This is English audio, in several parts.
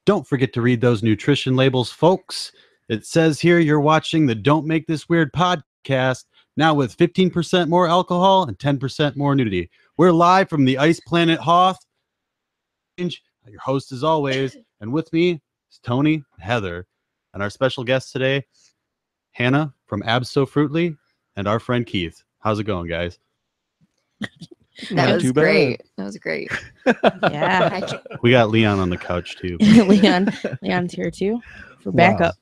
Don't forget to read those nutrition labels, folks. It says here you're watching the Don't Make This Weird podcast, now with 15% more alcohol and 10% more nudity. We're live from the ice planet Hoth. Your host as always, and with me is Tony, Heather, and our special guest today, Hannah from Abs So Fruitly, and our friend Keith. How's it going, guys? That was great. That was great. Yeah. We got Leon on the couch too. Leon's here too for backup.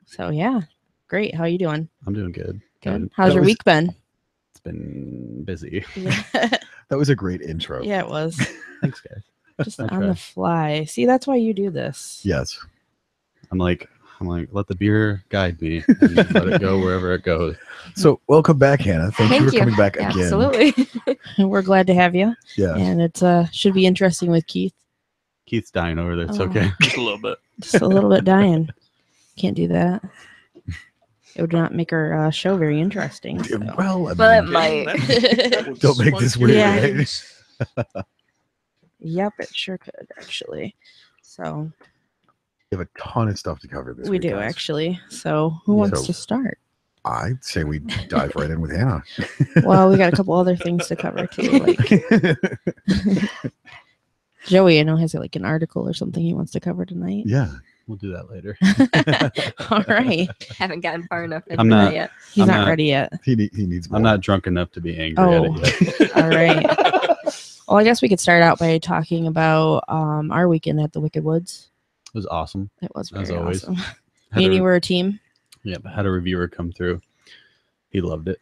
So yeah, great. How are you doing? I'm doing good. Good. How's your week been? It's been busy. That was a great intro. Yeah, it was. Thanks, guys. Just on the fly. See, that's why you do this. Yes. I'm like, let the beer guide me and let it go wherever it goes. So welcome back, Hannah. Thank you for coming back again. Absolutely. We're glad to have you. Yeah. And it should be interesting with Keith. Keith's dying over there. It's okay. Just a little bit. Just a little bit dying. Can't do that. It would not make our show very interesting. So. Well, it might. Don't make this weird. Yeah. Right? Yep, it sure could, actually. So We have a ton of stuff to cover this we week, do, guys. actually. So who wants to start? I'd say we dive right in with Hannah. Well, we got a couple other things to cover too. Like Joey, I know, has like an article or something he wants to cover tonight. Yeah. We'll do that later. All right. Haven't gotten far enough into I'm not- that yet. He's I'm not not- ready yet. He needs more. I'm not drunk enough to be angry at it yet. All right. Well, I guess we could start out by talking about our weekend at the Wicked Woods. It was awesome. It was As very always. awesome. Had Me and a- you were a team. Yeah, had a reviewer come through. He loved it.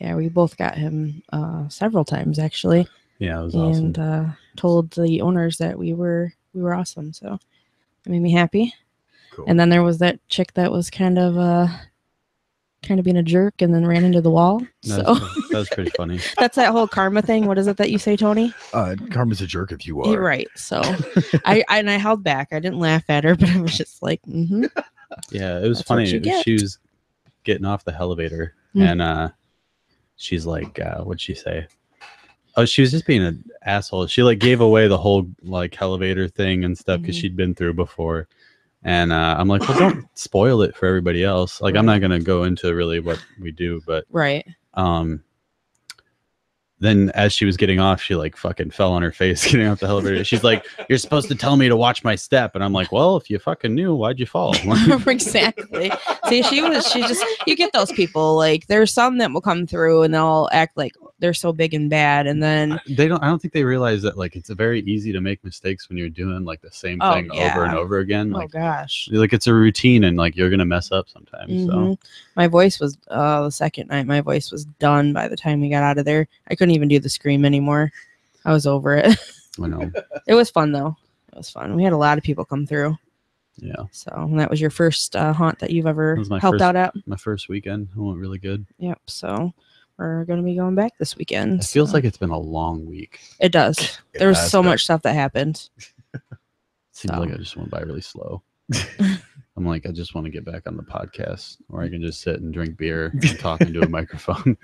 Yeah, we both got him several times actually, Yeah, it was awesome. and told the owners that we were awesome. So it made me happy. Cool. And then there was that chick that was kind of being a jerk and then ran into the wall. That So was pretty funny. that's that whole karma thing. What is it that you say, Tony? Karma's a jerk if you are. You're right. So I held back. I didn't laugh at her, but I was just like, mm-hmm. Yeah, it was That's what funny. you get. She was getting off the elevator and she's like, what'd she say? Oh, she was just being an asshole. She like gave away the whole like elevator thing and stuff because she'd been through before. And I'm like, well, don't spoil it for everybody else. Like, I'm not gonna go into really what we do, but Right. then as she was getting off, she like fucking fell on her face getting off the elevator. She's like, you're supposed to tell me to watch my step. And I'm like, well, if you fucking knew, why'd you fall? Exactly. See, you get those people, like there's some that will come through and they'll act like they're so big and bad, and then I don't think they realize that like it's very easy to make mistakes when you're doing like the same thing over and over again. Like, oh gosh, like it's a routine and like you're gonna mess up sometimes. So my voice was the second night, my voice was done by the time we got out of there. I couldn't even do the scream anymore. I was over it. I know. It was fun though. It was fun. We had a lot of people come through. Yeah. So and that was your first haunt that you've ever That was my helped out at? My first weekend. It went really good. Yep. So we're going to be going back this weekend. It feels like it's been a long week. It does. There was so much stuff that happened. Seems like I just went by really slow. I'm like, I just want to get back on the podcast where I can just sit and drink beer and talk into a microphone.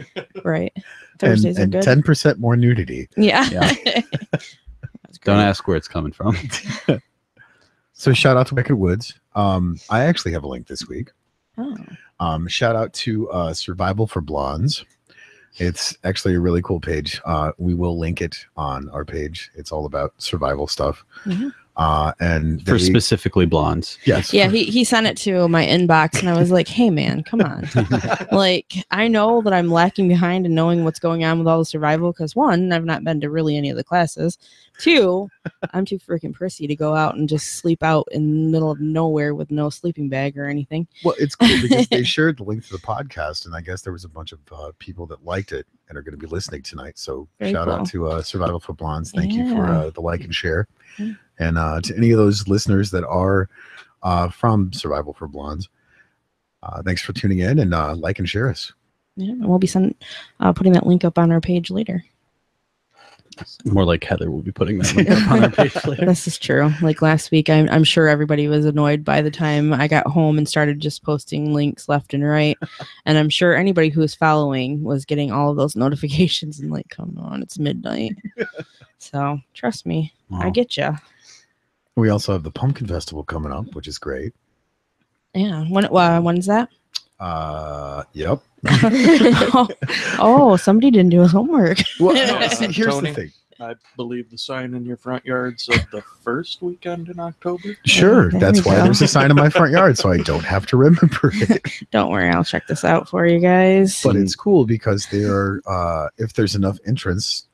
Right. Thursdays are good. 10% more nudity. Yeah. Don't ask where it's coming from. So shout out to Wicked Woods. I actually have a link this week. Oh. Shout out to Survival for Blondes. It's actually a really cool page. We will link it on our page. It's all about survival stuff. Mm-hmm. And For specifically blondes. Yes. Yeah, he sent it to my inbox and I was like, hey man, come on. Like, I know that I'm lacking behind in knowing what's going on with all the survival because one, I've not been to really any of the classes. Two, I'm too freaking prissy to go out and just sleep out in the middle of nowhere with no sleeping bag or anything. Well, it's cool because they shared the link to the podcast, and I guess there was a bunch of people that liked it and are going to be listening tonight. So Very shout out cool. to Survival for Blondes. Thank you Yeah. for the like and share. Yeah. And to any of those listeners that are from Survival for Blondes, thanks for tuning in and like and share us. Yeah, and we'll be putting that link up on our page later. More like Heather will be putting that link up on our page later. This is true. Like last week, I'm sure everybody was annoyed by the time I got home and started just posting links left and right. And I'm sure anybody who was following was getting all of those notifications and like, come on, it's midnight. So trust me, I Wow. get you. We also have the Pumpkin Festival coming up, which is great. Yeah. When's that? Yep. Oh, somebody didn't do his homework. Well, no, see, here's Tony? the thing. I believe the sign in your front yards of the first weekend in October. Sure, there that's we why go. there's a sign in my front yard, so I don't have to remember it. Don't worry, I'll check this out for you guys. But it's cool because they're if there's enough interest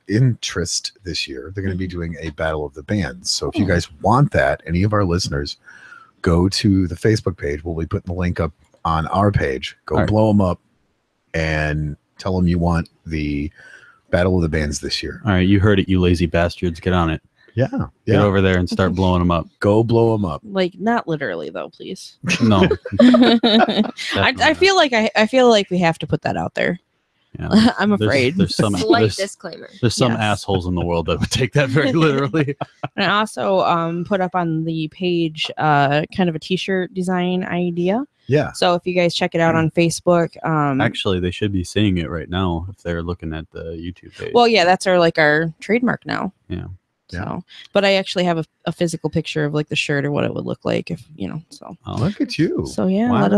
this year, they're going to be doing a battle of the bands. So if you guys want that, any of our listeners, go to the Facebook page. We'll be putting the link up on our page. Go All right. blow them up and tell them you want the battle of the bands this year. All right, you heard it, you lazy bastards. Get on it. Yeah, Get yeah. over there and start blowing them up. Go blow them up. Like, not literally though, please. No, I feel like I feel like we have to put that out there. yeah. I'm afraid. There's some Slight disclaimer. there's some Yes. assholes in the world that would take that very literally. And I also put up on the page kind of a t-shirt design idea. Yeah. So if you guys check it out on Facebook, Actually, they should be seeing it right now if they're looking at the YouTube page. well, yeah, that's our trademark now. Yeah. So, but I actually have a physical picture of like the shirt or what it would look like if so. Oh, Look at you. So yeah, Wow.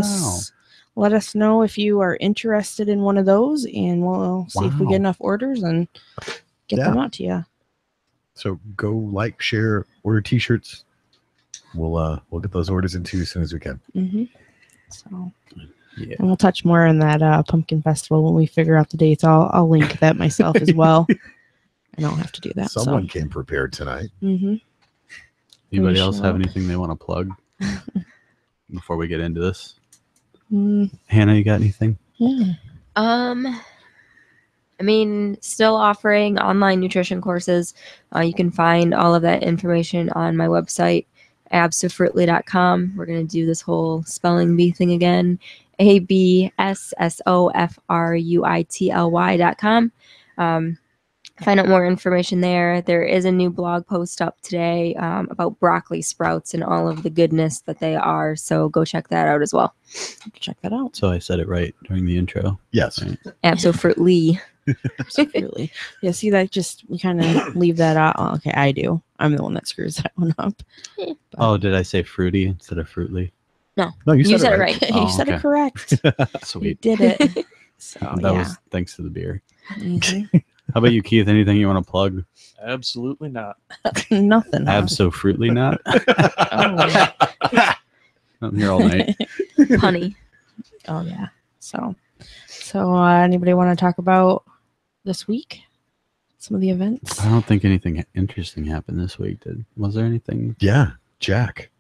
let us know if you are interested in one of those, and we'll see if we Wow. get enough orders and get them out to you. So go like, share, order t-shirts. We'll get those orders into you as soon as we can. Mm-hmm. So, yeah. and we'll touch more on that pumpkin festival when we figure out the dates. I'll link that myself as well. I don't have to do that. Someone came prepared tonight. Mm-hmm. Anybody We else should. have anything they want to plug before we get into this? Mm, Hannah, you got anything? yeah. I mean, still offering online nutrition courses. You can find all of that information on my website, absofruitly.com. We're going to do this whole spelling bee thing again. ABSSOFRUITLY.com. Find out more information there. There is a new blog post up today about broccoli sprouts and all of the goodness that they are. So go check that out as well. Check that out. So I said it right during the intro. Yes. Right. Absofruitly. Absolutely. Yeah, see, that just, you kind of leave that out. Oh, okay, I do. I'm the one that screws that one up. Oh, did I say fruity instead of fruitly? No, You said it right. You Oh, said okay. it correct. You Sweet. did it. So, That yeah. was thanks to the beer. Mhm. How about you, Keith? Anything you want to plug? Absolutely not. Nothing. Huh? Absolutely not. Oh, I'm here all night. Punny. oh, yeah. So anybody want to talk about this week? Some of the events? I don't think anything interesting happened this week. Was there anything? Yeah. Jack.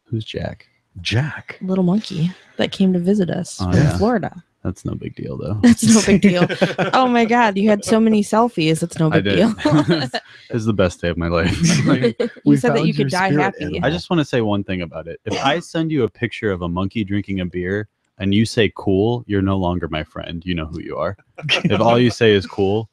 Who's Jack? Jack. Little monkey that came to visit us Oh, from yeah. Florida. That's no big deal, though. That's no big deal. Oh my God, you had so many selfies. It's no I big did. deal. This is the best day of my life. Like, You We said that found you could your die spirit happy. animal. I just want to say one thing about it. If I send you a picture of a monkey drinking a beer and you say cool, you're no longer my friend. You know who you are. If all you say is cool,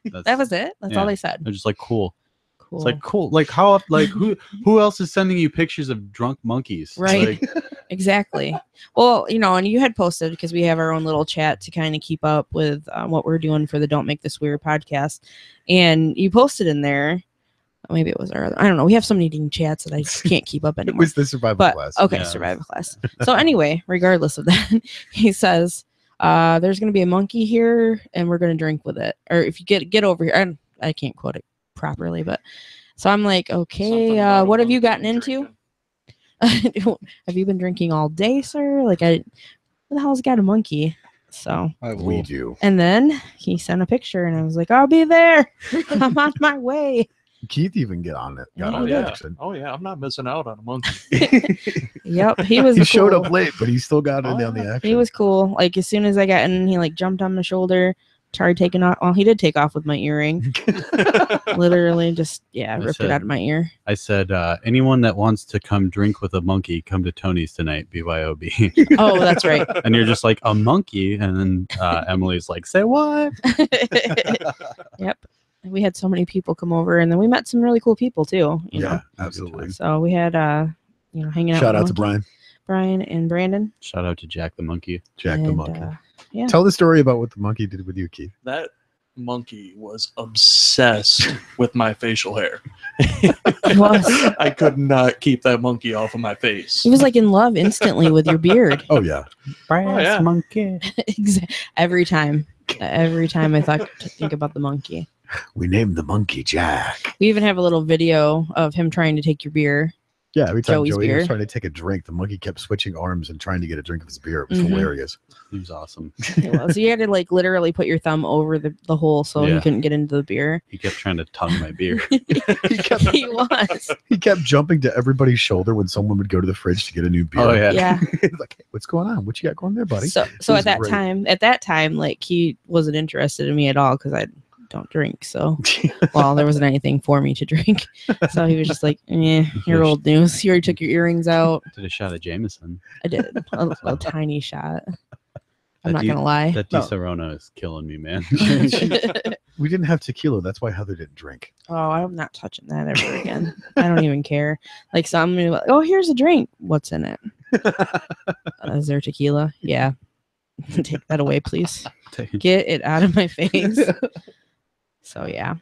That was it. That's all Yeah. they said. they're just like cool. Cool. It's like cool. Like how? Like who else is sending you pictures of drunk monkeys? Right. Like, Exactly. Well, and you had posted, because we have our own little chat to kind of keep up with what we're doing for the Don't Make This Weird podcast. And you posted in there, maybe it was our other, I don't know. We have so many dang chats that I just can't keep up It anymore. was the survival But class. okay, Yeah. survival class. So anyway, regardless of that, he says, there's going to be a monkey here and we're going to drink with it. Or if you get over here, I can't quote it properly, but so I'm like, okay, Something about a what have you monkey gotten into? drinking. Have you been drinking all day, sir? Like, who the hell's got a monkey? So, We do. and then he sent a picture, and I was like, I'll be there. I'm on my way. Keith even got on it. Got Yeah, on he it. did. Actually. Oh yeah, I'm not missing out on a monkey. Yep, he was. He showed cool. up late, but he still got in Oh, on the action. He was cool. Like, as soon as I got in, he like jumped on my shoulder, started taking off. Well, he did take off with my earring. Literally, just ripped it said- out of my ear. I said, anyone that wants to come drink with a monkey, come to Tony's tonight. BYOB. Oh, that's right. And you're just like a monkey, and then Emily's like, say what? Yep. We had so many people come over, and then we met some really cool people too. You Yeah, know? absolutely. So we had hanging out. Shout with out to Monkey, Brian. Brian and Brandon. Shout out to Jack the monkey. Jack the And, monkey. yeah. Tell the story about what the monkey did with you, Keith. That monkey was obsessed with my facial hair. He was. I could not keep that monkey off of my face. He was like in love instantly with your beard. Oh yeah. Brass yeah. monkey. Every time I thought to think about the monkey. We named the monkey Jack. We even have a little video of him trying to take your beer. Yeah, every time Joey's Joey beer. was trying to take a drink, the monkey kept switching arms and trying to get a drink of his beer. It was Mhm. hilarious. He was awesome. It was. You had to like literally put your thumb over the hole so he Yeah. couldn't get into the beer. He kept trying to tongue my beer. He was. He kept jumping to everybody's shoulder when someone would go to the fridge to get a new beer. Oh yeah. Yeah. He's like, hey, what's going on? What you got going there, buddy? So It was at that great. time, like he wasn't interested in me at all because I don't drink. So well, there wasn't anything for me to drink. So he was just like, you're old news. You already took your earrings out. Did a shot of Jameson. I did a tiny shot. I'm That not D- gonna lie. That No. Di Serrano is killing me, man. We didn't have tequila. That's why Heather didn't drink. Oh, I'm not touching that ever again. I don't even care. Like, so I'm gonna be like, oh, here's a drink. What's in it? Is there tequila? Yeah. Take that away, please. Get it out of my face. So yeah.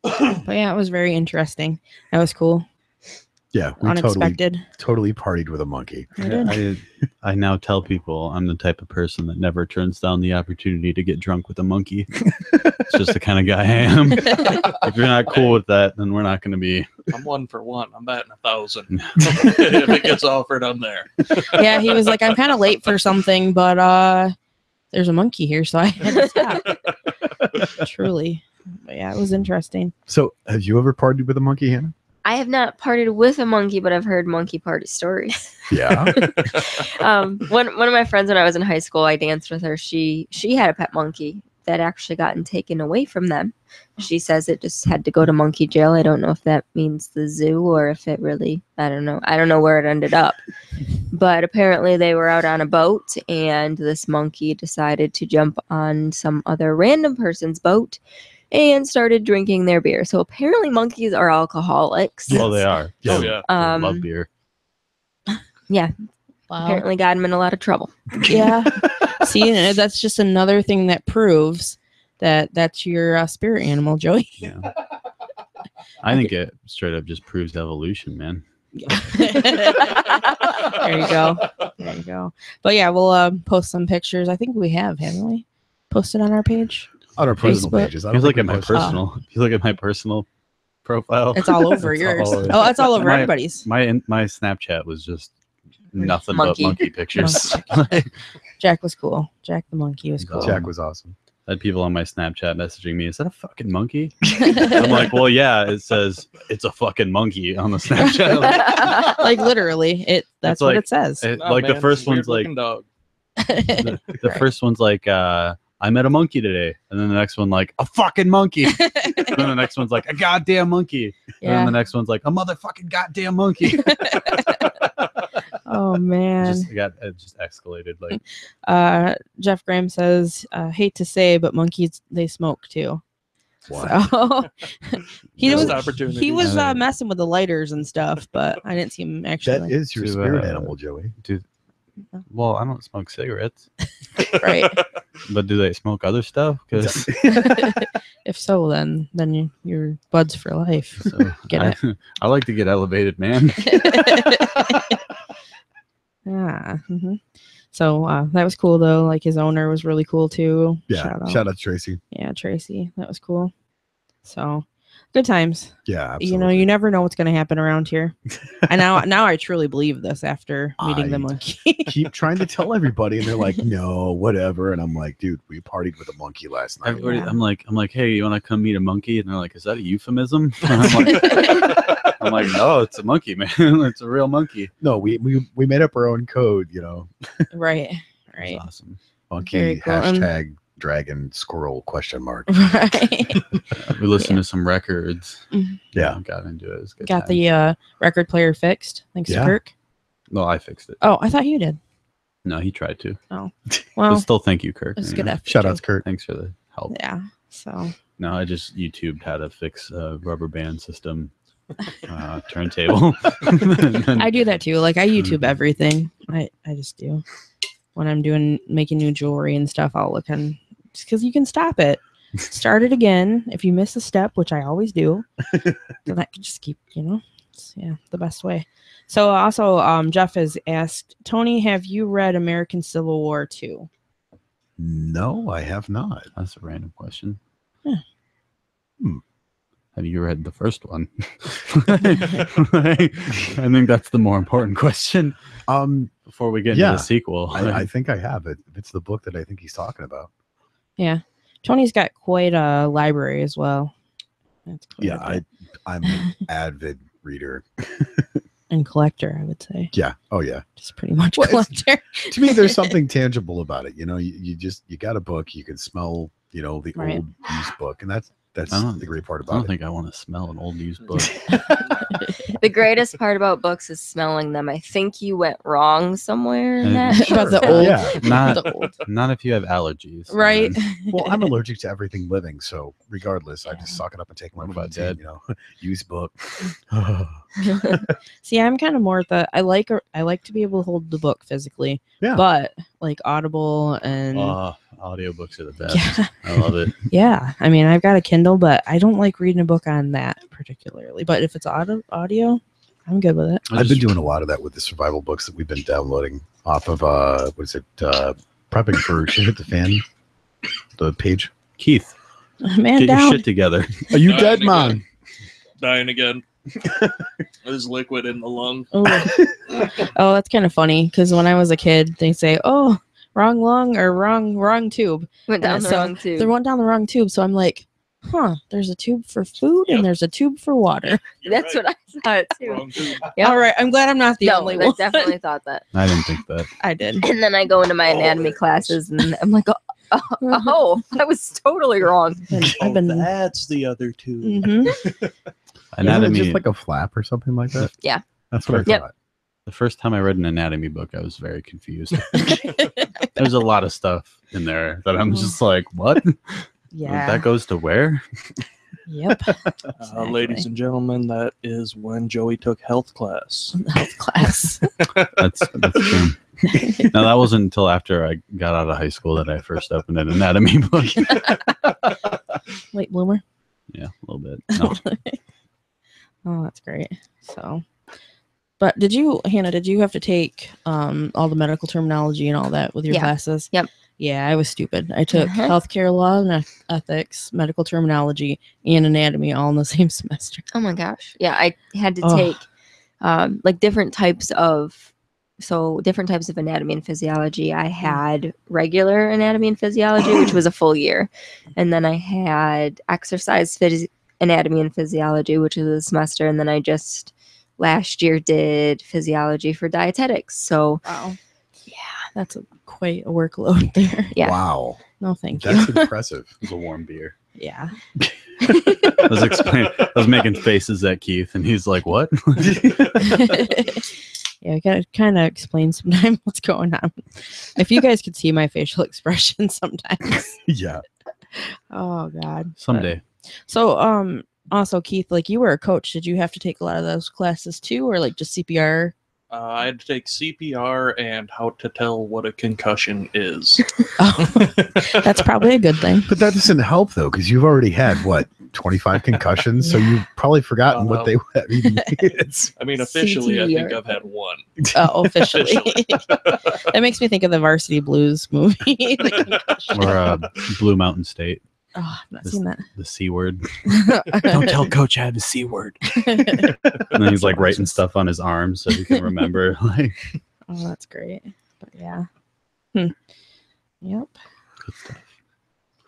But yeah, it was very interesting. That was cool. Yeah, we Unexpected. totally partied with a monkey. I did. I now tell people I'm the type of person that never turns down the opportunity to get drunk with a monkey. It's just the kind of guy I am. If you're not cool with that, then we're not going to be. I'm 1 for 1. I'm batting 1,000. If it gets offered, I'm there. Yeah, he was like, I'm kind of late for something, but there's a monkey here, so I had to stop. Truly. But yeah, it was interesting. So, have you ever partied with a monkey, Hannah? I have not partied with a monkey, but I've heard monkey party stories. Yeah. One of my friends when I was in high school, I danced with her. She had a pet monkey that actually gotten taken away from them. She says it just had to go to monkey jail. I don't know if that means the zoo or if it really, I don't know. I don't know where it ended up. But apparently they were out on a boat and this monkey decided to jump on some other random person's boat and started drinking their beer. So apparently monkeys are alcoholics. Well, they are. Oh, yeah. They love beer. Yeah, Wow. apparently got him in a lot of trouble. Yeah. See, and that's just another thing that proves that that's your spirit animal, Joey. Yeah. I think it straight up just proves evolution, man. There you go. There you go. But yeah, we'll post some pictures. I think we have, haven't we? Posted on our page. On our personal Facebook. pages. I If you don't look think at we my posted- personal, if you look at my personal profile, It's all over It's yours. all over. Oh, it's all over My- everybody's. my Snapchat was just nothing Monkey. but monkey pictures. Jack was cool. Jack the monkey was cool. Jack was awesome. I had people on my Snapchat messaging me, is that a fucking monkey? I'm like, well, yeah, it says it's a fucking monkey on the Snapchat. Like literally, that's what like- it says. Nah, Like the man, first one's like, weird-looking dog. the Right. first one's like, I met a monkey today. And then the next one, like, a fucking monkey. And then the next one's like, a goddamn monkey. And then Yeah. the next one's like, a motherfucking goddamn monkey. Oh man. It just escalated. Like, Jeff Graham says, hate to say, but monkeys they smoke too. What? So he Missed was opportunity. he was Yeah. messing with the lighters and stuff, but I didn't see him actually. That is your To, spirit uh, animal, Joey. well, I don't smoke cigarettes, Right. but do they smoke other stuff? Because If so, then you're buds for life. Get I like to get elevated, man. Yeah. So that was cool though. Like his owner was really cool too. Yeah. Shout out Tracy. Yeah, Tracy. That was cool. So good times. Yeah. Absolutely. You know, you never know what's going to happen around here. And now I truly believe this after meeting the I- monkey. keep trying to tell everybody, and they're like, "No, whatever." And I'm like, "Dude, we partied with a monkey last night." Everybody, Yeah. I'm like, hey, you want to come meet a monkey? And they're like, is that a euphemism? And I'm like, no, it's a monkey, man. It's a real monkey. No, we made up our own code. You know, Right. It's Right. awesome. monkey Very cool. hashtag dragon squirrel question mark. Right. We listened to some records. Mhm. Yeah. Got into it. It was a good. Got time. the record player fixed. Thanks Yeah. to Kirk. No, I fixed it. Oh, I thought you did. No, he tried to. Well, But still, thank you, Kirk. it's you good know. effort. Shout outs, too. Kurt. Thanks for the help. Yeah. So No, I just YouTubed how to fix a rubber band system turntable. And then- I do that too. Like I YouTube Mhm. everything. I just do. When I'm making new jewelry and stuff, I'll look on just because you can stop it. start it again. If you miss a step, which I always do, then I can just keep, it's, the best way. So also, Jeff has asked, Tony, have you read American Civil War 2? No, I have not. That's a random question. Yeah. Have you read the first one? I think that's the more important question. Before we get into the sequel. I think I have it. It's the book that I think he's talking about. Yeah. Tony's got quite a library as well. That's quite I'm an avid reader. And collector, I would say. Yeah. Oh, yeah. Just pretty much collector. To me, there's something tangible about it. You got a book, you can smell, the old used book, and that's the great part about it. I don't think I want to smell an old used book. The greatest part about books is smelling them. I think you went wrong somewhere in that. Sure. About the old. Yeah. Not if you have allergies. Right. Well, I'm allergic to everything living, so regardless, I just suck it up and take my dead, used book. See, I'm kind of more I like to be able to hold the book physically. Yeah. But like Audible and audiobooks are the best. Yeah. I love it. Yeah. I mean, I've got a Kindle, but I don't like reading a book on that particularly. But if it's audio, I'm good with it. I've been doing a lot of that with the survival books that we've been downloading off of prepping for Shit Hit the Fan, the page. Keith, Man get down. your shit together. Are you dead, man? Dying again. There's liquid in the lung. Oh, that's kind of funny because when I was a kid, they say, "Oh, wrong lung or wrong tube." Went down the So wrong tube. They went down the wrong tube, so I'm like, there's a tube for food and there's a tube for water. That's what I thought too. Wrong tube. Yep. All right, I'm glad I'm not the only I one. definitely thought that. I didn't think that. I did. And then I go into my anatomy classes and I'm like, oh, I was totally wrong. I've been. That's the other two. Mhm. Anatomy. Just like a flap or something like that. Yeah. That's what I Yep. thought. The first time I read an anatomy book, I was very confused. There's a lot of stuff in there that I'm just like, what? Yeah. That goes to where? Yep. Ladies and gentlemen, that is when Joey took health class. Health class. That's true. Now, that wasn't until after I got out of high school that I first opened an anatomy book. Late bloomer. Yeah, a little bit. No. Oh, that's great. So, but Hannah, did you have to take all the medical terminology and all that with your classes? Yep. Yeah, I was stupid. I took healthcare law and ethics, medical terminology, and anatomy all in the same semester. Oh my gosh. Yeah, I had to take like different types of anatomy and physiology. I had regular anatomy and physiology, which was a full year. And then I had exercise anatomy and physiology, which is a semester. And then I just last year did physiology for dietetics. So wow. Yeah, that's quite a workload there. Yeah. Wow. No, thank you. That's impressive. It was a warm beer. Yeah. I was making faces at Keith, and he's like, "What?" Yeah, I gotta kind of explain sometimes what's going on. If you guys could see my facial expression sometimes. Yeah. Oh God. Someday. So also Keith, like you were a coach, did you have to take a lot of those classes too, or like just CPR? I had to take CPR and how to tell what a concussion is. Oh, that's probably a good thing. But that doesn't help though, because you've already had 25 concussions, so you've probably forgotten what they. I mean, officially, I think I've had one. Oh, officially. That makes me think of the Varsity Blues movie. Or Blue Mountain State. Oh, I've not seen that. The C word. Don't tell Coach I have the C word. And then he's like writing stuff on his arm so he can remember. Like, oh, that's great. But yeah. Yep. good stuff.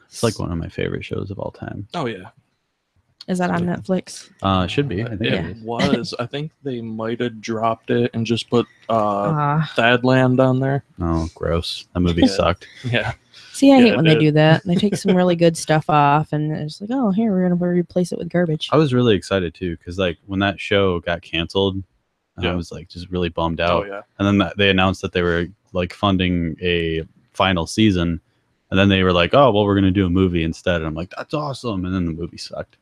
It's like one of my favorite shows of all time. Oh yeah. Is that on Netflix? It should be. I think It was. I think they might have dropped it and just put Thadland on there. Oh, gross. That movie sucked. Yeah. See, I hate when they do that. They take some really good stuff off and it's like, oh, here, we're going to replace it with garbage. I was really excited too, because like when that show got canceled, I was like just really bummed out. Oh, yeah. And then they announced that they were like funding a final season. And then they were like, oh, well, we're going to do a movie instead. And I'm like, that's awesome. And then the movie sucked.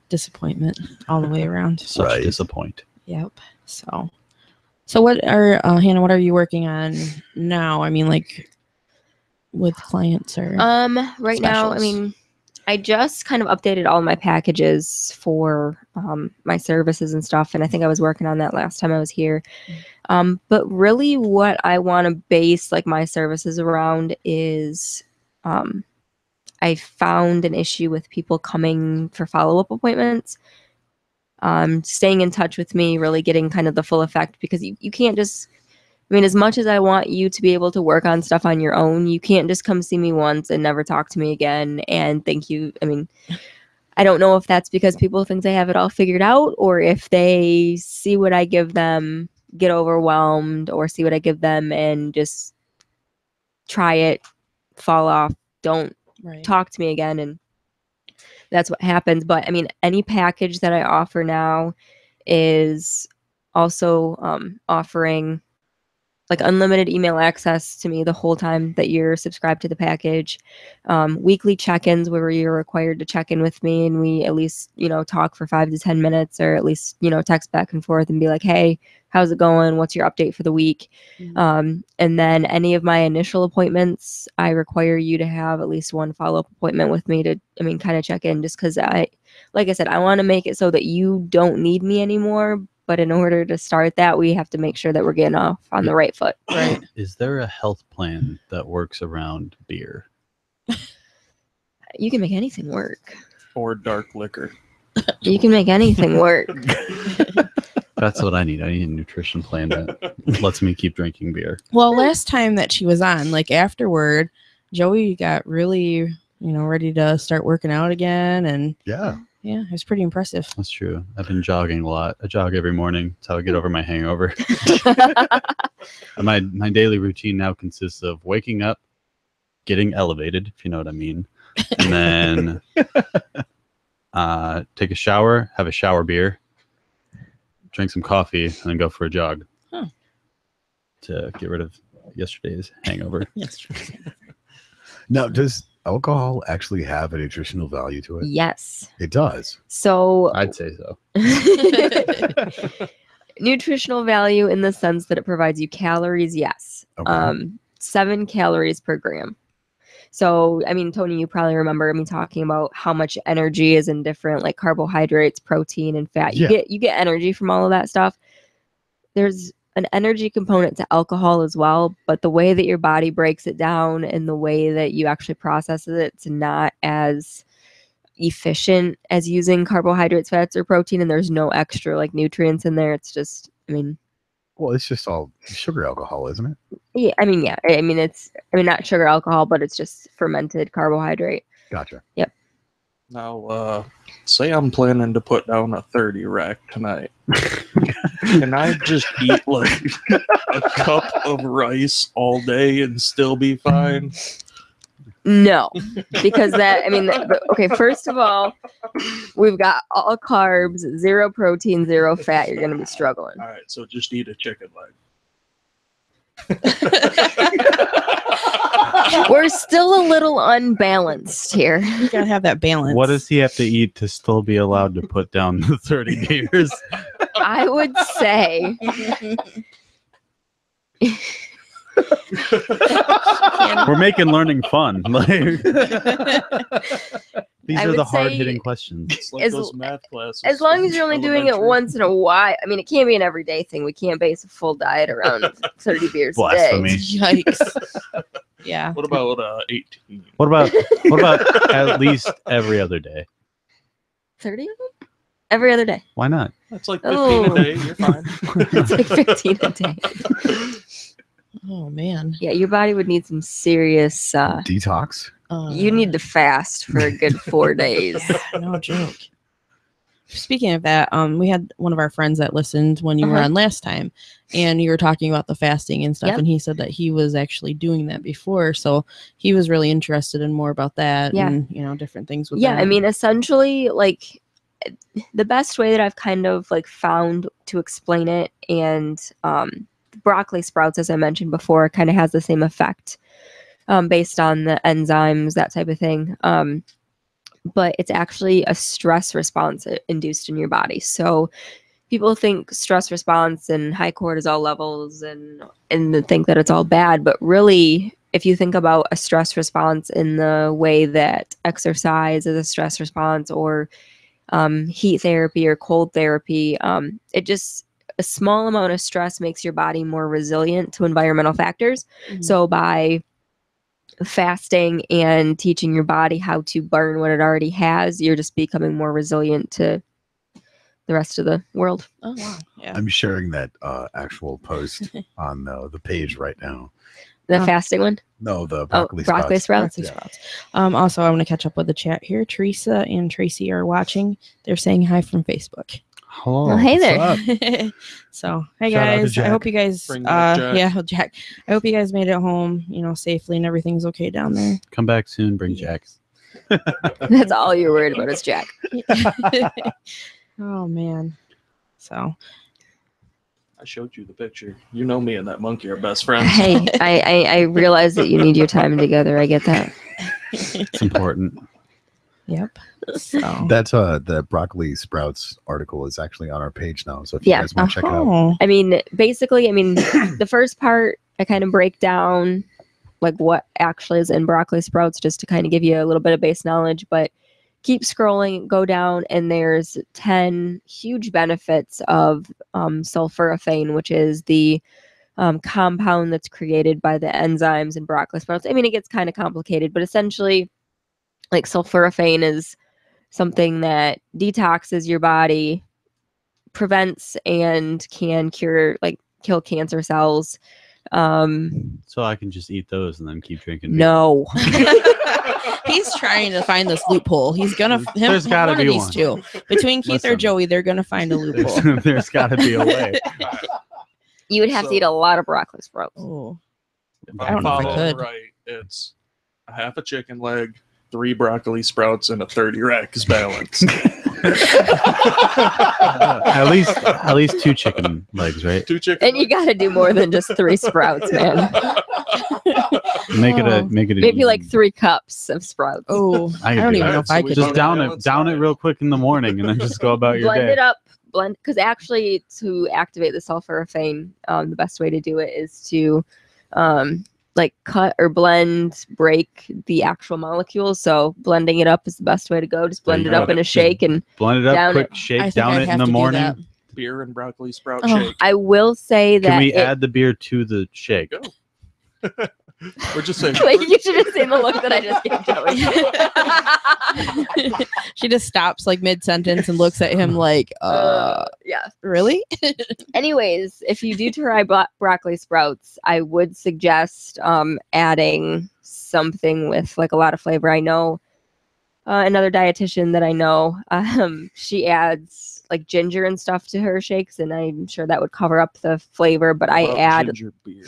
Disappointment all the way around. Such disappoint. Yep. So what are Hannah, what are you working on now? I mean, like with clients or Right now, I specials? mean, I just kind of updated all my packages for my services and stuff, and I think I was working on that last time I was here. But really, what I want to base like my services around is, I found an issue with people coming for follow-up appointments, staying in touch with me, really getting kind of the full effect, because you can't just, I mean, as much as I want you to be able to work on stuff on your own, you can't just come see me once and never talk to me again and thank you. I mean, I don't know if that's because people think they have it all figured out, or if they see what I give them, get overwhelmed, or see what I give them and just try it, fall off, don't talk to me again, and that's what happens. But I mean, any package that I offer now is also offering like unlimited email access to me the whole time that you're subscribed to the package, weekly check-ins where you're required to check in with me, and we at least, you know, talk for 5 to 10 minutes, or at least, you know, text back and forth and be like, hey, how's it going? What's your update for the week? And then any of my initial appointments, I require you to have at least one follow-up appointment with me to, I mean, kind of check in, just because like I said, I want to make it so that you don't need me anymore. But in order to start that, we have to make sure that we're getting off on the right foot. Right. Is there a health plan that works around beer? You can make anything work. Or dark liquor. You can make anything work. That's what I need. I need a nutrition plan that lets me keep drinking beer. Well, last time that she was on, like afterward, Joey got really, you know, ready to start working out again, and Yeah. yeah, it was pretty impressive. That's true. I've been jogging a lot. I jog every morning. That's how I get over my hangover. My daily routine now consists of waking up, getting elevated, if you know what I mean, and then take a shower, have a shower beer, drink some coffee, and then go for a jog to get rid of yesterday's hangover. Now, does alcohol actually have a nutritional value to it? Yes. It does. So I'd say so. nutritional value in the sense that it provides you calories, yes. Okay. 7 calories per gram. So, I mean, Tony, you probably remember me talking about how much energy is in different like carbohydrates, protein, and fat. You get energy from all of that stuff. There's an energy component to alcohol as well, but the way that your body breaks it down and the way that you actually process it, it's not as efficient as using carbohydrates, fats, or protein, and there's no extra like nutrients in there. It's just, I mean, Well, it's just all sugar alcohol, isn't it? yeah. I mean, it's not sugar alcohol, but it's just fermented carbohydrate. Gotcha. Yep. Now, say I'm planning to put down a 30 rack tonight. Can I just eat like a cup of rice all day and still be fine? No, because that, I mean, okay, first of all, we've got all carbs, 0 protein, 0 fat. You're going to be struggling. All right, so just eat a chicken leg. We're still a little unbalanced here. You gotta have that balance. What does he have to eat to still be allowed to put down the 30 beers? I would say We're making learning fun. Like, these I are would the say hard-hitting questions. It's like As- those math classes. as long as you're only doing it Elementary. once in a while. I mean, it can't be an everyday thing. We can't base a full diet around 30 beers a Blasphemy. day. Yikes. Yeah. What about 18? What about at least every other day? 30 of them? Every other day. Why not? That's like 15 Oh. a day. You're fine. It's like 15 a day. Oh man. Yeah, your body would need some serious. Detox. You need to fast for a good 4 days. No joke. Speaking of that, we had one of our friends that listened when you were on last time, and you were talking about the fasting and stuff, Yep. and he said that he was actually doing that before, so he was really interested in more about that and, you know, different things with Yeah, that. I mean, essentially, like, the best way that I've kind of like found to explain it, and broccoli sprouts, as I mentioned before, kind of has the same effect based on the enzymes, that type of thing. But it's actually a stress response induced in your body. So people think stress response and high cortisol levels and think that it's all bad, but really if you think about a stress response in the way that exercise is a stress response, or heat therapy or cold therapy, it just a small amount of stress makes your body more resilient to environmental factors. Mhm. So by fasting and teaching your body how to burn what it already has, you're just becoming more resilient to the rest of the world. Oh wow. Yeah. I'm sharing that actual post on the page right now. The Oh. fasting one? No, the Oh, broccoli broccoli sprouts. sprouts. Broccoli sprouts. Also, I want to catch up with the chat here. Teresa and Tracy are watching. They're saying hi from Facebook. Oh, Well, hey what's there. up? So, hey Shout out to guys, I Jack. hope you guys, Bring back Jack. yeah, Jack. I hope you guys made it home, safely and everything's okay down there. come back soon. Bring Jack. That's all you're worried about is Jack. Oh man. So, I showed you the picture. You know me and that monkey are best friends. Hey, I realize that you need your time together. I get that. It's important. yep. So, That's the broccoli sprouts article is actually on our page now. So if you Yeah. guys want to check it out, oh, I mean, basically, the first part, I kind of break down like what actually is in broccoli sprouts just to kind of give you a little bit of base knowledge, but keep scrolling, go down, and there's 10 huge benefits of sulforaphane, which is the compound that's created by the enzymes in broccoli sprouts. I mean, it gets kind of complicated, but essentially, like sulforaphane is something that detoxes your body, prevents and can cure, like kill cancer cells. So I can just eat those and then keep drinking beer. No. he's trying to find this loophole. He's gonna. There's gotta one be of these one. two. Between Keith or Listen. Joey, they're gonna find a loophole. There's got to be a way. You would have to eat a lot of broccoli sprouts. Oh. If I don't know if I follow could. right, it's a half a chicken leg, 3 broccoli sprouts, and a 30 rack is balanced. At least 2 chicken legs, right? 2 chicken. And you got to do more than just 3 sprouts, man. Make it a Maybe like 3 cups of sprouts. Oh, I I can don't do even that. know if I So we could. Just Okay, down let's it try it. real quick in the morning, and then just go about your Blend day. it up. Because actually, to activate the sulforaphane, the best way to do it is to like cut or break the actual molecules. So blending it up is the best way to go. Just blend There it you up go. in a shake and Blend it up, down quick it. I shake, think down I'd it have in the to do morning. that. Beer and broccoli sprout Oh, shake. I will say that Can we add the beer to the shake? Go. We're just saying. like, you should have seen the look that I just gave Joey. She just stops like mid sentence and looks at him like, Yeah. really? Anyways, if you do try broccoli sprouts, I would suggest adding something with like a lot of flavor. I know another dietitian that I know, she adds like ginger and stuff to her shakes, and I'm sure that would cover up the flavor. But I About add, ginger beer.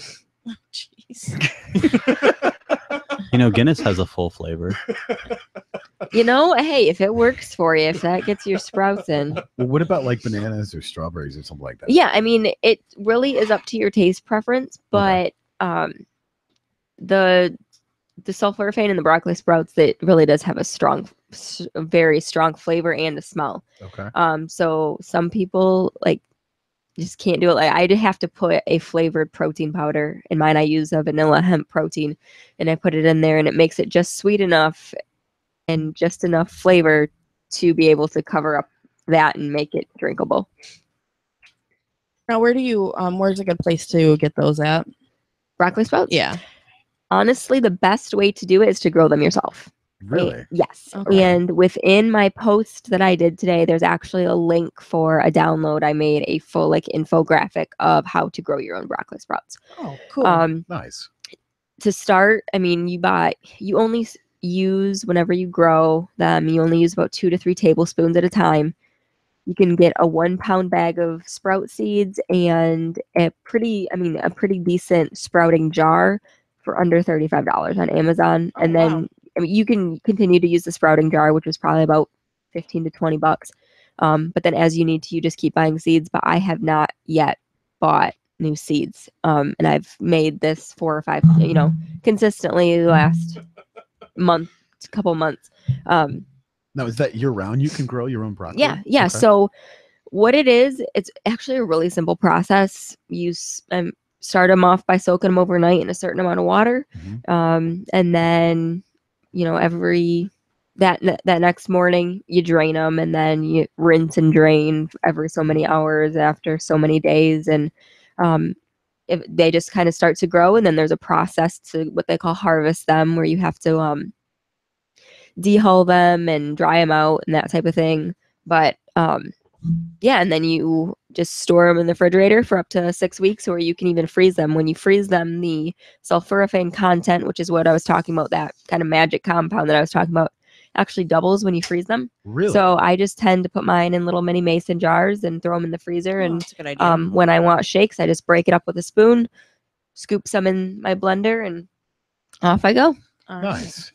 Jeez. Guinness has a full flavor. hey, if it works for you, if that gets your sprouts in. well, what about like bananas or strawberries or something like that? Yeah, I mean, it really is up to your taste preference, but the sulforaphane in the broccoli sprouts, that really does have a very strong flavor and a smell. Okay. So some people like just can't do it. Like, I'd have to put a flavored protein powder in mine. I use a vanilla hemp protein, and I put it in there, and it makes it just sweet enough and just enough flavor to be able to cover up that and make it drinkable. Now, where do you? Where's a good place to get those at? Broccoli sprouts? Yeah. Honestly, the best way to do it is to grow them yourself. Really? Yes. Okay. And within my post that I did today, there's actually a link for a download. I made a full like infographic of how to grow your own broccoli sprouts. Oh, cool. Nice. To start, I mean, you only use, whenever you grow them, you only use about 2 to 3 tablespoons at a time. You can get a 1 pound bag of sprout seeds and a pretty decent sprouting jar for under $35 on Amazon. Oh, And then wow. I mean, you can continue to use the sprouting jar, which is probably about $15 to $20. But then as you need to, you just keep buying seeds. But I have not yet bought new seeds. And I've made this 4 or 5, consistently the last couple months. Now, is that year round? You can grow your own broccoli? Yeah. Okay. So what it is, it's actually a really simple process. start them off by soaking them overnight in a certain amount of water. Mhm. And then, every that next morning you drain them, and then you rinse and drain every so many hours after so many days. And if they just kind of start to grow, and then there's a process to what they call harvest them, where you have to dehull them and dry them out and that type of thing. But yeah, and then you just store them in the refrigerator for up to 6 weeks, or you can even freeze them. When you freeze them, the sulforaphane content, which is what I was talking about, that kind of magic compound that I was talking about, actually doubles when you freeze them. Really? So I just tend to put mine in little mini mason jars and throw them in the freezer. Oh, And that's a good idea. when I want shakes, I just break it up with a spoon, scoop some in my blender, and off I go. All right. Nice.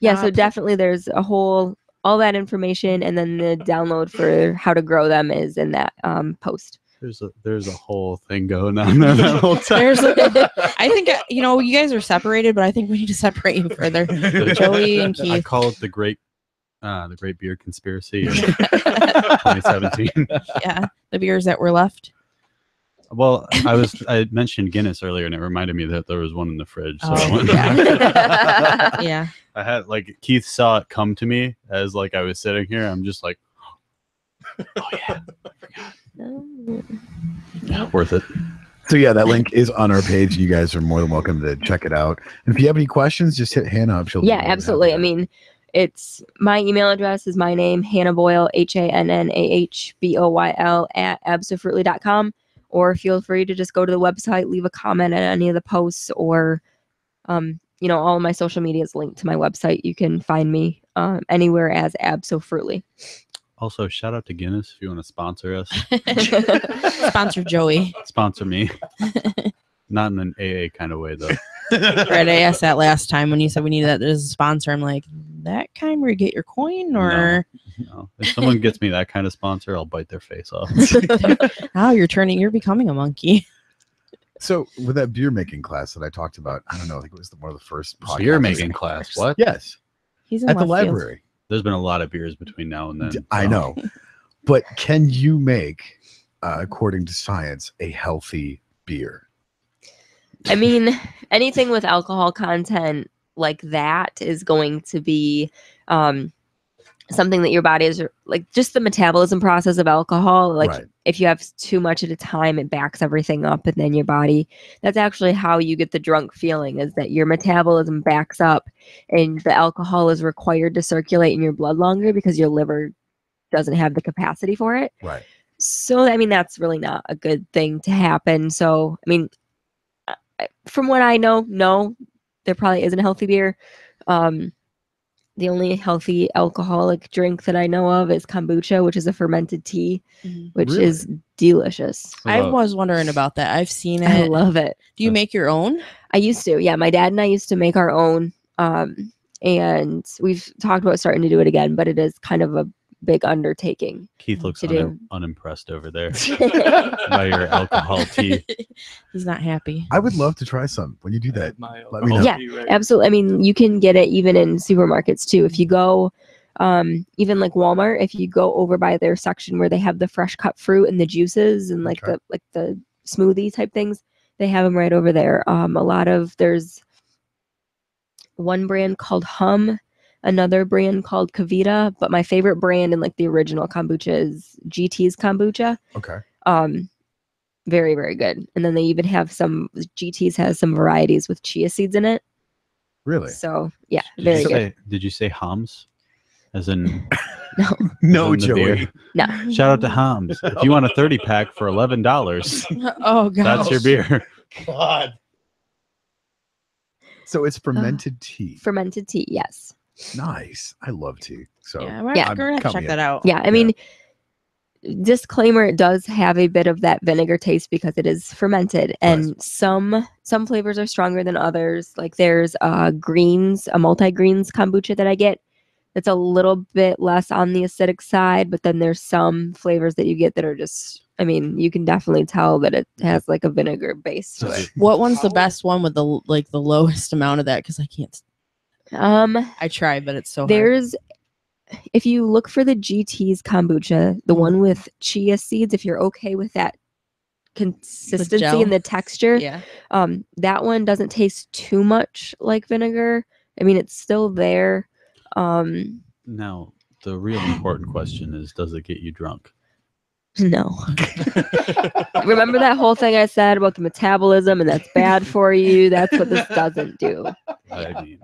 Yeah, so pl- definitely there's all that information, and then the download for how to grow them is in that post. There's a whole thing going on there that whole time. There's I think you guys are separated, but I think we need to separate you further. Joey and I Keith. call it the great beer conspiracy of 2017. Yeah, the beers that were left. Well, I mentioned Guinness earlier, and it reminded me that there was one in the fridge. So Oh, yeah. Yeah. I had Keith saw it come to me as I was sitting here. I'm just like, oh yeah, worth it. So yeah, that link is on our page. You guys are more than welcome to check it out. And if you have any questions, just hit Hannah up. She'll be Yeah, more than absolutely. I happy to- mean, it's my email address is my name, Hannah Boyl, HANNAHBOYL @absofruitly.com. Or feel free to just go to the website, leave a comment on any of the posts, or all of my social media is linked to my website. You can find me anywhere as Absofruitly. Also, shout out to Guinness if you want to sponsor us. Sponsor Joey. Sponsor me. Not in an AA kind of way, though. Right, I asked that last time when you said we needed that as a sponsor. I'm like, that kind where you get your coin, or No. If someone gets me that kind of sponsor, I'll bite their face off. oh, you're becoming a monkey. So with that beer making class that I talked about, I don't know, I think it was one of the first Beer podcasts. making class. What? Yes, He's in at the left field. library. There's been a lot of beers between now and then. I so- know, but can you make, according to science, a healthy beer? I mean, anything with alcohol content like that is going to be something that your body is just the metabolism process of alcohol. Right. If you have too much at a time, it backs everything up, and then your body, that's actually how you get the drunk feeling, is that your metabolism backs up and the alcohol is required to circulate in your blood longer because your liver doesn't have the capacity for it. Right. So, I mean, that's really not a good thing to happen. So, I mean, from what I know, no, there probably isn't a healthy beer. The only healthy alcoholic drink that I know of is kombucha, which is a fermented tea, which Really? is delicious. I was wondering about that. I've seen it. I love it. Do you make your own? I used to. Yeah, my dad and I used to make our own. And we've talked about starting to do it again, but it is kind of a big undertaking. Keith looks to do. unimpressed over there by your alcohol tea. He's not happy. I would love to try some when you do that. My Let me know. Yeah, absolutely. I mean, you can get it even in supermarkets too. If you go, even like Walmart, if you go over by their section where they have the fresh cut fruit and the juices and Okay. the smoothie type things, they have them right over there. There's one brand called Hum, another brand called Kavita, but my favorite brand and the original kombucha is GT's kombucha. Okay. Very, very good. And then they even have GT's has some varieties with chia seeds in it. Really? So yeah, very good. Did you say Hums? As in No, No, as in the beer? Joey. no. Shout out to Hums. If you want a 30 pack for $11, Oh god. that's your beer. God. So it's fermented tea. Fermented tea, yes. Nice. I love tea. So Yeah, we're Yeah. gonna have to Count check me that in. out. Yeah, I mean, disclaimer, it does have a bit of that vinegar taste because it is fermented, and some flavors are stronger than others. Like there's a multi-greens kombucha that I get. It's a little bit less on the acidic side, but then there's some flavors that you get that are just, I mean, you can definitely tell that it has like a vinegar base to it. What one's the best one with the lowest amount of that? Because I can't. I try, but it's so hard. There's, if you look for the GT's kombucha, the one with chia seeds, if you're okay with that consistency gel? and the texture. Yeah. That one doesn't taste too much like vinegar. I mean, it's still there. Now, the real important question is, does it get you drunk? No. Remember that whole thing I said about the metabolism and that's bad for you? That's what this doesn't do. I mean,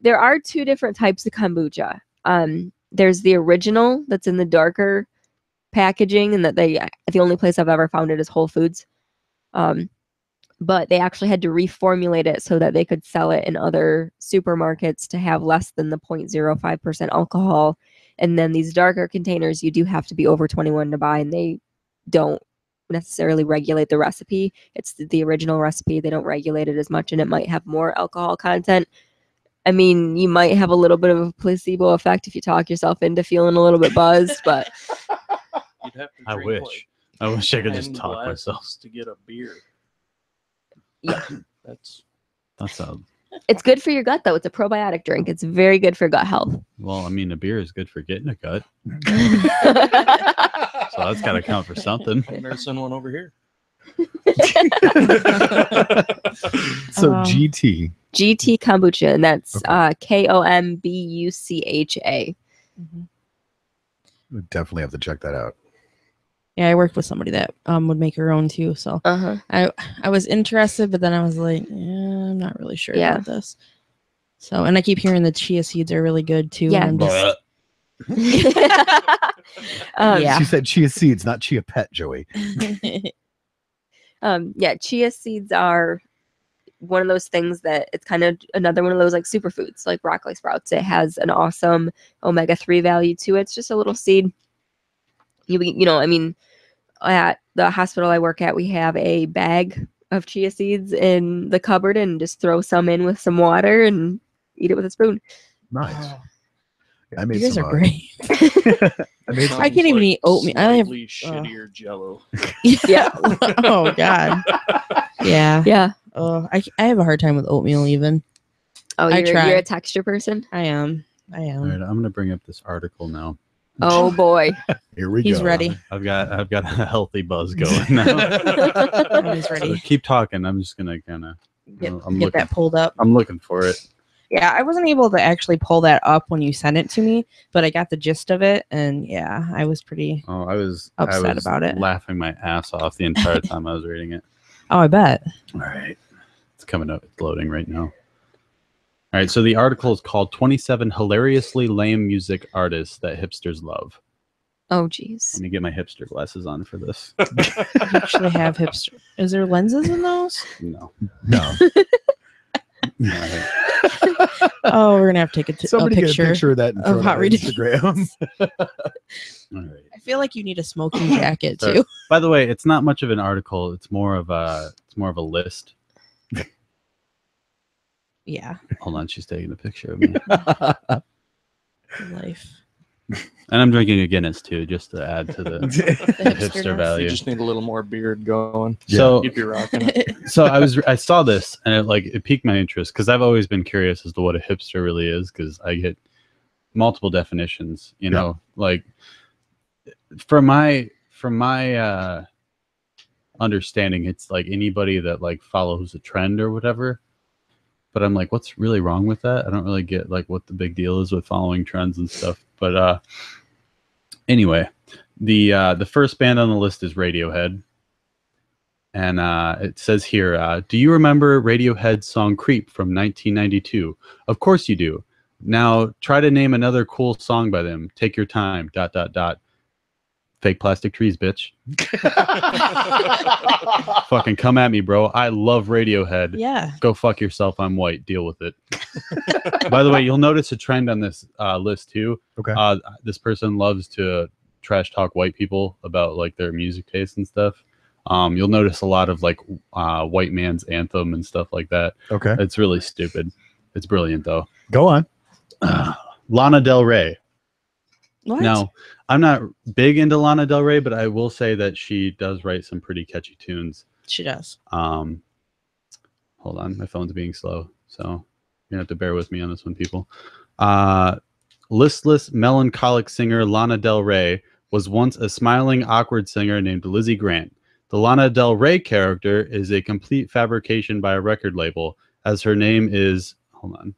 There are two different types of kombucha. There's the original that's in the darker packaging, and that the only place I've ever found it is Whole Foods. But they actually had to reformulate it so that they could sell it in other supermarkets to have less than the 0.05% alcohol. And then these darker containers, you do have to be over 21 to buy, and they don't necessarily regulate the recipe. It's the original recipe. They don't regulate it as much, and it might have more alcohol content. I mean, you might have a little bit of a placebo effect if you talk yourself into feeling a little bit buzzed, but You'd have to I drink, wish. I wish I could just 10 talk myself. glasses to get a beer. yeah. That's It's good for your gut, though. It's a probiotic drink. It's very good for gut health. Well, I mean, a beer is good for getting a gut, so that's got to count for something. I've never seen one over here. So Um, GT. GT kombucha, and that's Okay. KOMBUCHA. Mhm. We definitely have to check that out. Yeah, I worked with somebody that would make her own too. So Uh-huh. I was interested, but then I was like, I'm not really sure Yeah. about this. So, and I keep hearing the chia seeds are really good too. Yeah. And I'm just, Yeah. She said chia seeds, not chia pet, Joey. Yeah, chia seeds are one of those things that it's kind of another one of those like superfoods, like broccoli sprouts. It has an awesome omega-3 value to it. It's just a little seed. I mean, at the hospital I work at, we have a bag of chia seeds in the cupboard, and just throw some in with some water and eat it with a spoon. Nice. I made you guys some, are great. I made some, I can't even eat oatmeal. I have- slightly shittier Jello. Yeah. Oh God. Yeah. Yeah. I have a hard time with oatmeal even. Oh, I you're try. a texture person? I am. All right, I'm gonna bring up this article now. Oh boy. here we He's go. ready. I've got a healthy buzz going now. Oh, he's So ready. keep talking. I'm just gonna kind of. Get I'm looking. that pulled up. I'm looking for it. Yeah, I wasn't able to actually pull that up when you sent it to me, but I got the gist of it, and yeah, I was pretty. Oh, I was Upset about it. laughing my ass off the entire time I was reading it. Oh, I bet. All right, it's coming up. It's loading right now. All right, so the article is called 27 Hilariously Lame Music Artists That Hipsters Love. Oh geez. Let me get my hipster glasses on for this. I actually have hipster. Is there lenses in those? No. No. All right. Oh, we're gonna have to take a Somebody get a picture. picture of that and of throw it Hot on Ridiculous. Instagram. All right. I feel like you need a smoking jacket Sorry. too. By the way, it's not much of an article. It's more of a list. Yeah, Hold on, she's taking a picture of me. life. And I'm drinking a Guinness too, just to add to the The hipster hipsterness. You value. just need a little more beard going. So You'd be rocking it. so I saw this and it piqued my interest because I've always been curious as to what a hipster really is, because I get multiple definitions, you know, like from my understanding, it's like anybody that like follows a trend or whatever. But I'm like, what's really wrong with that? I don't really get like what the big deal is with following trends and stuff. But anyway, the first band on the list is Radiohead. And it says here, do you remember Radiohead's song Creep from 1992? Of course you do. Now try to name another cool song by them. Take your time, ... Fake plastic trees, bitch. Fucking come at me, bro. I love Radiohead. Yeah. Go fuck yourself. I'm white. Deal with it. By the way, you'll notice a trend on this list too. Okay. This person loves to trash talk white people about like their music taste and stuff. You'll notice a lot of like white man's anthem and stuff like that. Okay. It's really stupid. It's brilliant though. Go on. Lana Del Rey. What? Now, I'm not big into Lana Del Rey, but I will say that she does write some pretty catchy tunes. She does. Hold on, my phone's being slow, so you're gonna have to bear with me on this one, people. Listless, melancholic singer Lana Del Rey was once a smiling, awkward singer named Lizzie Grant. The Lana Del Rey character is a complete fabrication by a record label, as her name is. Hold on.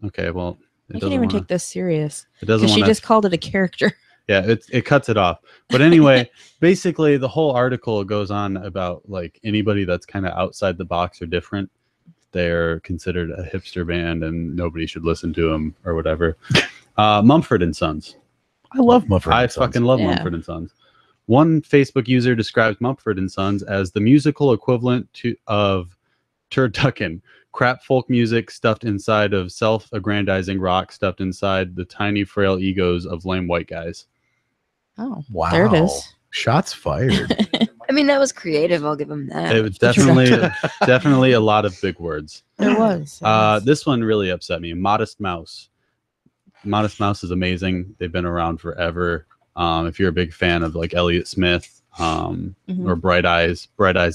Okay, well, I can't even take this serious. It doesn't. Because she just called it a character. Yeah, it cuts it off. But anyway, basically, the whole article goes on about like anybody that's kind of outside the box or different. They're considered a hipster band, and nobody should listen to them or whatever. Mumford and Sons. I love Mumford. I fucking love Mumford and Sons. One Facebook user describes Mumford and Sons as the musical equivalent of turducken, crap folk music stuffed inside of self-aggrandizing rock stuffed inside the tiny, frail egos of lame white guys. Oh, wow! There it is. Shots fired. I mean, that was creative. I'll give him that. It was definitely a lot of big words. There was. This one really upset me. Modest Mouse. Modest Mouse is amazing. They've been around forever. If you're a big fan of like Elliott Smith or Bright Eyes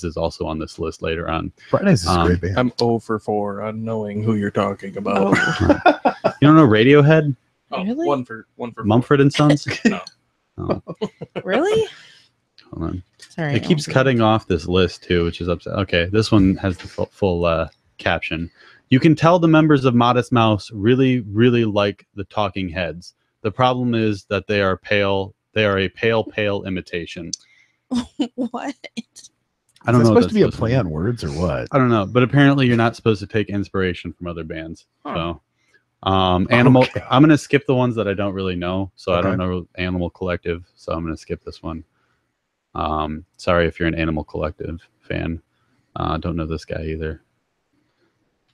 is also on this list later on. Bright Eyes is a great band. I'm 0 for 4 on knowing who you're talking about. You don't know Radiohead? Oh, Really? one for Mumford and Sons? No. Oh, Really? hold on. Sorry. It keeps cutting off this list too, which is upset. Okay, this one has the full caption. You can tell the members of Modest Mouse really, really like the Talking Heads. The problem is that they are pale. They are a pale imitation. What? I don't know. Is that what supposed to be a that's play on words or what? I don't know, but apparently you're not supposed to take inspiration from other bands. Huh. So, Animal. Okay. I'm gonna skip the ones that I don't really know. So I Okay. don't know Animal Collective. So I'm gonna skip this one. Sorry if you're an Animal Collective fan. Don't know this guy either.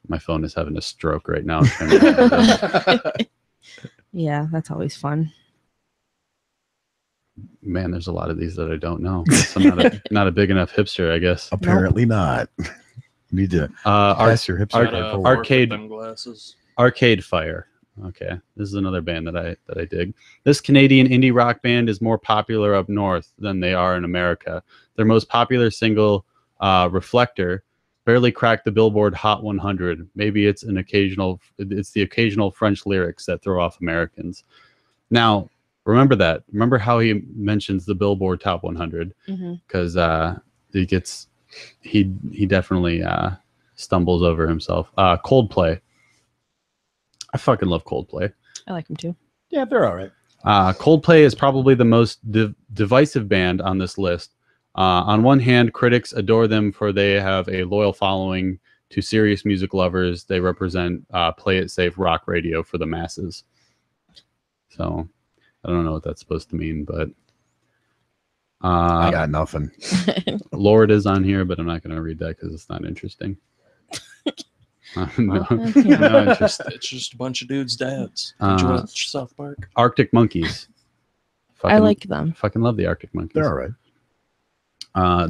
My phone is having a stroke right now. Yeah, that's always fun. Man, there's a lot of these that I don't know. So I'm not a big enough hipster, I guess. Apparently not. You need to pass your hipster card forward. Arcade- them glasses. Arcade Fire. Okay, this is another band that I dig. This Canadian indie rock band is more popular up north than they are in America. Their most popular single, Reflector, barely cracked the Billboard Hot 100. Maybe it's the occasional French lyrics that throw off Americans. Now, remember that. Remember how he mentions the Billboard Top 100 because he definitely stumbles over himself. Coldplay. I fucking love Coldplay. I like them too. Yeah, they're all right. Coldplay is probably the most divisive band on this list. On one hand, critics adore them for they have a loyal following. To serious music lovers, they represent play it safe rock radio for the masses. So I don't know what that's supposed to mean, but I got nothing. Lord is on here, but I'm not going to read that because it's not interesting. No interest. It's just a bunch of dudes' dads. Did you watch South Park? Arctic Monkeys. I like them. Fucking love the Arctic Monkeys. They're all right.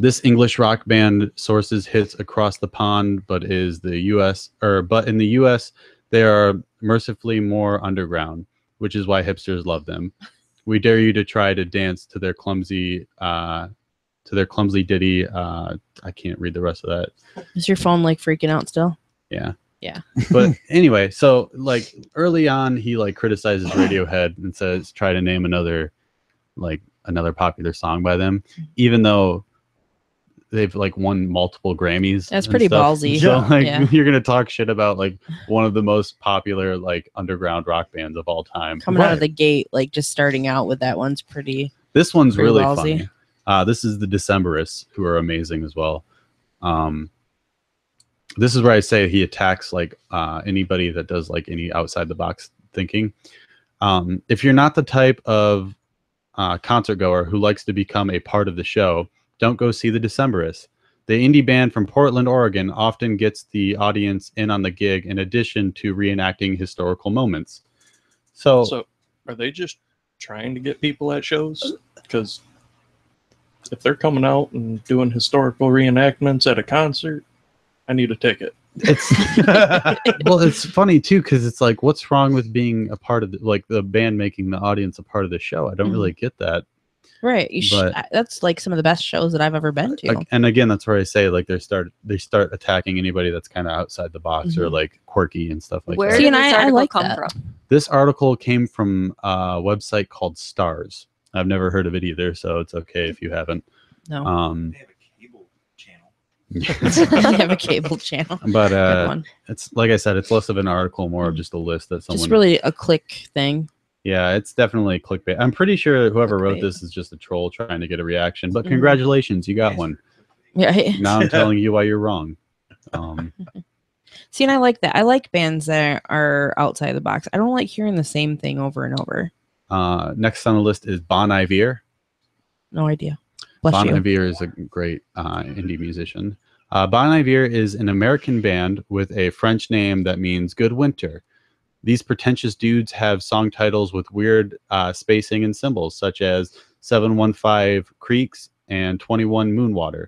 This English rock band sources hits across the pond, but in the U.S. they are mercifully more underground, which is why hipsters love them. We dare you to try to dance to their clumsy ditty. I can't read the rest of that. Is your phone like freaking out still? Yeah. Yeah. But anyway, so like early on, he like criticizes Radiohead and says, try to name another popular song by them, even though they've like won multiple Grammys. That's and pretty stuff. ballsy. So like Yeah. you're gonna talk shit about like one of the most popular like underground rock bands of all time. Coming out of the gate, like just starting out with that one's pretty. This one's pretty really ballsy. funny. This is the Decemberists, who are amazing as well. This is where I say he attacks like anybody that does like any outside the box thinking. If you're not the type of concert goer who likes to become a part of the show, don't go see the Decemberists. The indie band from Portland, Oregon often gets the audience in on the gig in addition to reenacting historical moments. So are they just trying to get people at shows? Because if they're coming out and doing historical reenactments at a concert, I need a ticket. It's funny too, because it's like, what's wrong with being a part of the band making the audience a part of the show? I don't really get that. Right. That's like some of the best shows that I've ever been to. And again, that's where I say like they start attacking anybody that's kind of outside the box or like quirky and stuff like Where that. did this I article like come that. from? This article came from a website called Stars. I've never heard of it either, so it's okay if you haven't. No. They have a cable channel. They have a cable channel. But Good one. it's like I said, it's less of an article, more of just a list that someone. Just really a click thing. Yeah, it's definitely clickbait. I'm pretty sure whoever wrote Clickbait. this is just a troll trying to get a reaction. But Mhm. congratulations, you got one. Yeah. Now I'm telling you why you're wrong. See, and I like that. I like bands that are outside the box. I don't like hearing the same thing over and over. Next on the list is Bon Iver. No idea. Bless Bon you. Iver is a great indie musician. Bon Iver is an American band with a French name that means good winter. These pretentious dudes have song titles with weird spacing and symbols, such as 715 Creeks and 21 Moonwater.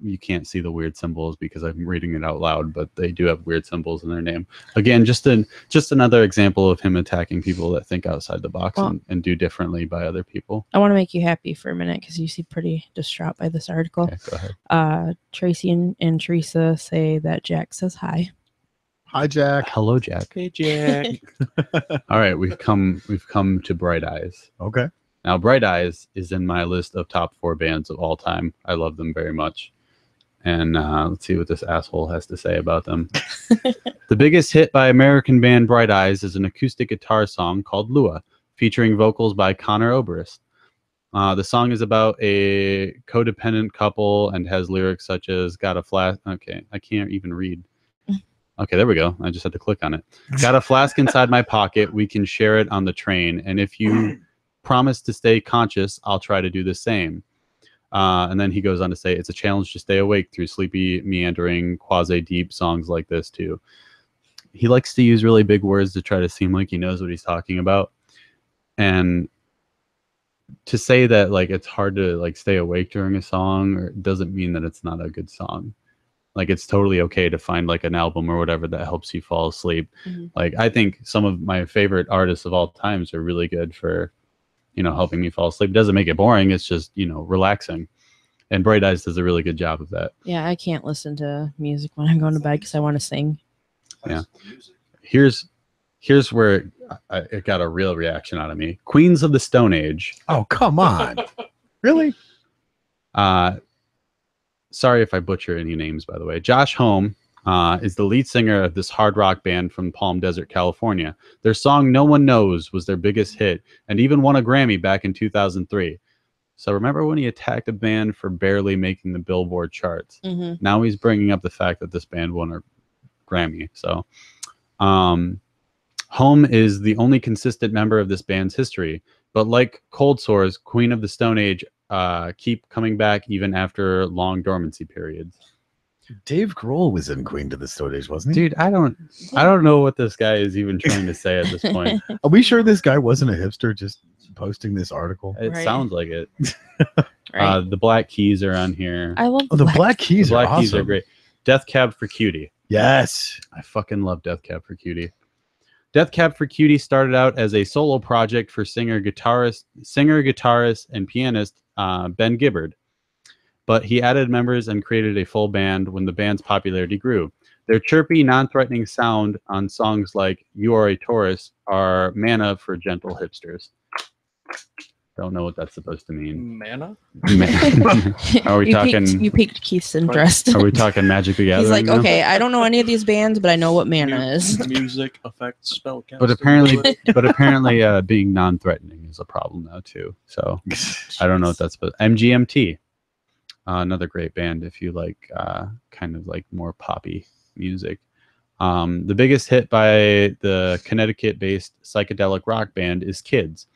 You can't see the weird symbols because I'm reading it out loud, but they do have weird symbols in their name. Again, just another example of him attacking people that think outside the box and do differently by other people. I want to make you happy for a minute because you seem pretty distraught by this article. Okay, go ahead. Tracy and Teresa say that Jack says hi. Hi, Jack. Hello, Jack. Hey, Jack. All right, we've come to Bright Eyes. Okay. Now, Bright Eyes is in my list of top 4 bands of all time. I love them very much. And let's see what this asshole has to say about them. The biggest hit by American band Bright Eyes is an acoustic guitar song called Lua, featuring vocals by Conor Oberst. The song is about a codependent couple and has lyrics such as "Got a flask." Okay, I can't even read. Okay, there we go. I just had to click on it. Got a flask inside my pocket. We can share it on the train. And if you promise to stay conscious, I'll try to do the same. And then he goes on to say, it's a challenge to stay awake through sleepy, meandering, quasi-deep songs like this, too. He likes to use really big words to try to seem like he knows what he's talking about. And to say that, like, it's hard to, like, stay awake during a song or doesn't mean that it's not a good song. Like, it's totally okay to find, like, an album or whatever that helps you fall asleep. Mm-hmm. Like, I think some of my favorite artists of all times are really good for, you know, helping me fall asleep. It doesn't make it boring. It's just, you know, relaxing. And Bright Eyes does a really good job of that. Yeah, I can't listen to music when I'm going to bed because I want to sing. Yeah. Here's where it got a real reaction out of me. Queens of the Stone Age. Oh, come on. Really? Sorry if I butcher any names, by the way. Josh Homme is the lead singer of this hard rock band from Palm Desert, California. Their song No One Knows was their biggest hit and even won a Grammy back in 2003. So remember when he attacked a band for barely making the Billboard charts? Mm-hmm. Now he's bringing up the fact that this band won a Grammy. So Homme is the only consistent member of this band's history. But like Cold Sores, Queen of the Stone Age keep coming back even after long dormancy periods. Dave Grohl was in Queen to the Stone Age, wasn't he? Dude, I don't know what this guy is even trying to say at this point. Are we sure this guy wasn't a hipster just posting this article? It Right. sounds like it. Right. The Black Keys are on here. I love Oh, the Black The Keys Black are Keys are awesome. great. Death Cab for Cutie. Yes. I fucking love Death Cab for Cutie. Death Cab for Cutie started out as a solo project for singer, guitarist, and pianist Ben Gibbard. But he added members and created a full band when the band's popularity grew. Their chirpy, non-threatening sound on songs like You Are a Taurus are manna for gentle hipsters. Don't know what that's supposed to mean. Mana? Are we talking? You piqued Keith's interest. Are we talking Magic the Gathering? He's like, now? okay, I don't know any of these bands, but I know what mana is. Music affects spellcasting. But apparently, being non-threatening is a problem now too. So I don't know what that's. But MGMT, another great band if you like kind of like more poppy music. The biggest hit by the Connecticut-based psychedelic rock band is Kids.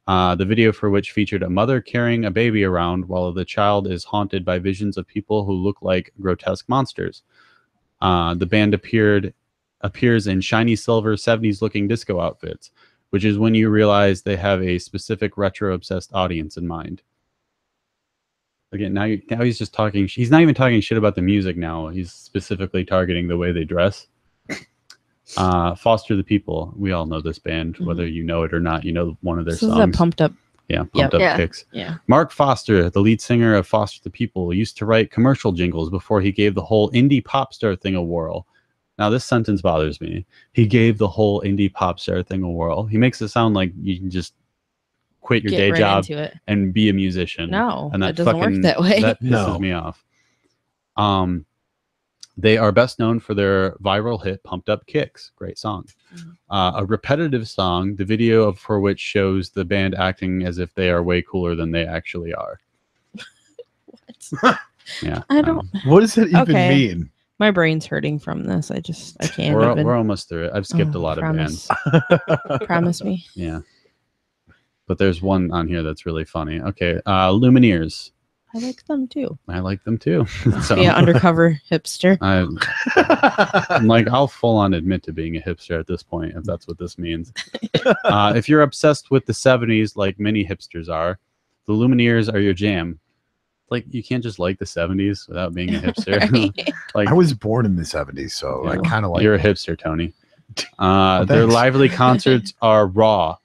The video for which featured a mother carrying a baby around while the child is haunted by visions of people who look like grotesque monsters. The band appears in shiny silver 70s-looking disco outfits, which is when you realize they have a specific retro-obsessed audience in mind. Again, now he's just talking. He's not even talking shit about the music now. He's specifically targeting the way they dress. Foster the People. We all know this band, whether you know it or not. You know one of their This is songs. that pumped up. Yeah, pumped up Yeah. kicks. Yeah. Mark Foster, the lead singer of Foster the People, used to write commercial jingles before he gave the whole indie pop star thing a whirl. Now, this sentence bothers me. He gave the whole indie pop star thing a whirl. He makes it sound like you can just quit your Get day right job into it. and be a musician. No, and that doesn't work that way. That pisses No. me off. They are best known for their viral hit "Pumped Up Kicks." Great song. A repetitive song, the video for which shows the band acting as if they are way cooler than they actually are. What? Yeah, I don't. What does it even Okay. mean? My brain's hurting from this. I can't We're even. almost through it. I've skipped a lot of bands. Promise me. Yeah, but there's one on here that's really funny. Okay, Lumineers. I like them too. I like them too. So Be an undercover hipster. I'm like, I'll full on admit to being a hipster at this point, if that's what this means. If you're obsessed with the 70s, like many hipsters are, the Lumineers are your jam. Like, you can't just like the 70s without being a hipster. Right. Like, I was born in the 70s, so I Yeah. kind of like you're a it. hipster, Tony. Their thanks. lively concerts are raw,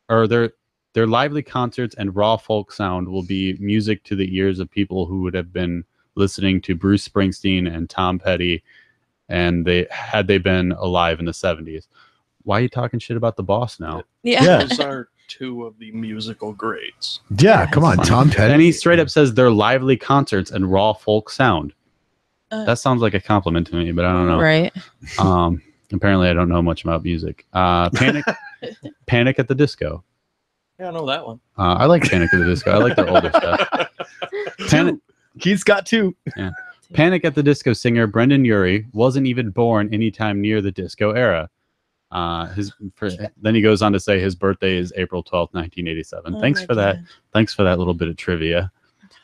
or their lively concerts and raw folk sound will be music to the ears of people who would have been listening to Bruce Springsteen and Tom Petty, and had they been alive in the 70s. Why are you talking shit about the Boss now? Yeah. Those are two of the musical greats. Yeah, come on, Funny. Tom Petty. And he straight up says their lively concerts and raw folk sound. Uh, That sounds like a compliment to me, but I don't know. Right. Apparently I don't know much about music. Panic at the Disco. Yeah, I know that one. I like Panic at the Disco. I like their older stuff. Keith's got two. Panic at the Disco singer Brendan Urie wasn't even born anytime near the disco era. Then he goes on to say his birthday is April 12th, 1987. Oh Thanks my for that. God. Thanks for that little bit of trivia.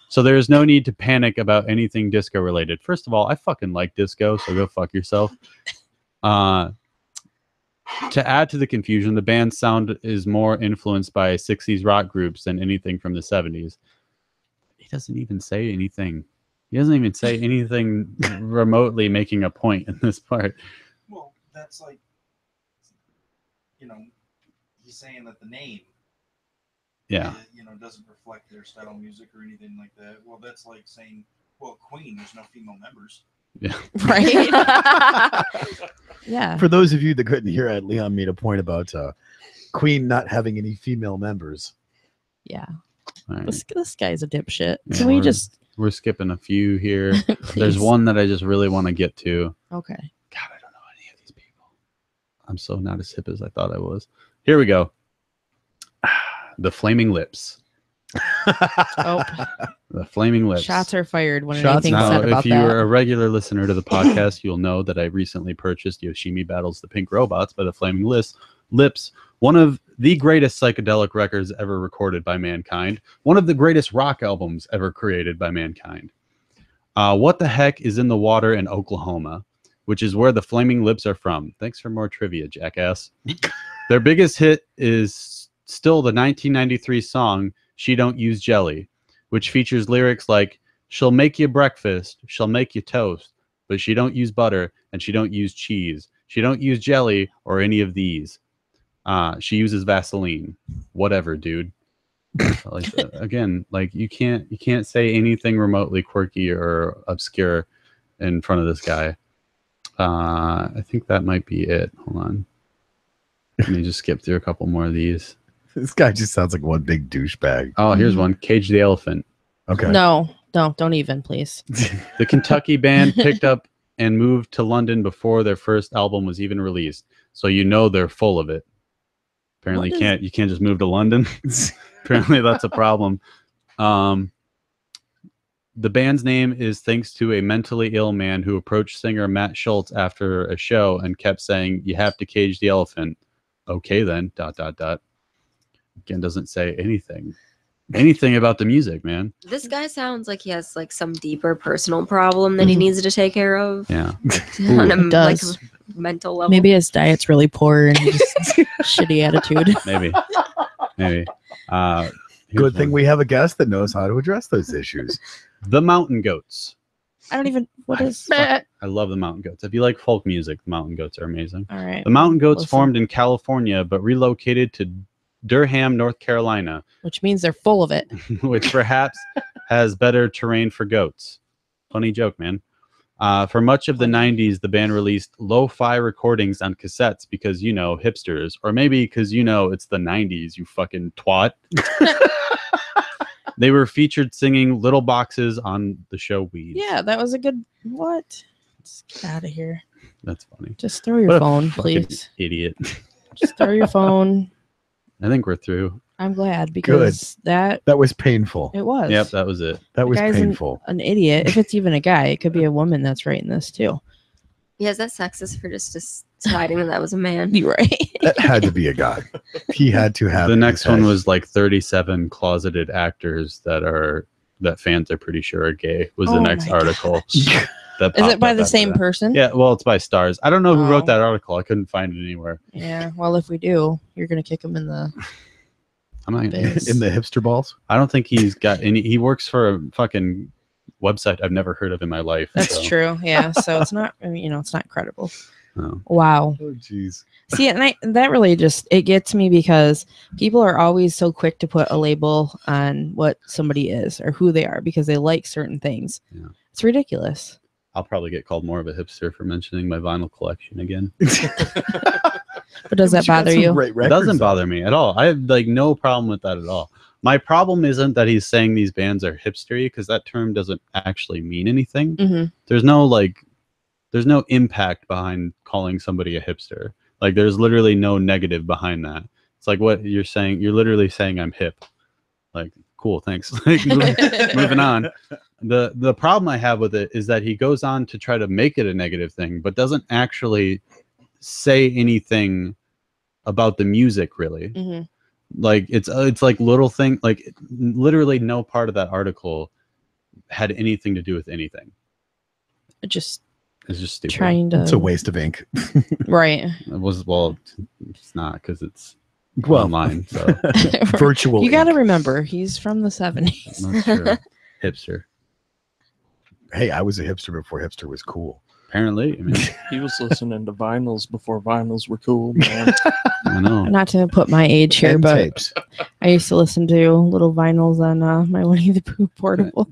So there is no need to panic about anything disco related. First of all, I fucking like disco, so go fuck yourself. To add to the confusion, the band's sound is more influenced by 60s rock groups than anything from the 70s. He doesn't even say anything. He doesn't even say anything remotely making a point in this part. Well, that's like, he's saying that the name, Yeah. doesn't reflect their style of music or anything like that. Well, that's like saying, well, Queen, there's no female members. Yeah. Right. Yeah. For those of you that couldn't hear it, Leon made a point about Queen not having any female members. Yeah. All right. This guy's a dipshit. Yeah, Can we just? We're skipping a few here. There's Please. one that I just really want to get to. Okay. God, I don't know any of these people. I'm so not as hip as I thought I was. Here we go. The Flaming Lips. Oh, The Flaming Lips. shots are fired when Shots anything's Now, said about if you that. are a regular listener to the podcast, you'll know that I recently purchased Yoshimi Battles the Pink Robots by the Flaming Lips, one of the greatest psychedelic records ever recorded by mankind, one of the greatest rock albums ever created by mankind. What the heck is in the water in Oklahoma, which is where the Flaming Lips are from? Thanks for more trivia, jackass. Their biggest hit is still the 1993 song She Don't Use Jelly, which features lyrics like, she'll make you breakfast, she'll make you toast, but she don't use butter and she don't use cheese. She don't use jelly or any of these. She uses Vaseline. Whatever, dude. Again, like you can't say anything remotely quirky or obscure in front of this guy. I think that might be it. Hold on. Let me just skip through a couple more of these. This guy just sounds like one big douchebag. Oh, here's one. Cage the Elephant. Okay. No, don't even, please. The Kentucky band picked up and moved to London before their first album was even released. So they're full of it. Apparently you can't just move to London. Apparently that's a problem. The band's name is thanks to a mentally ill man who approached singer Matt Schultz after a show and kept saying, "You have to cage the elephant." Okay then, ... Again, doesn't say anything about the music, man. This guy sounds like he has like some deeper personal problem that he needs to take care of Yeah. on a It does. mental level. Maybe his diet's really poor and just shitty attitude. Maybe. Here's Good thing one. we have a guest that knows how to address those issues. The Mountain Goats. I don't even. What is? I love the Mountain Goats. If you like folk music, the Mountain Goats are amazing. All right. The Mountain Goats Listen. formed in California, but relocated to Durham, North Carolina, Which means they're full of it. which perhaps has better terrain for goats. Funny joke, man. For much of the 90s, the band released lo-fi recordings on cassettes because, hipsters. Or maybe because, it's the 90s, you fucking twat. They were featured singing Little Boxes on the show Weeds. Yeah, that was a good... What? Just get out of here. That's funny. Just throw your What a phone, fucking please. Idiot. Just throw your phone. I think we're through. I'm glad because that was painful. it was. Yep, that was it. That was guy's painful. An idiot. If it's even a guy, it could be a woman that's writing this too. Yeah, is that sexist for just deciding that was a man? You're right. That had to be a guy. He had to have. The next his one head. was like 37 closeted actors that fans are pretty sure are gay. Was the Oh next my article. That Is popped it by up the after same that. person? Yeah, well, it's by Stars. I don't know who Oh. wrote that article. I couldn't find it anywhere. Yeah. Well, if we do, you're gonna kick him in the. I'm not. Biz. in the hipster balls. I don't think he's got any. He works for a fucking website I've never heard of in my life. That's so. true. Yeah. So it's not. It's not credible. Oh. Wow. Oh, jeez. See, and that really just it gets me because people are always so quick to put a label on what somebody is or who they are because they like certain things. Yeah. It's ridiculous. I'll probably get called more of a hipster for mentioning my vinyl collection again. But does that bother you? It doesn't bother me at all. I have no problem with that at all. My problem isn't that he's saying these bands are hipstery because that term doesn't actually mean anything. Mm-hmm. There's no impact behind calling somebody a hipster. Like there's literally no negative behind that. It's like what you're saying. You're literally saying I'm hip. Like cool, thanks. Moving on. The problem I have with it is that he goes on to try to make it a negative thing, but doesn't actually say anything about the music really. Mm-hmm. Like it's like little thing. Like literally no part of that article had anything to do with anything. Just It's just stupid. trying to. It's a waste of ink. Right. It was it's not because it's Well, online. So virtual. You got to ink. remember, he's from the 70s. not sure. Hipster. Hey, I was a hipster before hipster was cool. Apparently, I mean, He was listening to vinyls before vinyls were cool, man. I know. Not to put my age here, And but tapes. I used to listen to little vinyls on my Winnie the Pooh portable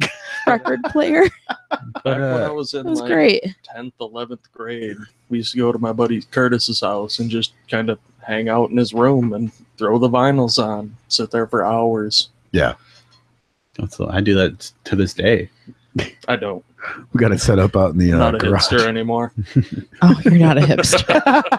record player. Back when I was in It was like great. 10th, 11th grade, we used to go to my buddy Curtis's house and just kind of hang out in his room and throw the vinyls on, sit there for hours. Yeah, I do that to this day. I don't. we got it set up out in the Not a garage. hipster anymore. Oh, you're not a hipster.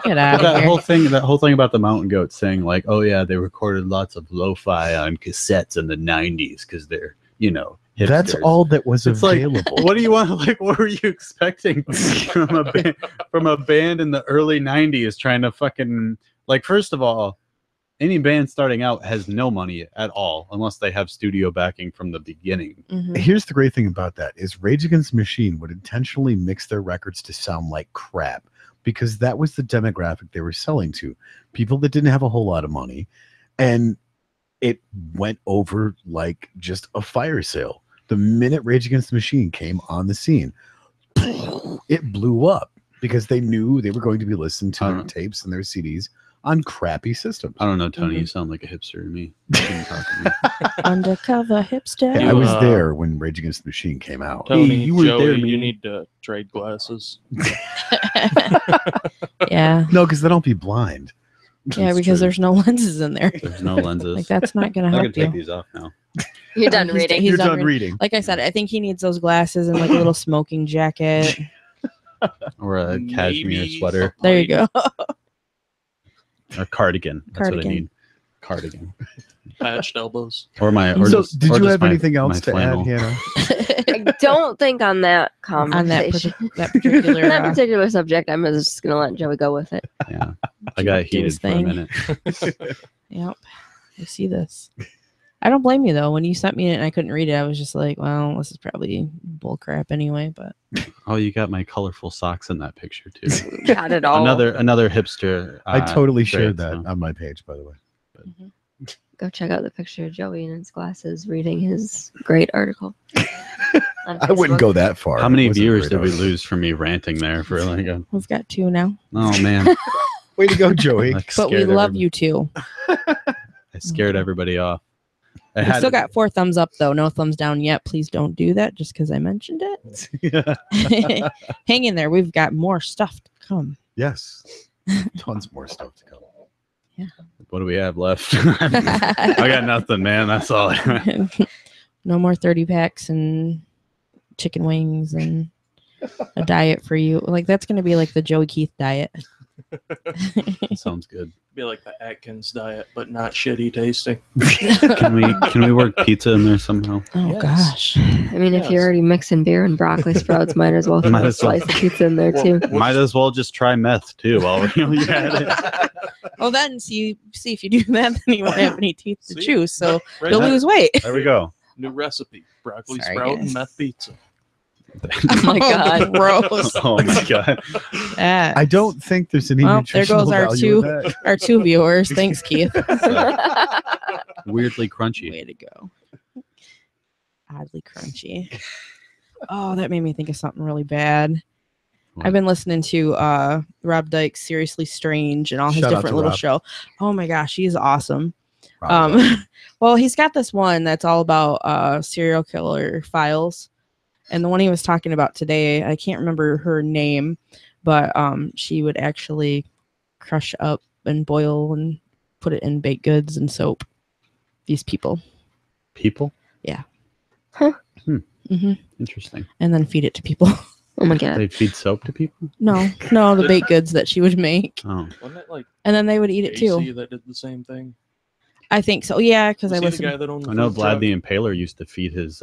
Get out But of here. that whole thing about the Mountain Goats saying like, oh yeah, they recorded lots of lo-fi on cassettes in the 90s because they're hipsters. That's all that was It's like, available. what do you want? Like, what were you expecting from a band in the early 90s trying to fucking like? First of all, any band starting out has no money at all unless they have studio backing from the beginning. Mhm. Here's the great thing about that is Rage Against the Machine would intentionally mix their records to sound like crap because that was the demographic they were selling to, people that didn't have a whole lot of money, and it went over like just a fire sale. The minute Rage Against the Machine came on the scene, it blew up because they knew they were going to be listened to their tapes and their CDs on crappy systems. I don't know, Tony. Mhm. You sound like a hipster to me. You shouldn't talk to me. Undercover hipster. Hey, You, I was uh, there when Rage Against the Machine came out. Tony, you were Joey, there, you man. need to trade glasses. Yeah. No, because they don't be blind. Yeah, That's because true. there's no lenses in there. There's no lenses. Like that's not gonna I can help take you. these off now. You're done He's- reading. he's You're done done reading. Like I said, I think he needs those glasses and like a little smoking jacket. Or a cashmere Maybe sweater. a There you pipe, go. Or cardigan. That's what I Cardigan. need. Cardigan. Patched elbows. Or my. Or So, just, did or you just have my- anything else my to flannel. add, Hannah? I don't think on that On that, conversation. that particular. that particular subject, I'm just gonna let Joey go with it. Yeah. I got do his heated for a thing. minute. Yep. I see this. I don't blame you though. When you sent me it and I couldn't read it, I was just like, well, this is probably bull crap anyway. But Oh, you got my colorful socks in that picture too. Got it all. Another hipster. I totally shared trait, that so. on my page, by the way. Go check out the picture of Joey in his glasses reading his great article. on I wouldn't Facebook. go that far. How many It wasn't viewers great did we article. lose from me ranting there for like a? we've got 2 now. Oh man, Way to go, Joey. Like, But we scared love everybody- you too. I scared everybody off. It We had still to got 4 thumbs up though. No thumbs down yet. Please don't do that just because I mentioned it. be- Hang in there. We've got more stuff to come. Yes. Tons more stuff to come. What do we have left? I got nothing, man. That's all. No more 30 packs and chicken wings and a diet for you. Like that's gonna be like the Joey Keith diet. Sounds good. Be like the Atkins diet, but not shitty tasting. Can we work pizza in there somehow? Oh Yes. gosh. I mean, if you're Yes. already mixing beer and broccoli sprouts, might as well throw Might a as well. slice of pizza in there too. Might as well just try meth too while you're at it. Well then see if you do that, then you won't have any teeth to See? chew, so Right you'll there. lose weight. There we go. New recipe: broccoli Sorry, sprout guys. and meth pizza. Oh my god. Gross. Oh my god. Ah, I don't think there's any Well, there nutritional goes our value in that. our 2 viewers. Thanks, Keith. Weirdly crunchy. Way to go. Oddly crunchy. Oh, that made me think of something really bad. What? I've been listening to Rob Dyke's Seriously Strange and all his Shout out different to little Rob. show. Oh my gosh, he's awesome. Probably. Well, he's got this one that's all about serial killer files. And the one he was talking about today, I can't remember her name, but she would actually crush up and boil and put it in baked goods and soap. These people. People? Interesting. And then feed it to people. Oh my god. They feed soap to people? No, the baked goods that she would make. Oh. Wasn't it like And then they would eat it AC too. that did the same thing? I think so. Yeah, because I Was he the listened. guy that owned the I know food Vlad truck? the Impaler used to feed his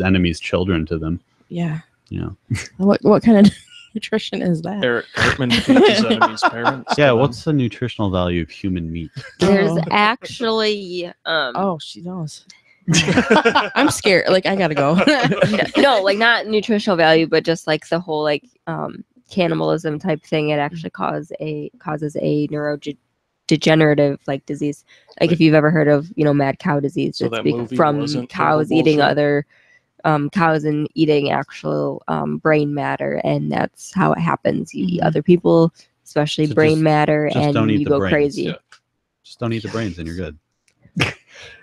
enemies' children to them. Yeah. Yeah. What kind of nutrition is that? Eric Cartman feeds his enemies' parents. Yeah, to what's the nutritional value of human meat? There's Oh. actually Oh, she knows. I'm scared. Like I gotta go. no, like not nutritional value, but just like the whole like cannibalism type thing. It actually causes a neurodegenerative like disease. Like if you've ever heard of mad cow disease, So it's that movie from wasn't cows total eating bullshit? other cows and eating actual brain matter, and that's how it happens. You eat Mhm. other people, especially So brain just- matter, just and don't eat you the go brains. crazy. Yeah. Just don't eat the brains and you're good.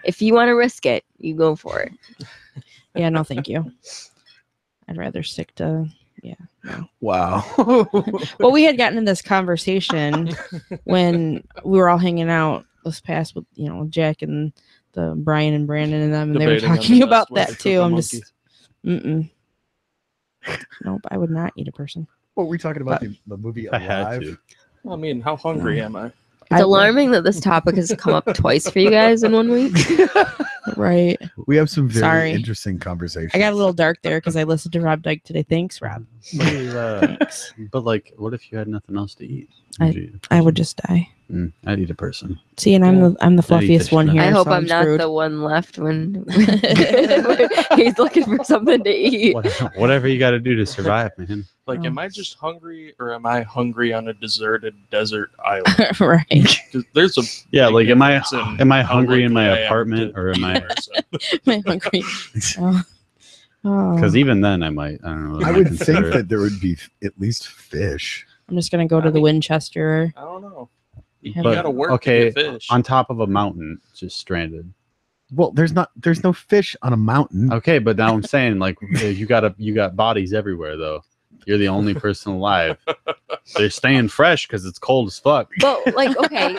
If you want to risk it, you go for it. Yeah, no, thank you. I'd rather stick to Wow. well, we had gotten in this conversation when we were all hanging out this past with Jack and the Brian and Brandon and them, and they were Debating on the talking best about way to that cook too. a I'm monkey. just nope, I would not eat a person. What were we talking about? The movie I had Alive? to. I mean, how hungry am I? It's alarming that this topic has come up twice for you guys in 1 week. Right. We have some very Sorry. interesting conversations. I got a little dark there because I listened to Rob Dyke today. Thanks, Rob. Thanks. But like, what if you had nothing else to eat? I would just die. I'd eat a person. See, and I'm the I'd eat fluffiest the one shit here. I hope so I'm not screwed. the one left when he's looking for something to eat. Whatever you got to do to survive, man. Like, Oh. am I just hungry, or am I hungry on a deserted desert island? Right. 'Cause there's a Yeah, big like, am I difference in how hungry in my likely I am apartment, to or am I? eat a person. I'm hungry. Oh. Because even then, I might. I don't know. I might would consider think it. that there would be at least fish. I'm just gonna go to the Winchester. I don't know. Have You But, gotta work okay, to get fish. on top of a mountain, just stranded. Well, there's no fish on a mountain. Okay, but now I'm saying like you got bodies everywhere though. You're the only person alive. They're staying fresh because it's cold as fuck. But like, okay,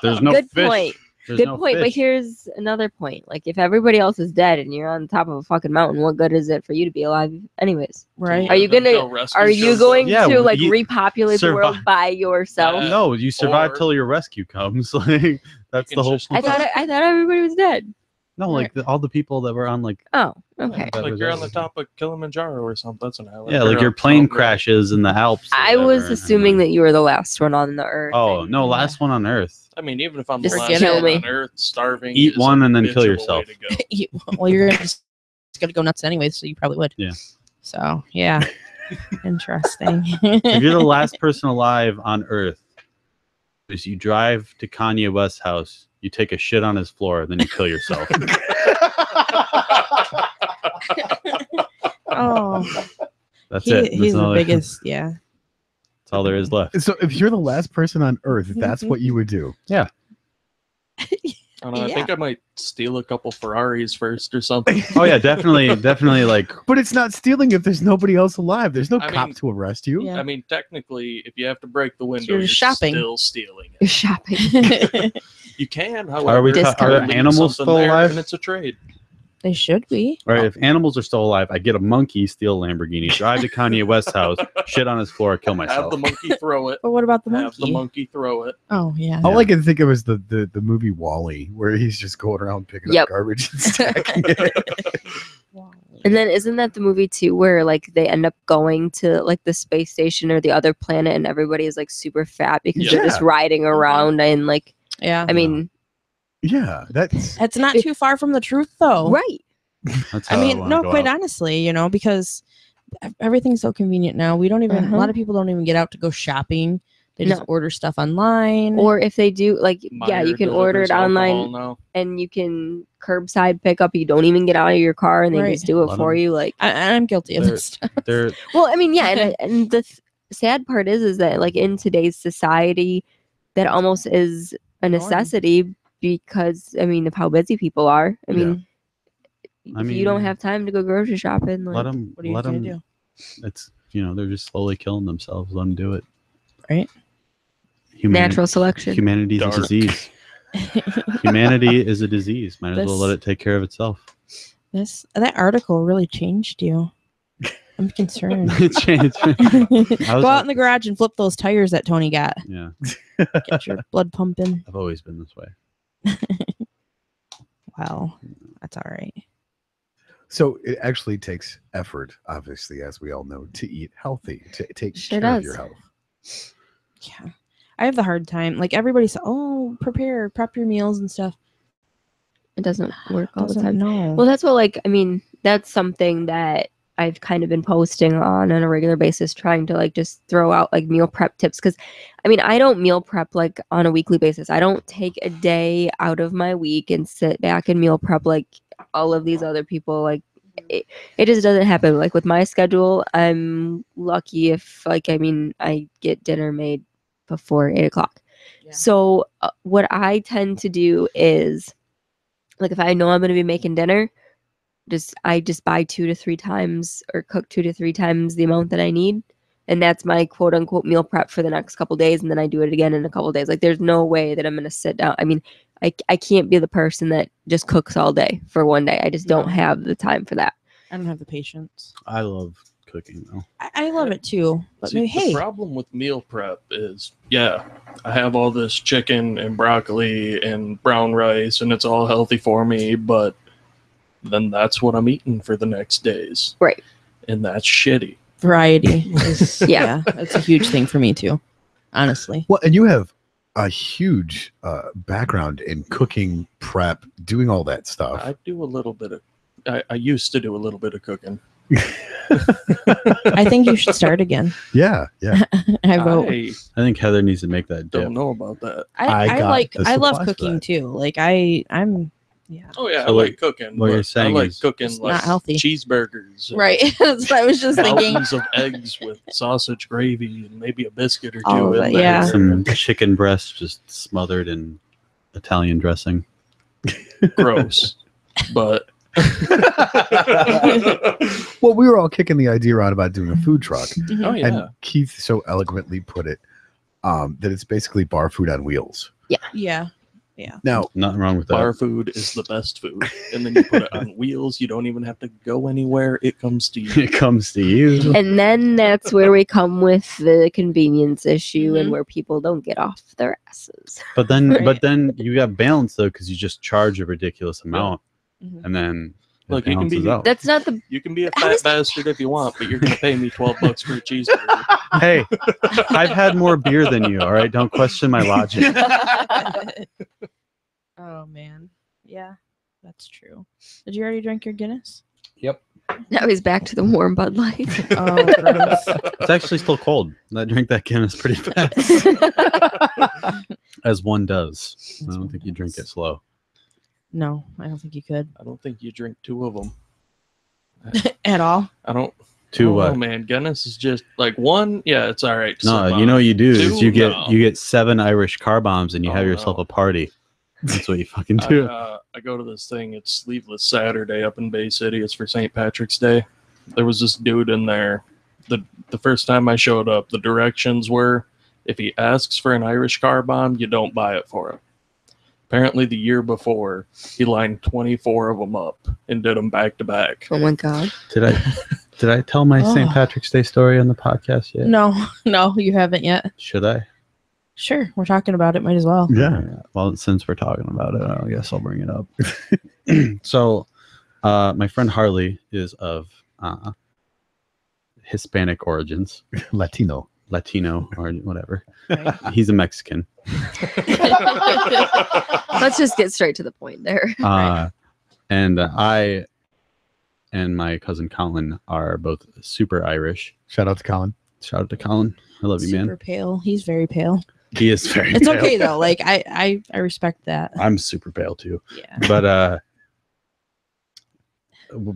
There's no good fish. point. There's Good no point. But fish. here's another point. Like, if everybody else is dead and you're on top of a fucking mountain, what good is it for you to be alive, anyways? Right. Are you gonna- Until rescue Are you shows going up. Yeah, to like you repopulate the world survive- by yourself? Yeah. No, you survive Or- till your rescue comes. Like that's can the whole just- point. I thought everybody was dead. No, like all the people that were on like Oh, okay. that Like was you're on the everything. top of Kilimanjaro or something. That's an island. Yeah, Or like your a plane mountain. crashes in the Alps. or I was whatever, assuming and that you were the last one on the earth. Oh and- no, last one on Earth. I mean, even if I'm Just the last forget one it. on Earth, starving. Eat is one a and then kill miserable way yourself. to go. Well, you're just gonna go nuts anyway, so you probably would. Yeah. So yeah, interesting. If you're the last person alive on Earth, is you drive to Kanye West's house, you take a shit on his floor, then you kill yourself. Oh, That's it. he's That's the all, biggest. Yeah. That's all there is left. So if you're the last person on Earth, that's what you would do. I don't know. I Yeah. think I might steal a couple Ferraris first or something. Oh yeah, definitely. Like, But it's not stealing if there's nobody else alive. There's no I cop mean- to arrest you. Yeah. I mean, technically, if you have to break the window, you're you're shopping. still stealing You're it. shopping. You can, Are however, we ta- are the leave animals something still there, alive? And it's a trade. They should be. all right, if animals are still alive, I get a monkey, steal a Lamborghini, drive to Kanye West's house, shit on his floor, kill Have myself. the monkey throw it. But what about the Have monkey? the monkey throw it. Oh yeah. All I can think of is the movie Wall-E, where he's just going around picking Yep. up garbage and stacking it. And then isn't that the movie too where like they end up going to like the space station or the other planet and everybody is like super fat because they're just Yeah. riding around and like Yeah. I mean Yeah, that's It's not too far from the truth though. right. That's I how mean, wanna no, go quite out. honestly, because everything's so convenient now. We don't even, a Uh-huh. lot of people don't even get out to go shopping. They just No. order stuff online. Or if they do like yeah, Meyer you can order it delivers alcohol online now. and you can curbside pick up. You don't even get out of your car and they Right. just do it Let for 'em- you like I'm guilty of They're- this stuff. They're well, I mean, yeah, and the sad part is that like in today's society, that almost is a Norm. necessity because I mean of how busy people are. I Yeah. mean, I if you don't mean, have time to go grocery shopping, like let them. What are you Let gonna them. do? It's they're just slowly killing themselves. Let them do it. Right. natural selection. Humanity's Dark. a disease. Humanity is a disease. Might as well This- let it take care of itself. That article really changed you. I'm concerned. It changed. I Go was out like- in the garage and flip those tires that Tony got. Yeah, Get your blood pumping. I've always been this way. Wow, that's all right. so it actually takes effort, obviously, as we all know, to eat healthy, to take Sure care of does. your health. Yeah, I have the hard time. Like everybody said, oh, prep your meals and stuff. It doesn't work all the Doesn't time. know. Well, that's what like I mean, that's something that I've kind of been posting on a regular basis, trying to like just throw out like meal prep tips because I mean I don't meal prep like on a weekly basis. I don't take a day out of my week and sit back and meal prep like all of these other people. Like it just doesn't happen. Like with my schedule, I'm lucky if like I mean I get dinner made before 8:00. Yeah. So what I tend to do is like if I know I'm going to be making dinner, I just buy 2 to 3 times or cook 2 to 3 times the amount that I need, and that's my quote unquote meal prep for the next couple days, and then I do it again in a couple days. Like there's no way that I'm going to sit down. I mean, I can't be the person that just cooks all day for one day. I just don't No. have the time for that. I don't have the patience. I love cooking though. I love it too, but See, maybe, hey, the problem with meal prep is, yeah, I have all this chicken and broccoli and brown rice, and it's all healthy for me, but then that's what I'm eating for the next days. Right. And that's shitty. variety is Yeah. that's a huge thing for me too. Honestly, Well, and you have a huge background in cooking, prep, doing all that stuff. I do a little bit of, I used to do a little bit of cooking. I think you should start again. Yeah, yeah. I vote. I I think Heather needs to make that dip. don't know about that. I I got like the I love supplies for cooking that. too. Like I'm yeah. Oh yeah, So I what- like cooking. what you're but saying I like is cooking it's like not healthy. cheeseburgers. and Right. That's what I was just thinking. Thousands of eggs with sausage gravy and maybe a biscuit or two All of in it, there. yeah. Some chicken breast just smothered in Italian dressing. Gross. But Well, we were all kicking the idea around about doing a food truck, Mhm. oh yeah. and Keith so eloquently put it that it's basically bar food on wheels. Yeah. Now, Nothing wrong with that. Bar food is the best food. And then you put it on wheels. You don't even have to go anywhere. It comes to you. It comes to you. And then that's where we come with the convenience issue and Mhm. where people don't get off their asses. But then, Right. you got balance though, because you just charge a ridiculous amount, Mhm. and then it Look, you can balances be- out. That's not the You can be a How fat is that bastard if you want, but you're going to pay me $12 for a cheeseburger. Hey, I've had more beer than you. All right, don't question my logic. Oh man. Yeah, that's true. Did you already drink your Guinness? now he's back to the warm Bud Light. Oh, gross. It's actually still cold. I drink that Guinness pretty fast, as one does. I don't think you drink it slow. No, I don't think you could I don't think you drink two of them. at all. I don't. Two Oh what? man, Guinness is just like one. Yeah, it's all right. to No, sip you on. know what you do is Two? you No. get 7 Irish car bombs and you Oh, have yourself no. a party. That's what you fucking do. I go to this thing. It's Sleeveless Saturday up in Bay City. It's for St. Patrick's Day. There was this dude in there. The first time I showed up, the directions were, if he asks for an Irish car bomb, you don't buy it for him. Apparently, the year before, he lined 24 of them up and did them back to back. Oh my god. Did I tell my St. Patrick's Day story on the podcast yet? No, you haven't yet. Should I? Sure, we're talking about it. Might as well. Yeah. Well, since we're talking about it, I guess I'll bring it up. So, my friend Harley is of Hispanic origins, Latino. or whatever. Right. He's a Mexican. Let's just get straight to the point there. And I and my cousin Colin are both super Irish. Shout out to Colin. Shout out to Colin. I love you, Super man. pale. He's very pale. He is very It's pale. okay though. Like I respect that. I'm super pale too. Yeah. But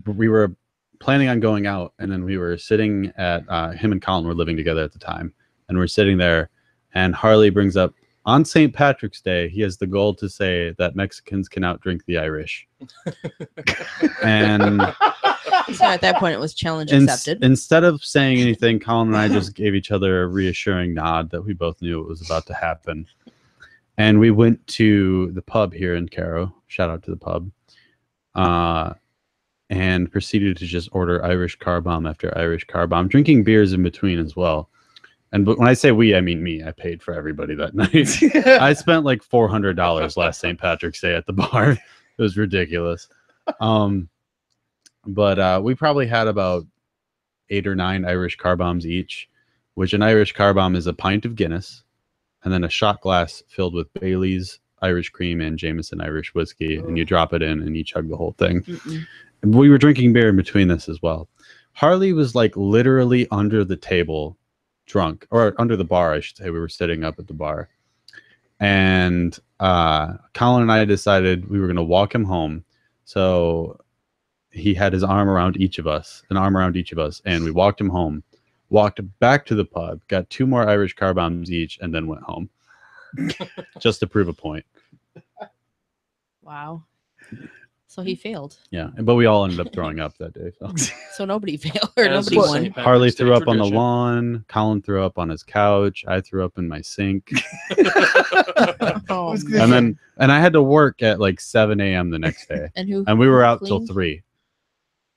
we were planning on going out, and then we were sitting at him and Colin were living together at the time, and we're sitting there, and Harley brings up, on St. Patrick's Day, he has the goal to say that Mexicans can outdrink the Irish. And So at that point, it was challenge accepted. instead of saying anything, Colin and I just gave each other a reassuring nod that we both knew it was about to happen. And we went to the pub here in Caro. Shout out to the pub. And proceeded to just order Irish car bomb after Irish car bomb, drinking beers in between as well. And but when I say we, I mean me. I paid for everybody that night. I spent like $400 last St. Patrick's Day at the bar. It was ridiculous. But we probably had about 8 or 9 Irish car bombs each, which an Irish car bomb is a pint of Guinness and then a shot glass filled with Bailey's, Irish cream, and Jameson Irish whiskey. And you drop it in and you chug the whole thing. We were drinking beer in between this as well. Harley was like literally under the table drunk, or under the bar, I should say. We were sitting up at the bar. And Colin and I decided we were going to walk him home. So he had his arm around each of us, and we walked him home, walked back to the pub, got 2 more Irish car bombs each, and then went home. Just to prove a point. Wow. So he failed. Yeah, but we all ended up throwing up that day. So. So nobody failed or As nobody a won. St. Patrick's Harley Day threw up on the tradition. lawn. Colin threw up on his couch. I threw up in my sink. Oh, And I had to work at like 7 a.m. the next day. and We were out till cleaned? 3.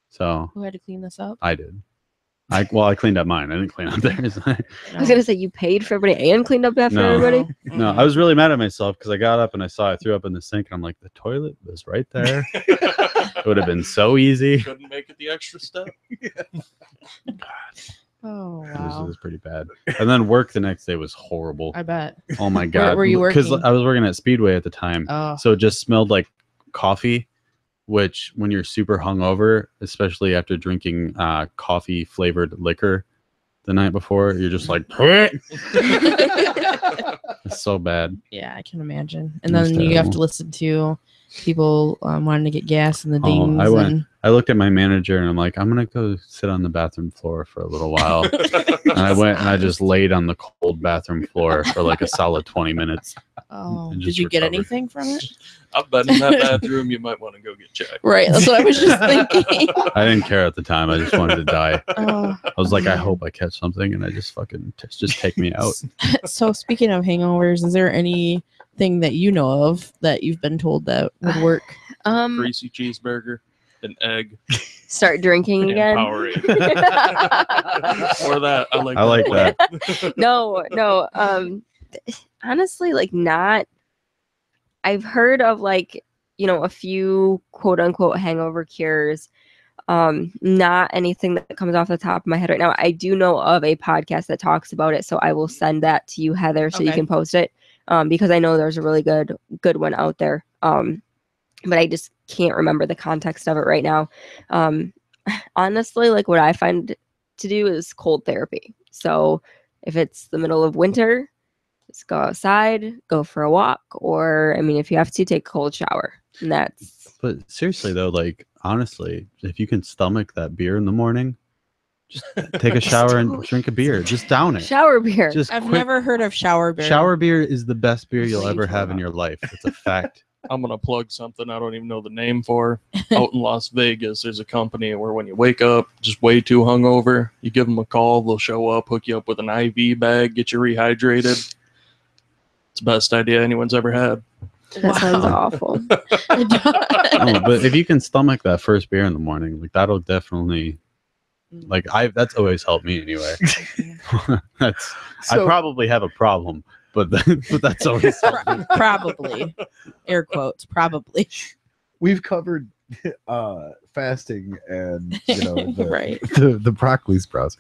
So Who had to clean this up? I did. I cleaned up mine. I didn't clean up theirs. I was gonna say you paid for everybody and cleaned up after No. everybody. No, I was really mad at myself because I got up and I saw I threw up in the sink. And I'm like, the toilet was right there. It would have been so easy. Couldn't make it the extra step. Oh It wow. was pretty bad. And then work the next day was horrible. I bet. Oh my God. were you Because working? I was working at Speedway at the time. Oh. So it just smelled like coffee, which when you're super hungover, especially after drinking coffee flavored liquor the night before, you're just like, it's so bad. Yeah, I can imagine. And It was then you have terrible. to listen to people wanting to get gas in the Oh, dings. I went- and I looked at my manager and I'm like, I'm going to go sit on the bathroom floor for a little while. And I went and I just laid on the cold bathroom floor for like a solid 20 minutes. oh, and did just you get recovered. anything from it? I've been in that bathroom. You might want to go get checked. Right, that's what I was just thinking. I didn't care at the time. I just wanted to die. Oh. I was like, I hope I catch something. And I just fucking just take me out. So speaking of hangovers, is there anything that you know of that you've been told that would work? Greasy cheeseburger, an egg, Start drinking and again. Powerade. Or that. I like that. No. Honestly, like not. I've heard of like, a few quote unquote hangover cures. Not anything that comes off the top of my head right now. I do know of a podcast that talks about it, so I will send that to you, Heather, so you Okay. can post it. Because I know there's a really good one out there. But I just can't remember the context of it right now. Honestly, like what I find to do is cold therapy. So if it's the middle of winter, just go outside, go for a walk, or if you have to, take a cold shower. And that's But seriously though, like honestly, if you can stomach that beer in the morning, just take a shower and drink a beer. Just down it. shower beer. Just I've quick. never heard of shower beer. Shower beer is the best beer you'll What are you ever have in talking your life. It's a fact. I'm gonna plug something I don't even know the name for. Out in Las Vegas, there's a company where when you wake up just way too hungover, you give them a call, they'll show up, hook you up with an IV bag, get you rehydrated. It's the best idea anyone's ever had. That sounds awful. Oh, but if you can stomach that first beer in the morning, like that'll definitely, like that's always helped me anyway. I So- probably have a problem, but that's always helped me. Probably. Air quotes, probably. We've covered fasting and the, Right. the broccoli sprouts.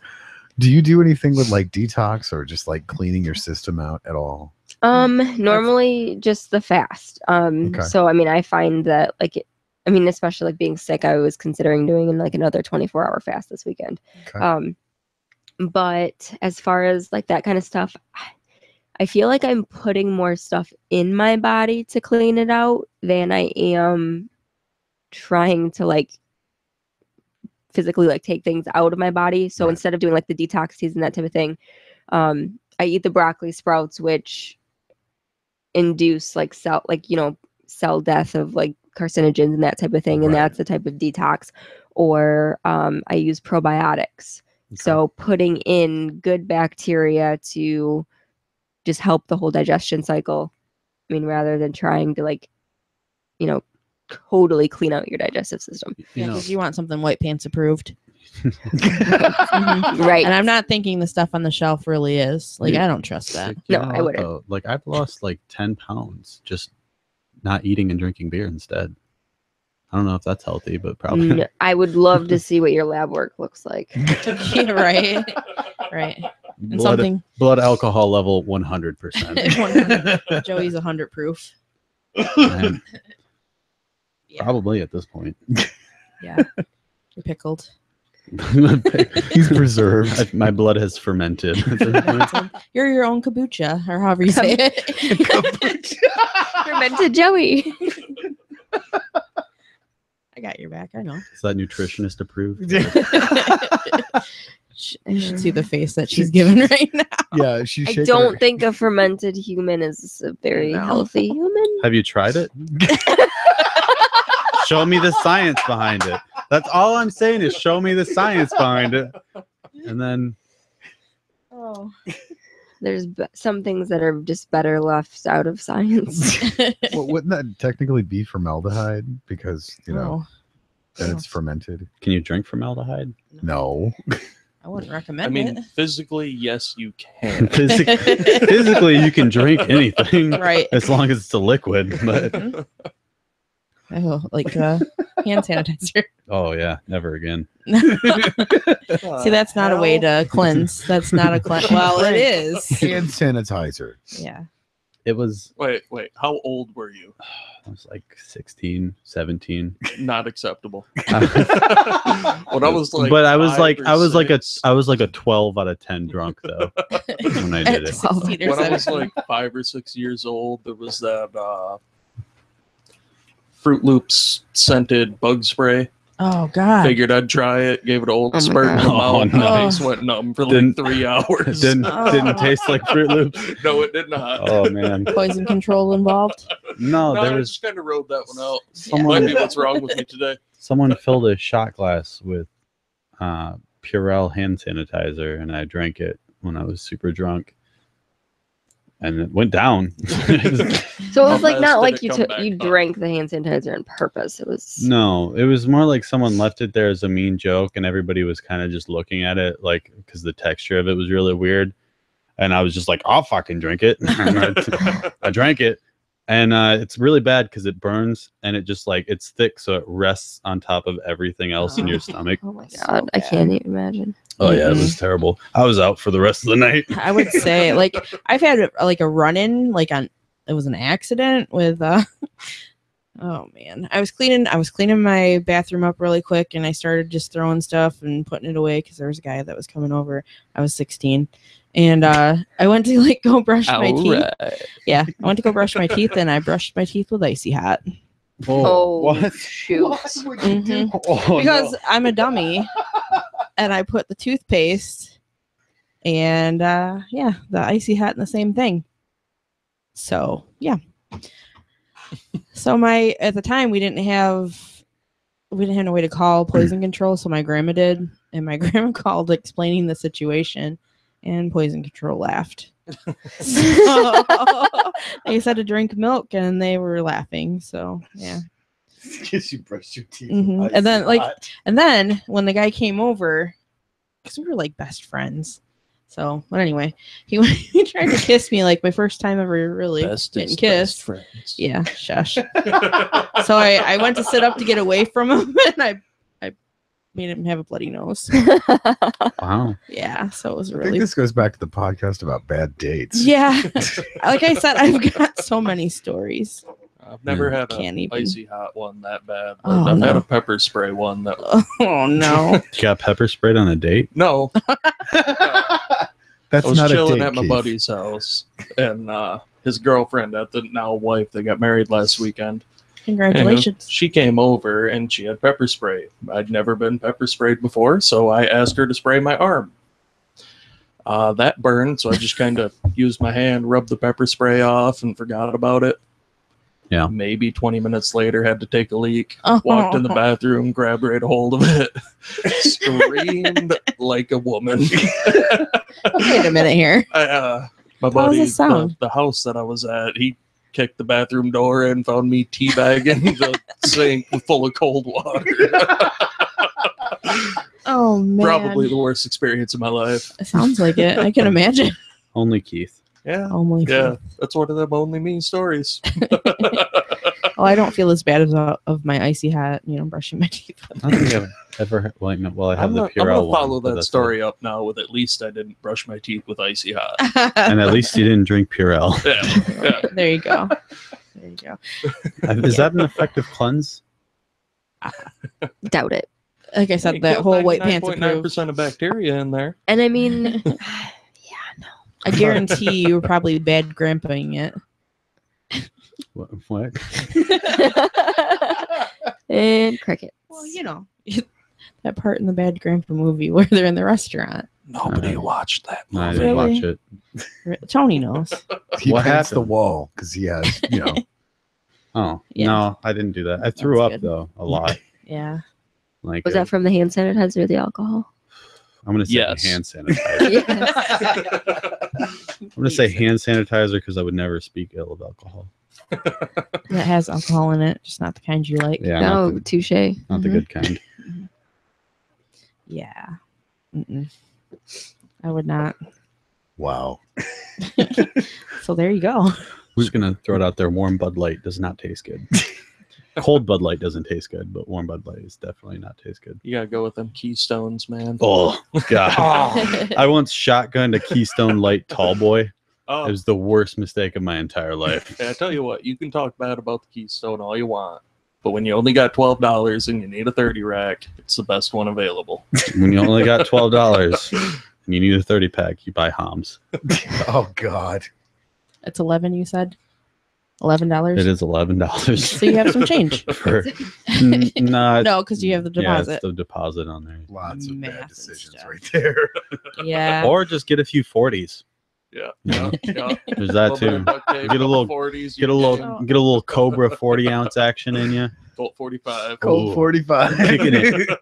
Do you do anything with like detox or just like cleaning your system out at all? Normally just the fast. Okay. So I mean, I find that especially like being sick, I was considering doing like another 24-hour fast this weekend. Okay. But as far as like that kind of stuff, I feel like I'm putting more stuff in my body to clean it out than I am trying to like physically like take things out of my body. So Right. instead of doing like the detox teas and that type of thing, I eat the broccoli sprouts, which induce like cell death of like carcinogens and that type of thing, and Right. that's the type of detox. Or I use probiotics. So putting in good bacteria to just help the whole digestion cycle. I mean, rather than trying to like, totally clean out your digestive system. Yeah, because you want something white pants approved. Right. And I'm not thinking the stuff on the shelf really is. Like, I don't trust that. You No, know I what, wouldn't. though? Like I've lost like 10 pounds just not eating and drinking beer instead. I don't know if that's healthy, but probably. No, I would love to see what your lab work looks like. Yeah, right. Right. And something. blood alcohol level 100%. Joey's 100 proof. And Yeah. Probably at this point. Yeah. You're pickled. He's preserved. My blood has fermented. You're your own kombucha, or however you say it. Fermented Joey. I got your back. I know. Is that nutritionist approved? You should see the face that she's giving right now. Yeah, she's I shaking don't her- think a fermented human is a very No. healthy human. Have you tried it? Show me the science behind it. That's all I'm saying is show me the science behind it. And then Oh. There's some things that are just better left out of science. Well, wouldn't that technically be formaldehyde because Oh, then it's fermented? can you drink formaldehyde? No. I wouldn't I recommend mean, it. physically, yes, you can. Physically, you can drink anything Right. as long as it's a liquid. But Oh, like hand sanitizer. oh yeah, never again. See, that's not a way to cleanse. That's not a cleanse. Well, it is. Hand sanitizer. Yeah. It was Wait. How old were you? I was like 16, 17. Not acceptable. When When I was like, but I was 5 like or I was like 6, a 12 out of 10 drunk though when I did At it. 16 or when I was 17. like 5 or 6 years old, there was that Fruit Loops scented bug spray. Oh God. Figured I'd try it. Gave it an old Oh my spurt in the God. mouth. Oh, My no. face went numb for Didn't- like 3 hours. Didn't taste like Fruit Loops. No, it did not. Oh man, Poison control involved. no, No, there I was just kind of rode that one out. Might someone be what's wrong with me today. someone filled a shot glass with Purell hand sanitizer, and I drank it when I was super drunk, and it went down. So it How was like fast not did like it you come took back you up? drank the hand sanitizer on purpose. It was No, it was more like someone left it there as a mean joke, and everybody was kind of just looking at it like because the texture of it was really weird. And I was just like, I'll fucking drink it. I drank it, and it's really bad because it burns and it just like it's thick, so it rests on top of everything else in your stomach. oh my So god, I bad. can't even imagine. Oh yeah, it was terrible. I was out for the rest of the night. I would say like I've had like a run-in like on it was an accident with oh man. I was cleaning my bathroom up really quick and I started just throwing stuff and putting it away because there was a guy that was coming over. I was 16. And I went to like go brush my teeth. Yeah. I went to go brush my teeth and I brushed my teeth with icy hot. Oh, shoot. Mhm. Oh, Because I'm a dummy and I put the toothpaste and the icy hot in the same thing. So yeah. So at the time we didn't have no way to call poison control, so my grandma did, and my grandma called explaining the situation, and poison control laughed. So they said to drink milk, and they were laughing. So yeah. Because you brushed your teeth. Mhm. with And then, icy like- hot. And then when the guy came over, because we were like best friends. So, but anyway, he tried to kiss me, like my first time ever really getting kissed. friends. Yeah, shush. So I went to sit up to get away from him, and I made him have a bloody nose. Wow. Yeah, so it was I think really this goes back to the podcast about bad dates. yeah. Like I said, I've got so many stories. I've never had Can't an even. icy hot one that bad. But Oh, I've had no. a pepper spray one that. Oh no. You got pepper sprayed on a date? No, That's I was not a chilling date, at my Keith. buddy's house, and his girlfriend, at the now wife, they got married last weekend. Congratulations. She came over and she had pepper spray. I'd never been pepper sprayed before, so I asked her to spray my arm. That burned, so I just kind of used my hand, rubbed the pepper spray off, and forgot about it. Yeah. Maybe 20 minutes later, had to take a leak. Oh. Walked in the bathroom, grabbed right a hold of it, screamed like a woman. Wait a minute here. My How does buddy, it sound? the house that I was at, he kicked the bathroom door in, found me teabagging the sink full of cold water. Oh man. Probably the worst experience of my life. It sounds like it. I can imagine. Only Keith. Yeah. Oh my Yeah, that's one of them only me stories. Oh, I don't feel as bad as of my icy hot, brushing my teeth. I don't think I've ever. Well, I have I'm the gonna Purell one. follow but that that's story up now with at least I didn't brush my teeth with icy hot. it. And at least you didn't drink Purell. Yeah. There you go. There you go. Is that an effective cleanse? Doubt it. Like I said, that whole white pants approved. 99.9% of bacteria in there. And I mean, I guarantee you were probably bad grandpaing it. What? and crickets. Well, that part in the Bad Grandpa movie where they're in the restaurant. Nobody watched that No, I movie. didn't Really? watch it. Tony knows. He What paints the happened? wall because he has, Oh Yeah. no, I didn't do that. I threw That's up good. though a lot. Yeah. Like Was that from the hand sanitizer or the alcohol? I'm gonna say Yes. hand sanitizer. Yes. I'm gonna say hand sanitizer because I would never speak ill of alcohol. That has alcohol in it, just not the kind you like. Yeah, No, not touche. the Mhm. good kind. Yeah. Mm-mm. I would not. wow. So there you go. We're just gonna throw it out there. Warm Bud Light does not taste good. Cold Bud Light doesn't taste good, but warm Bud Light is definitely not taste good. You gotta go with them Keystones, man. Oh god! I once shotgunned a Keystone Light Tall Boy. Oh, It was the worst mistake of my entire life. yeah, I tell you what, you can talk bad about the Keystone all you want, but when you only got $12 and you need a 30 rack, it's the best one available. When you only got $12 and you need a 30 pack, you buy Homs. Oh God. It's 11, you said? $11? It is $11. So you have some change. For not. No, because you have the Yeah, deposit. it's the deposit on there. Lots of bad Massive decisions stuff. right there. Yeah. Or just get a few 40s. Yeah, Yeah. yeah. There's that too. Get a little- 40s, Get a little Cobra 40-ounce action in you. Colt 45. Cool. 45.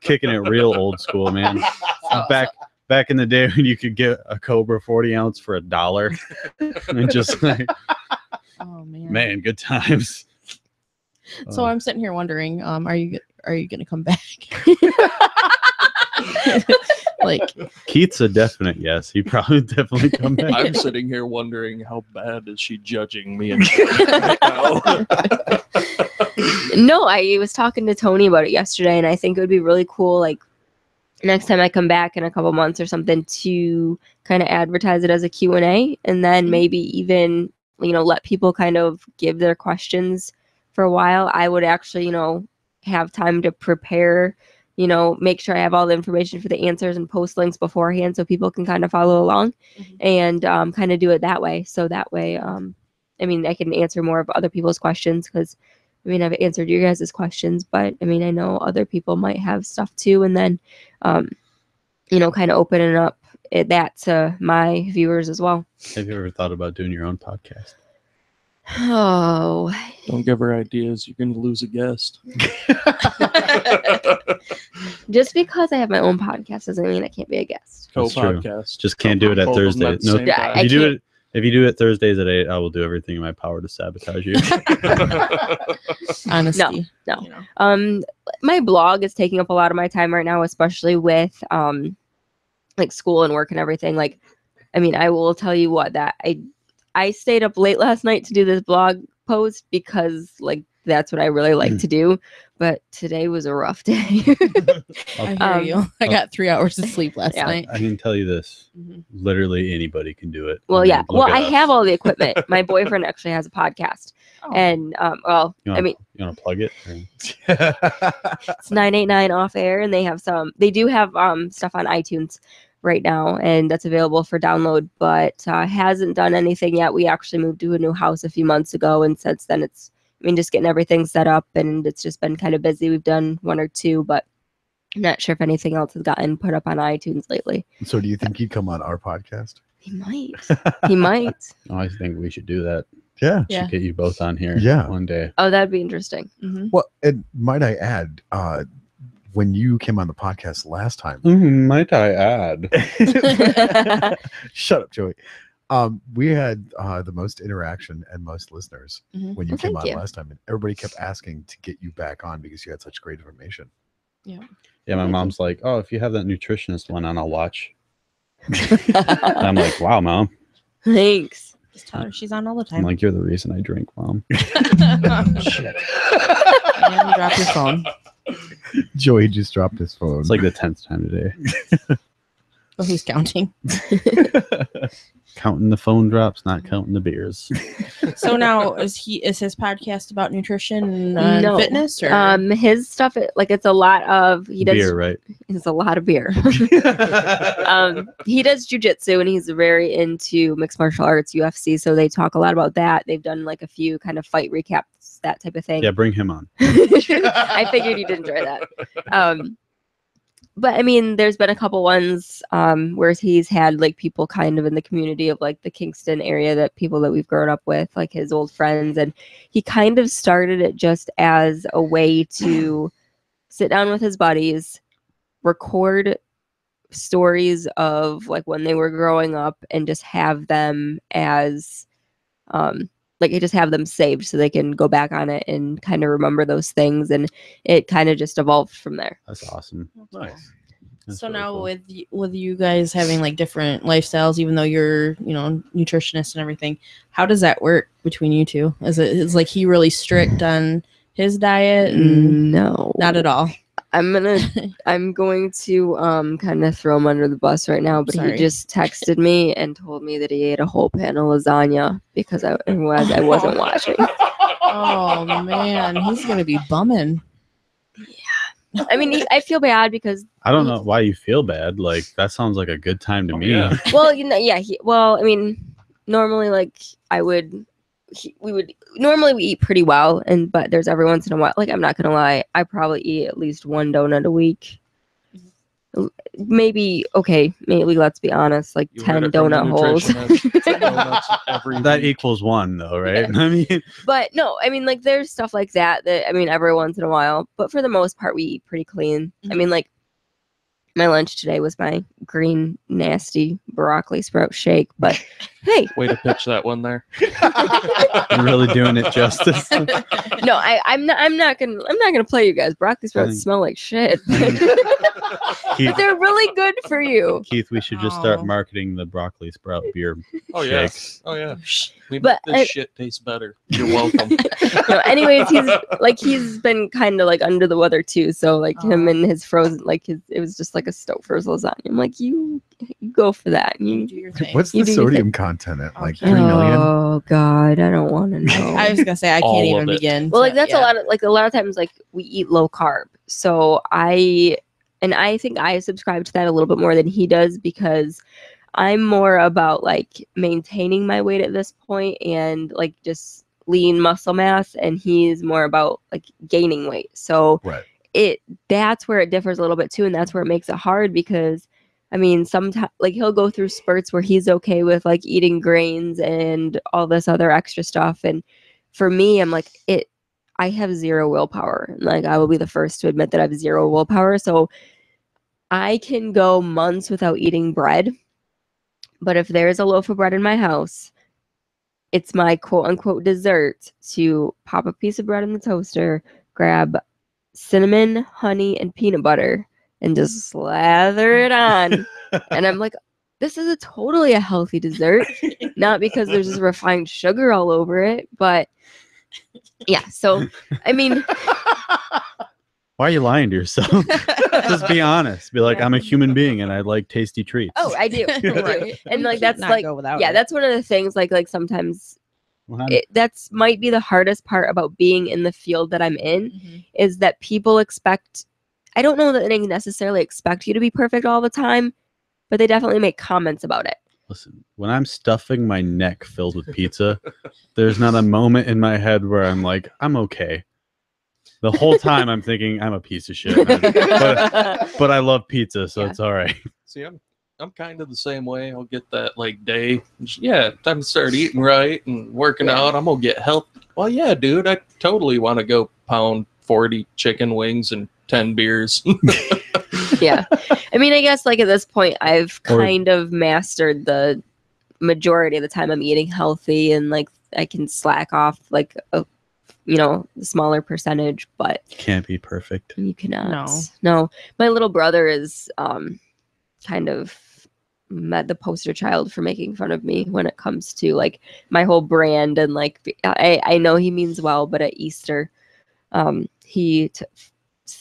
Kicking it real old school, man. Back in the day when you could get a Cobra 40-ounce for $1, and just like, Oh man. man, good times. So I'm sitting here wondering, are you gonna come back? Like, Keith's a definite yes. He probably definitely come back. I'm sitting here wondering how bad is she judging me and right now? No, I was talking to Tony about it yesterday, and I think it would be really cool, like, next time I come back in a couple months or something, to kind of advertise it as a Q&A, and then maybe even, let people kind of give their questions for a while. I would actually, have time to prepare, make sure I have all the information for the answers and post links beforehand so people can kind of follow along and kind of do it that way. So that way, I can answer more of other people's questions because, I've answered your guys' questions, but I know other people might have stuff too. And then, kind of opening up that to my viewers as well. Have you ever thought about doing your own podcast? Oh, Don't give her ideas. You're going to lose a guest. just because I have my own podcast doesn't mean I can't be a guest. That's true. Co-podcast. Just can't do it at Both of them Thursday. at the No, same Yeah, time. I can't. if you do it Thursdays at 8, I will do everything in my power to sabotage you. Honesty. No. You know. My blog is taking up a lot of my time right now, especially with like school and work and everything. Like, I mean, I will tell you what, that I stayed up late last night to do this blog post because like that's what I really like to do. But today was a rough day. I hear you. I got 3 hours of sleep last Yeah. night. I can tell you this: Mhm. literally anybody can do it. Well, I mean, yeah. look Well, it I up. have all the equipment. My boyfriend actually has a podcast, Oh. and well, You I wanna, mean, you want to plug it? Or- it's 989 off air, and they do have stuff on iTunes right now, and that's available for download, but hasn't done anything yet. We actually moved to a new house a few months ago, and since then just getting everything set up, and it's just been kind of busy. We've done 1 or 2, but I'm not sure if anything else has gotten put up on iTunes lately. So, do you think he'd come on our podcast? He might. He might. Oh, I think we should do that. Yeah. Yeah. Should get you both on here. Yeah. One day. Oh, that'd be interesting. Mhm. Well, and might I add, when you came on the podcast last time, Might I add? shut up, Joey. We had the most interaction and most listeners Mhm. when you Well, came thank on you. last time, and everybody kept asking to get you back on because you had such great information. Yeah, my mom's like, "Oh, if you have that nutritionist one on, I'll watch." And I'm like, "Wow, mom." Thanks. Just tell her she's on all the I'm time. like, "You're the reason I drink, mom." Shit. And drop your phone. Joey just dropped his phone. It's like the 10th time today. Well, who's counting? Counting the phone drops, not counting the beers. So now is his podcast about nutrition and No. fitness, or His stuff, it's a lot of Beer, right? It's a lot of beer. He does jujitsu, and he's very into mixed martial arts, UFC. So they talk a lot about that. They've done like a few kind of fight recaps, that type of thing. Yeah, bring him on. I figured you'd enjoy that. But I mean, there's been a couple ones where he's had like people kind of in the community of like the Kingston area, that people that we've grown up with, like his old friends, and he kind of started it just as a way to sit down with his buddies, record stories of like when they were growing up, and just have them as just have them saved so they can go back on it and kind of remember those things, and it kind of just evolved from there. That's awesome. nice. That's so really now cool. with you guys having like different lifestyles, even though you're nutritionist and everything, how does that work between you two? Is like he really strict on his diet? And No, not at all. I'm going to kind of throw him under the bus right now, but Sorry. he just texted me and told me that he ate a whole pan of lasagna because I wasn't watching. Oh man, he's gonna be bumming. I mean, I feel bad because I don't know why you feel bad. Like, that sounds like a good time to me. yeah. well, I mean, normally like we eat pretty well, but there's every once in a while, like I'm not gonna lie, I probably eat at least 1 donut a week. Maybe let's be honest, like You 10 heard it from the donut holes. nutritionist. 10 donuts every That week. equals 1, though, right? I mean, But no, I mean, like there's stuff like that I mean, every once in a while, but for the most part we eat pretty clean. I mean, like my lunch today was my green nasty broccoli sprout shake, but hey, Way to pitch that one there. I'm really doing it justice. no, I'm not gonna play you guys. Broccoli sprouts think- smell like shit. Keith, They're really good for you. We should just start Oh. marketing the broccoli sprout beer. Oh yeah. Shake. Oh yeah. We But make this shit taste better. You're welcome. No, anyways, he's been kind of like under the weather too. So like him Oh. and his frozen, it was just like a Stouffer's lasagna. I'm like, you go for that. You You, do your thing. What's You the do your sodium content at? Like Okay. 3 million? Oh God, I don't want to know. I was gonna say I All can't of even it. begin. Well, to- like that's yeah. a lot of times like we eat low carb. So I think I subscribe to that a little bit more than he does, because I'm more about like maintaining my weight at this point and like just lean muscle mass, and he's more about like gaining weight. So Right. that's where it differs a little bit too, and that's where it makes it hard, because I mean, sometimes like he'll go through spurts where he's okay with like eating grains and all this other extra stuff. And for me, I'm like, I have zero willpower. Like I will be the first to admit that I have zero willpower. So I can go months without eating bread. But if there's a loaf of bread in my house, it's my quote unquote dessert to pop a piece of bread in the toaster, grab cinnamon, honey, and peanut butter, and just slather it on. And I'm like, this is totally a healthy dessert. Not because there's just refined sugar all over it, but yeah. So, I mean, Why are you lying to yourself? Just be honest. Be like, I'm a human being and I like tasty treats. oh, I do. Right. And You like, can't that's not like, go without yeah, it. that's one of the things like sometimes Well, I'm- that's might be the hardest part about being in the field that I'm in Mhm. is that people expect, I don't know that they necessarily expect you to be perfect all the time, but they definitely make comments about it. Listen, when I'm stuffing my neck filled with pizza, there's not a moment in my head where I'm like, I'm okay. The whole time I'm thinking I'm a piece of shit. But I love pizza, so Yeah. it's all right. See, I'm kind of the same way. I'll get that like day. Yeah, time to start eating right and working Yeah. out. I'm gonna get healthy. Well, yeah, dude, I totally want to go pound 40 chicken wings and 10 beers. Yeah. I mean, I guess like at this point, I've Or- kind of mastered the majority of the time I'm eating healthy and like I can slack off like a smaller percentage, but Can't be perfect. you cannot. No. No. My little brother is kind of the poster child for making fun of me when it comes to like my whole brand and like I know he means well, but at Easter he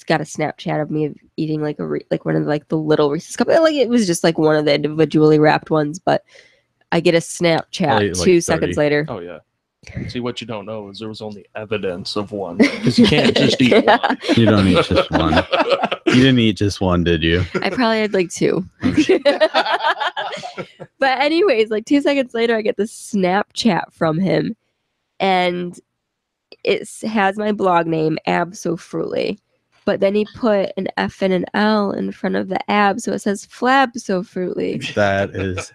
got a Snapchat of me eating like like one of like the little Reese's cups. Like it was just like one of the individually wrapped ones, but I get a Snapchat Probably, like, 2 seconds 30. later. Oh yeah. See, what you don't know is there was only evidence of one because you can't just eat one. You don't eat just one. You didn't eat just one, did you? I probably had like 2. But anyways, like 2 seconds later, I get this Snapchat from him, and it has my blog name, Abso-Fruitly. But then he put an F and an L in front of the ab, so it says Flab-So-Fruitly. That is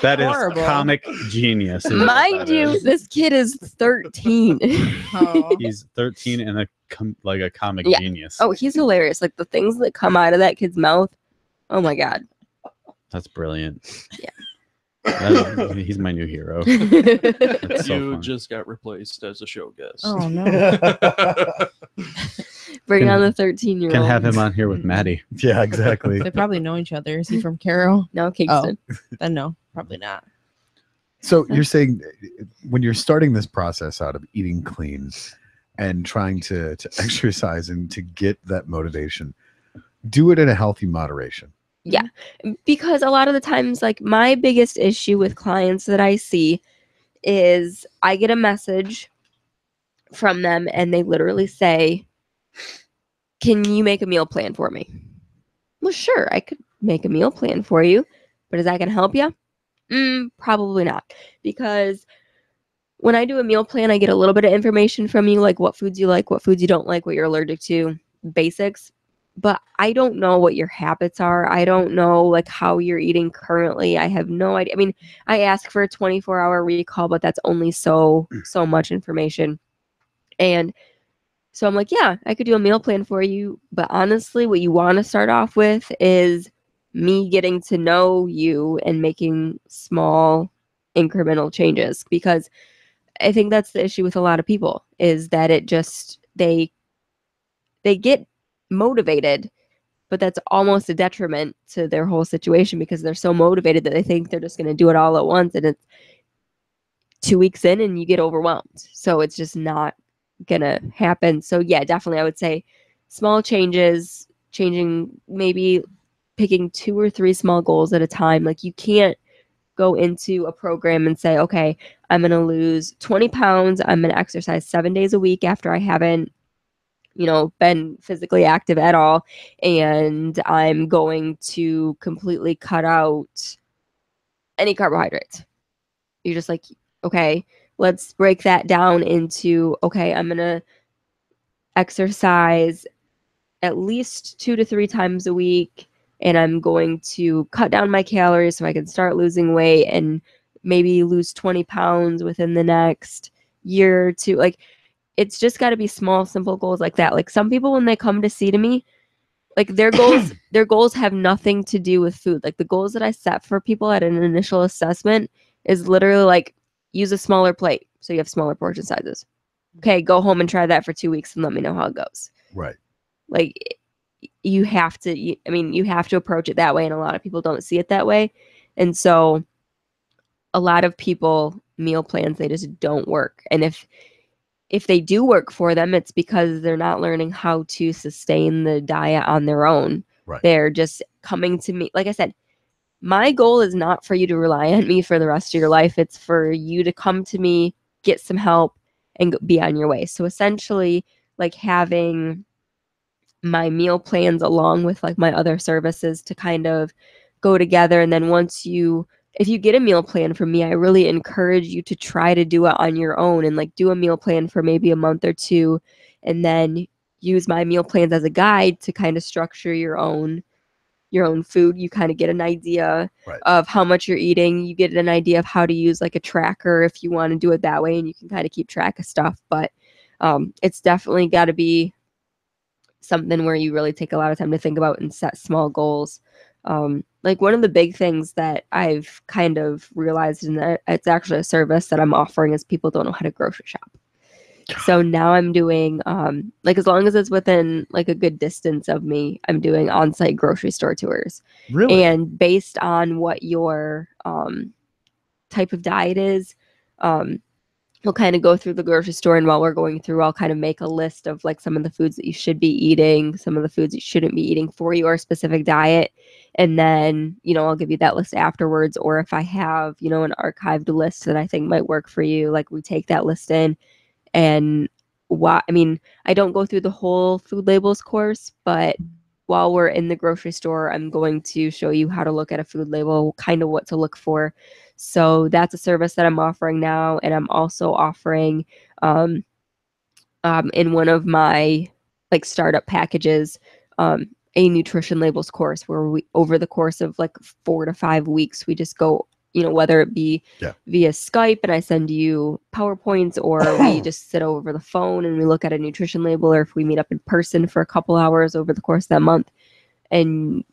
Horrible. comic genius. is what Mind that you, is. this kid is 13. Oh. He's 13 and a comic Yeah. genius. Oh, he's hilarious. Like the things that come out of that kid's mouth. Oh my god. That's brilliant. Yeah. He's my new hero. Yeah. That's so You fun. just got replaced as a show guest. Oh no. Bring Can- on the 13-year-old. Can have him on here with Maddie. Yeah, exactly. They probably know each other. Is he from Carroll? No, Kingston. Then no, probably not. So you're saying when you're starting this process out of eating clean and trying to exercise and to get that motivation, do it in a healthy moderation. Yeah. Because a lot of the times, like my biggest issue with clients that I see is I get a message from them and they literally say, "Can you make a meal plan for me?" Well, sure, I could make a meal plan for you, but is that going to help you? Probably not. Because when I do a meal plan, I get a little bit of information from you, like what foods you like, what foods you don't like, what you're allergic to, basics. But I don't know what your habits are. I don't know like how you're eating currently. I have no idea. I mean, I ask for a 24-hour recall, but that's only so much information. And so I'm like, yeah, I could do a meal plan for you. But honestly, what you want to start off with is me getting to know you and making small incremental changes, because I think that's the issue with a lot of people is that it just they get motivated, but that's almost a detriment to their whole situation because they're so motivated that they think they're just going to do it all at once, and it's 2 weeks in and you get overwhelmed. So it's just not gonna happen. So yeah, definitely I would say small changes, changing, maybe picking 2 or 3 small goals at a time. Like you can't go into a program and say, okay, I'm gonna lose 20 pounds, I'm gonna exercise 7 days a week after I haven't been physically active at all, and I'm going to completely cut out any carbohydrates. You're just like, okay, let's break that down into, okay, I'm going to exercise at least 2 to 3 times a week and I'm going to cut down my calories so I can start losing weight and maybe lose 20 pounds within the next year or two. Like, it's just got to be small, simple goals like that. Like, some people, when they come to see to me, like, their goals have nothing to do with food. Like, the goals that I set for people at an initial assessment is literally like, use a smaller plate so you have smaller portion sizes. Okay, go home and try that for 2 weeks and let me know how it goes. Right. Like, you have to, you have to approach it that way, and a lot of people don't see it that way. And so a lot of people, meal plans, they just don't work. And if they do work for them, it's because they're not learning how to sustain the diet on their own. Right. They're just coming to me. Like I said, my goal is not for you to rely on me for the rest of your life. It's for you to come to me, get some help, and be on your way. So essentially, like, having my meal plans along with like my other services to kind of go together. And then if you get a meal plan from me, I really encourage you to try to do it on your own and like do a meal plan for maybe a month or two, and then use my meal plans as a guide to kind of structure your own food. You kind of get an idea of how much you're eating. You get an idea of how to use like a tracker if you want to do it that way, and you can kind of keep track of stuff. But it's definitely got to be something where you really take a lot of time to think about and set small goals. Like, one of the big things that I've kind of realized, and that it's actually a service that I'm offering, is people don't know how to grocery shop. So now I'm doing, like, as long as it's within like a good distance of me, I'm doing on-site grocery store tours. Really? And based on what your type of diet is, we'll kind of go through the grocery store, and while we're going through, I'll kind of make a list of like some of the foods that you should be eating, some of the foods you shouldn't be eating for your specific diet. And then, I'll give you that list afterwards. Or if I have, an archived list that I think might work for you, like, we take that list in. And I don't go through the whole food labels course, but while we're in the grocery store, I'm going to show you how to look at a food label, kind of what to look for. So that's a service that I'm offering now. And I'm also offering in one of my like startup packages, a nutrition labels course where we, over the course of like 4 to 5 weeks, we just go, whether it be via Skype and I send you PowerPoints, or we just sit over the phone and we look at a nutrition label, or if we meet up in person for a couple hours over the course of that month and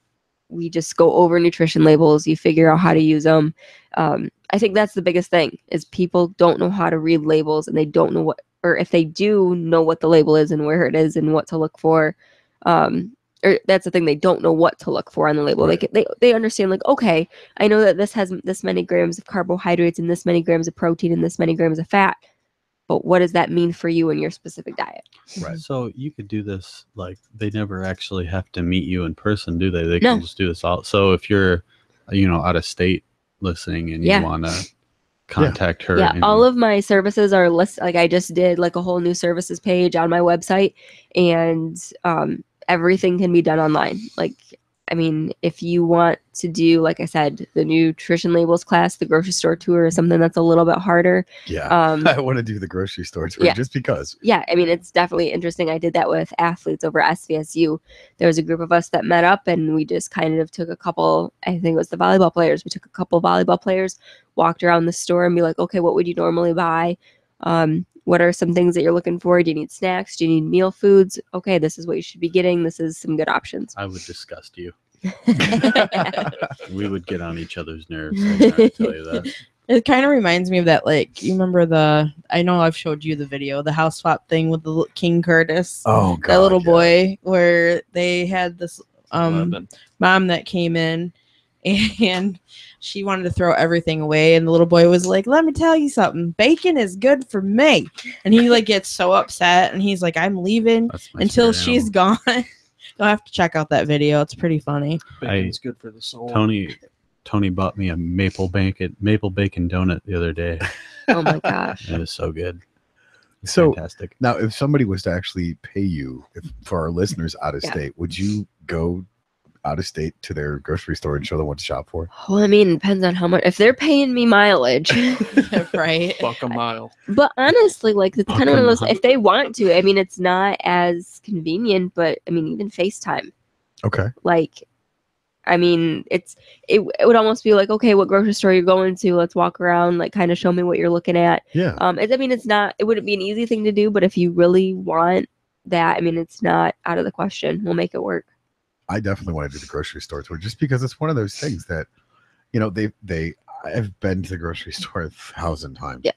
we just go over nutrition labels, you figure out how to use them. I think that's the biggest thing, is people don't know how to read labels, and they don't know or if they do know what the label is and where it is and what to look for, or that's the thing, they don't know what to look for on the label. Right. They understand, like, okay, I know that this has this many grams of carbohydrates and this many grams of protein and this many grams of fat, but what does that mean for you and your specific diet? Right. So you could do this, like, they never actually have to meet you in person, do they? They No. can just do this all. So if you're, out of state listening and you want to contact her. Yeah, all of my services are listed. Like, I just did like a whole new services page on my website, and everything can be done online. Like, if you want to do, like I said, the nutrition labels class, the grocery store tour is something that's a little bit harder. Yeah. I want to do the grocery store tour just because. Yeah, it's definitely interesting. I did that with athletes over at SVSU. There was a group of us that met up, and we just kind of took a couple, I think it was the volleyball players. We took a couple volleyball players, walked around the store and be like, okay, what would you normally buy? What are some things that you're looking for? Do you need snacks? Do you need meal foods? Okay, this is what you should be getting. This is some good options. I would disgust you. We would get on each other's nerves. I gotta tell you that. It kind of reminds me of that, like, you remember I know I've showed you the video, the house swap thing with the King Curtis. Oh, God. That little boy, where they had this mom that came in and she wanted to throw everything away, and the little boy was like, let me tell you something, bacon is good for me. And he like gets so upset, and he's like, I'm leaving until she's gone. You'll have to check out that video. It's pretty funny. Bacon's good for the soul. Tony bought me a maple bacon donut the other day. Oh my gosh. It was so good. So fantastic. Now, if somebody was to actually pay you, for our listeners out of state, would you go out of state to their grocery store and show them what to shop for? Well, it depends on how much. If they're paying me mileage, right? Buck a mile. But honestly, like, it's kind of one of those, if they want to, it's not as convenient, but even FaceTime. Okay. Like, I mean, it would almost be like, okay, what grocery store you're going to? Let's walk around, like kind of show me what you're looking at. Yeah. I mean, it wouldn't be an easy thing to do, but if you really want that, I mean, it's not out of the question. We'll make it work. I definitely want to do the grocery store tour just because it's one of those things that, I've been to the grocery store 1,000 times. Yeah.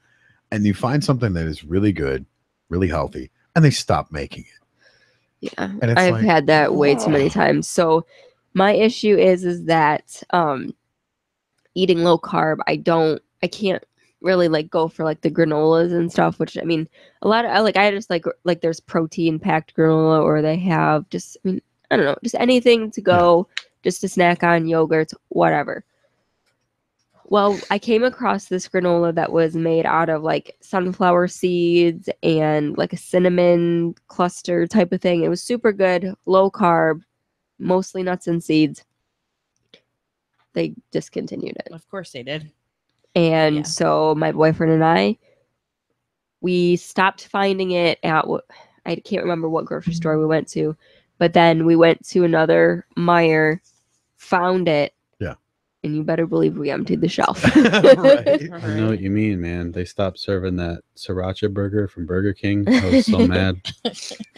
And you find something that is really good, really healthy, and they stop making it. Yeah. And it's I've like, had that way too many times. So my issue is that eating low carb, I can't really like go for like the granolas and stuff, which I mean, I just like there's protein packed granola, or they have just, I mean, I don't know, just anything to go, just to snack on, yogurts, whatever. Well, I came across this granola that was made out of like sunflower seeds and like a cinnamon cluster type of thing. It was super good, low carb, mostly nuts and seeds. They discontinued it. Of course they did. And Yeah. so my boyfriend and I, we stopped finding it at, I can't remember what grocery store we went to, but then we went to another Meijer, found it. Yeah. And you better believe we emptied the shelf. Right. I know what you mean, man. They stopped serving that sriracha burger from Burger King. I was so mad.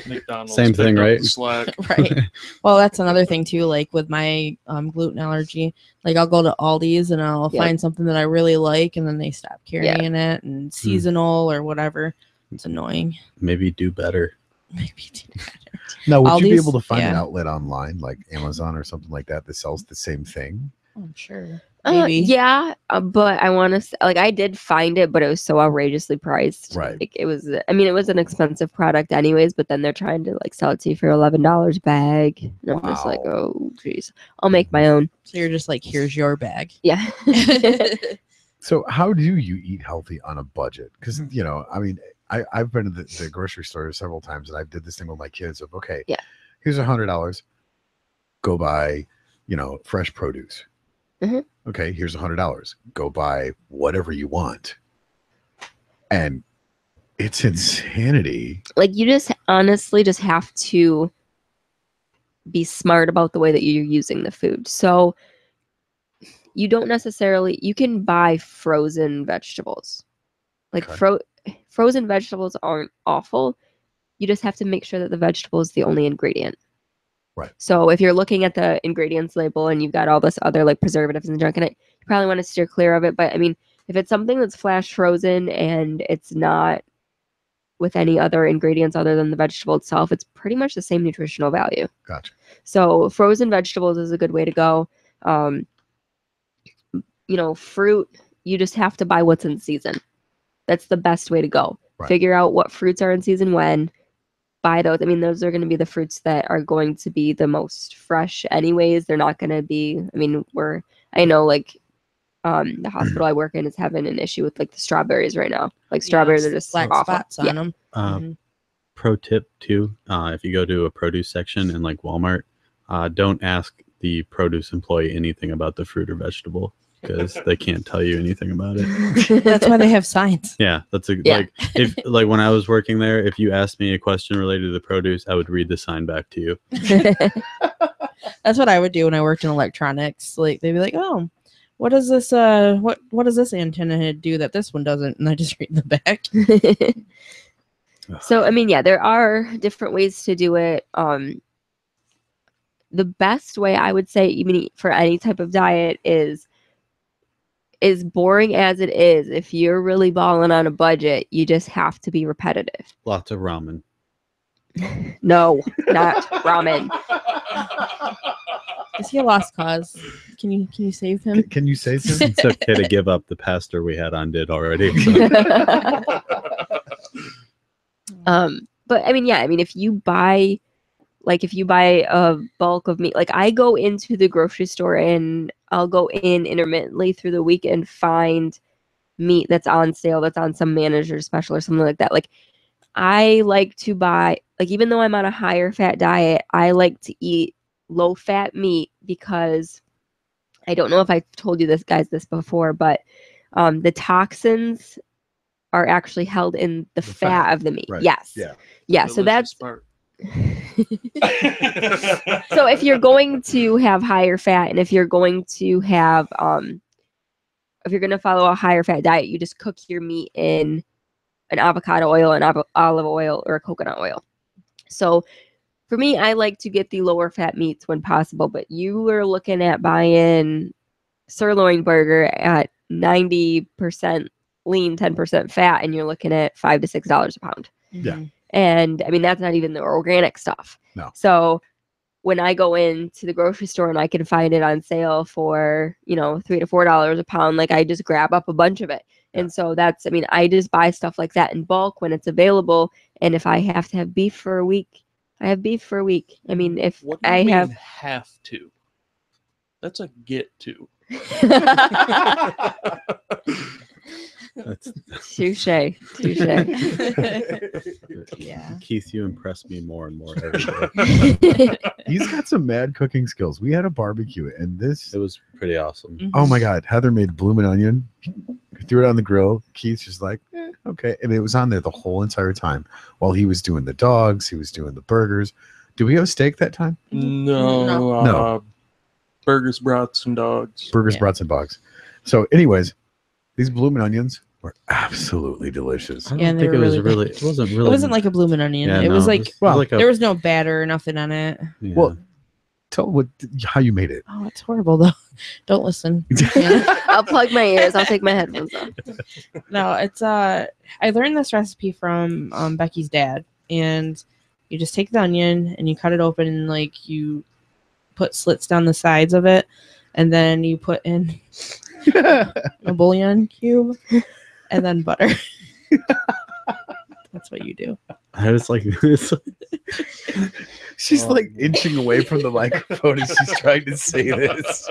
McDonald's Same thing, picked up right? the slack. Right. Well, that's another thing too. Like with my gluten allergy, like I'll go to Aldi's and I'll Yep. find something that I really like, and then they stop carrying it, and seasonal or whatever. It's annoying. Maybe do better. Maybe do better. Now, would you be Aldi's? able to find an Yeah. outlet online like Amazon or something like that sells the same thing? I'm sure. Maybe. Yeah, but I want to say, like, I did find it, but it was so outrageously priced. Right. Like, it was, I mean, it was an expensive product anyways, but then they're trying to like sell it to you for $11 bag. And I'm just like, Wow. oh, geez, I'll make my own. So you're just like, here's your bag. Yeah. So how do you eat healthy on a budget? Because, I mean, I've been to the grocery store several times, and I did this thing with my kids of, okay, Yeah. here's $100. Go buy, fresh produce. Mhm. Okay, here's $100. Go buy whatever you want. And it's insanity. Like, you just honestly just have to be smart about the way that you're using the food. So you don't necessarily, you can buy frozen vegetables. Like Okay. frozen vegetables aren't awful. You just have to make sure that the vegetable is the only ingredient. Right. So if you're looking at the ingredients label and you've got all this other like preservatives and junk in it, you probably want to steer clear of it. But I mean, if it's something that's flash frozen and it's not with any other ingredients other than the vegetable itself, it's pretty much the same nutritional value. Gotcha. So frozen vegetables is a good way to go. Fruit, you just have to buy what's in season. That's the best way to go. Right. Figure out what fruits are in season when. Buy those. I mean, those are going to be the fruits that are going to be the most fresh anyways. They're not going to be, I mean, I know like the hospital I work in is having an issue with like the strawberries right now. Like strawberries are just black awful. spots on them. Mhm. Pro tip too, if you go to a produce section in like Walmart, don't ask the produce employee anything about the fruit or vegetable, because they can't tell you anything about it. That's why they have signs. Yeah, that's Yeah. like if like when I was working there, if you asked me a question related to the produce, I would read the sign back to you. That's what I would do when I worked in electronics. Like they'd be like, "Oh, what does this what does this antenna head do that this one doesn't?" And I just read the back. So I mean, yeah, there are different ways to do it. The best way I would say, even for any type of diet, is boring as it is. If you're really balling on a budget, you just have to be repetitive. Lots of ramen. No, not ramen. Is he a lost cause? Can you save him? Can you say something? It's okay to give up. The pastor we had on did already. So. But I mean, yeah, I mean, if you buy a bulk of meat, like I go into the grocery store and I'll go in intermittently through the week and find meat that's on sale, that's on some manager special or something like that. Like I like to buy, like, even though I'm on a higher fat diet, I like to eat low fat meat because I don't know if I've told you this before, but the toxins are actually held in the fat of the meat. Right. Yes. Yeah. Yeah. So Delicious that's part. so if you're going to have higher fat, and if you're going to have if you're going to follow a higher fat diet, you just cook your meat in an avocado oil, an olive oil, or a coconut oil. So for me, I like to get the lower fat meats when possible, but you are looking at buying sirloin burger at 90% lean, 10% fat, and you're looking at $5 to $6 a pound. Yeah. And I mean, that's not even the organic stuff. No. So when I go into the grocery store and I can find it on sale for, $3 to $4 a pound, like I just grab up a bunch of it. And so that's, I mean, I just buy stuff like that in bulk when it's available. And if I have to have beef for a week, I have beef for a week. I mean, if What do you I mean have to? That's a get to. That's touche. Yeah. Keith, you impress me more and more every day. He's got some mad cooking skills. We had a barbecue, and It was pretty awesome. oh my God, Heather made bloomin' onion, threw it on the grill. Keith's just like, okay. And it was on there the whole entire time while he was doing the dogs, he was doing the burgers. Did we have steak that time? No. No. Burgers, brats, and dogs. Burgers, Yeah. brats, and bogs. So, anyways, these bloomin' onions were absolutely delicious. I don't Yeah, and they think were it was really really. It wasn't really. It wasn't like a bloomin' onion. Yeah, it no, was like well, like a, there was no batter or nothing on it. yeah. Well, tell what how you made it. Oh, it's horrible though. Don't listen. Yeah. I'll plug my ears. I'll take my headphones off. No, it's I learned this recipe from Becky's dad, and you just take the onion and you cut it open and like you put slits down the sides of it, and then you put in a bouillon cube and then butter. That's what you do. I was like, She's like inching away from the microphone as she's trying to say this.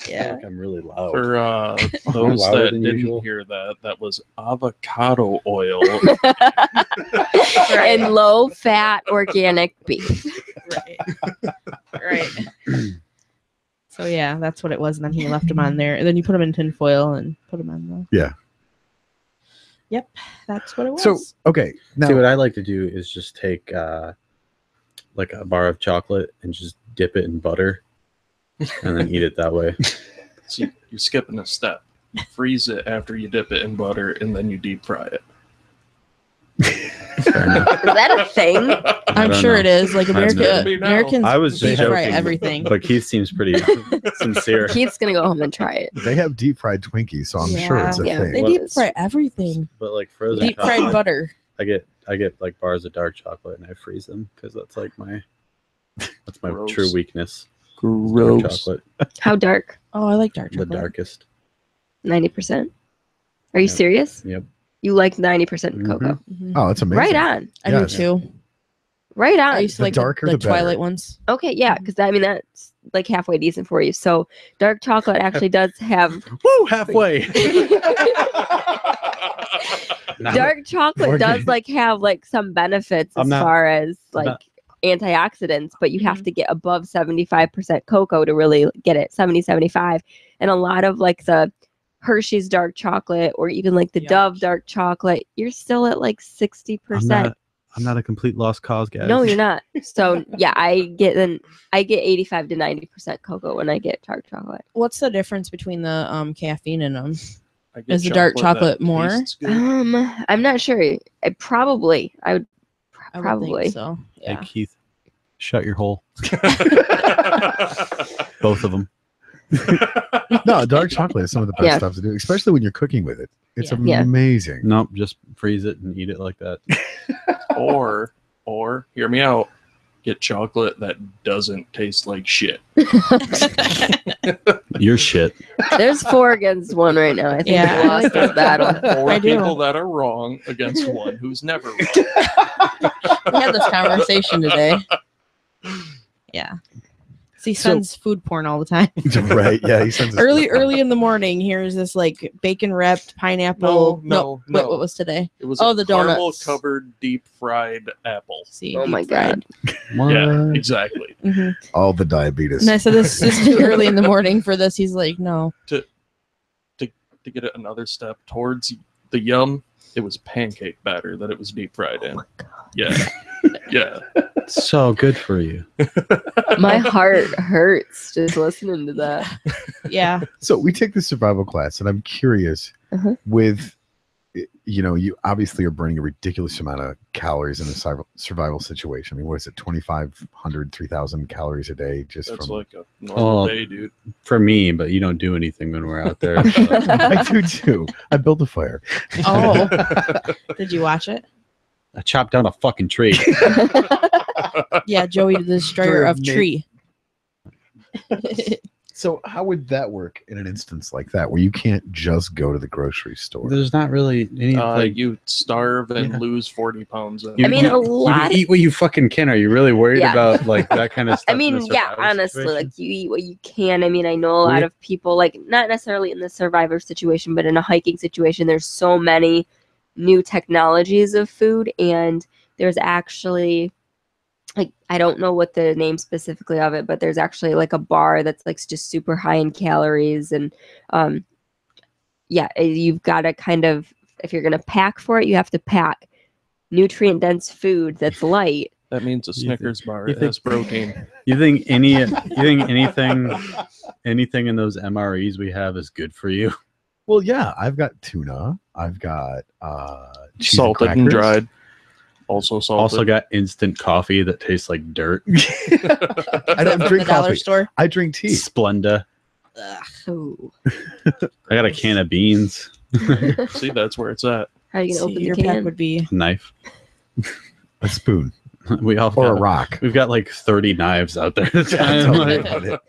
Yeah. like I'm really loud. For those Louder that than didn't usual. hear that was avocado oil. And low fat organic beef. Right. So yeah, that's what it was. And then he left them on there, and then you put them in tin foil and put them on the. Yeah. Yep, that's what it was. So okay, now See, what I like to do is just take like a bar of chocolate and just dip it in butter, and then eat it that way. So you're skipping a step. You freeze it after you dip it in butter, and then you deep fry it. Fair enough. Is that a thing? I'm don't sure know. it is. Like I have no America, idea. Americans I was just deep fry joking, everything. But Keith seems pretty sincere. Keith's gonna go home and try it. they have deep fried Twinkies, so I'm sure it's a Yeah. thing. They What deep is- fry everything. But like frozen Deep fried chocolate, butter. I get like bars of dark chocolate and I freeze them because that's like my Gross. true weakness. Dark Gross. chocolate, How dark? Oh, I like dark the chocolate. darkest. 90%. Are you Yep. serious? Yep. You like 90% cocoa? Mhm. Oh, it's amazing. Right on. I Yes. do too. Right I on. used to The like darker, the the better. Twilight ones. Okay, yeah, because I mean that's like halfway decent for you. So dark chocolate actually does have Woo! Halfway. dark chocolate does like have like some benefits I'm as not- far as I'm like not- antioxidants, but you have Mhm. to get above 75% cocoa to really get it. 75. And a lot of like the Hershey's dark chocolate or even like the Yuck. Dove dark chocolate, you're still at like 60%. I'm not a complete lost cause, guys. No, you're not. So yeah, I get 85 to 90% cocoa when I get dark chocolate. What's the difference between the caffeine in them? I get Is the dark that chocolate more? tastes good. I'm not sure. I would I would probably. think so. Hey, Yeah. Keith, shut your hole. Both of them. No, dark chocolate is some of the best Yeah. stuff to do, especially when you're cooking with it. It's Yeah. Yeah. amazing. Nope, just freeze it and eat it like that. or hear me out. Get chocolate that doesn't taste like shit. Your shit. There's 4 against 1 right now. I think Yeah, we I lost like this battle. Or I do. people that are wrong against one who's never wrong. We had this conversation today. Yeah. See, So- sends food porn all the time. Right? Yeah, he sends us early in the morning. Here's this like bacon wrapped pineapple. No. Wait, what was today? It was Oh, a the caramel donuts. covered deep fried apple. See, Oh deep my fried. god. Yeah, exactly. Mhm. all the diabetes. And I said, this is too early in the morning for this. He's like, no. To get it another step towards the yum, it was pancake batter that it was deep fried in. Yeah. Yeah. So good for you. My heart hurts just listening to that. Yeah. So we take the survival class, and I'm curious with, you obviously are burning a ridiculous amount of calories in a survival situation. I mean, what is it, 2,500, 3,000 calories a day just That's from... like a normal day, dude. For me, but you don't do anything when we're out there. I do too. I built a fire. Oh. Did you watch it? I chopped down a fucking tree. Yeah, Joey the Destroyer of Tree. So how would that work in an instance like that where you can't just go to the grocery store? There's not really any You starve and Yeah. lose 40 pounds. I mean, a you lot. eat what you fucking can. Are you really worried Yeah. about like that kind of stuff? I in a mean, yeah, survival honestly, situation? like you eat what you can. I mean, I know a lot of people, like not necessarily in the survivor situation, but in a hiking situation, there's so many new technologies of food, and there's actually, like, I don't know what the name specifically of it, but there's actually like a bar that's like just super high in calories, and you've got to kind of, if you're gonna pack for it, you have to pack nutrient dense food that's light. That means a Snickers bar. you It has protein. You think anything in those MREs we have is good for you? Well, yeah, I've got tuna. I've got cheese Salted and crackers. dried. Also salted. Also got instant coffee that tastes like dirt. I don't From drink the dollar coffee. store. I drink tea. Splenda. Ooh. I got a can of beans. See, that's where it's at. How are you gonna See, open your the pack can? would be Knife. A spoon We all or a got, rock. we've got like 30 knives out there. Tell me about it.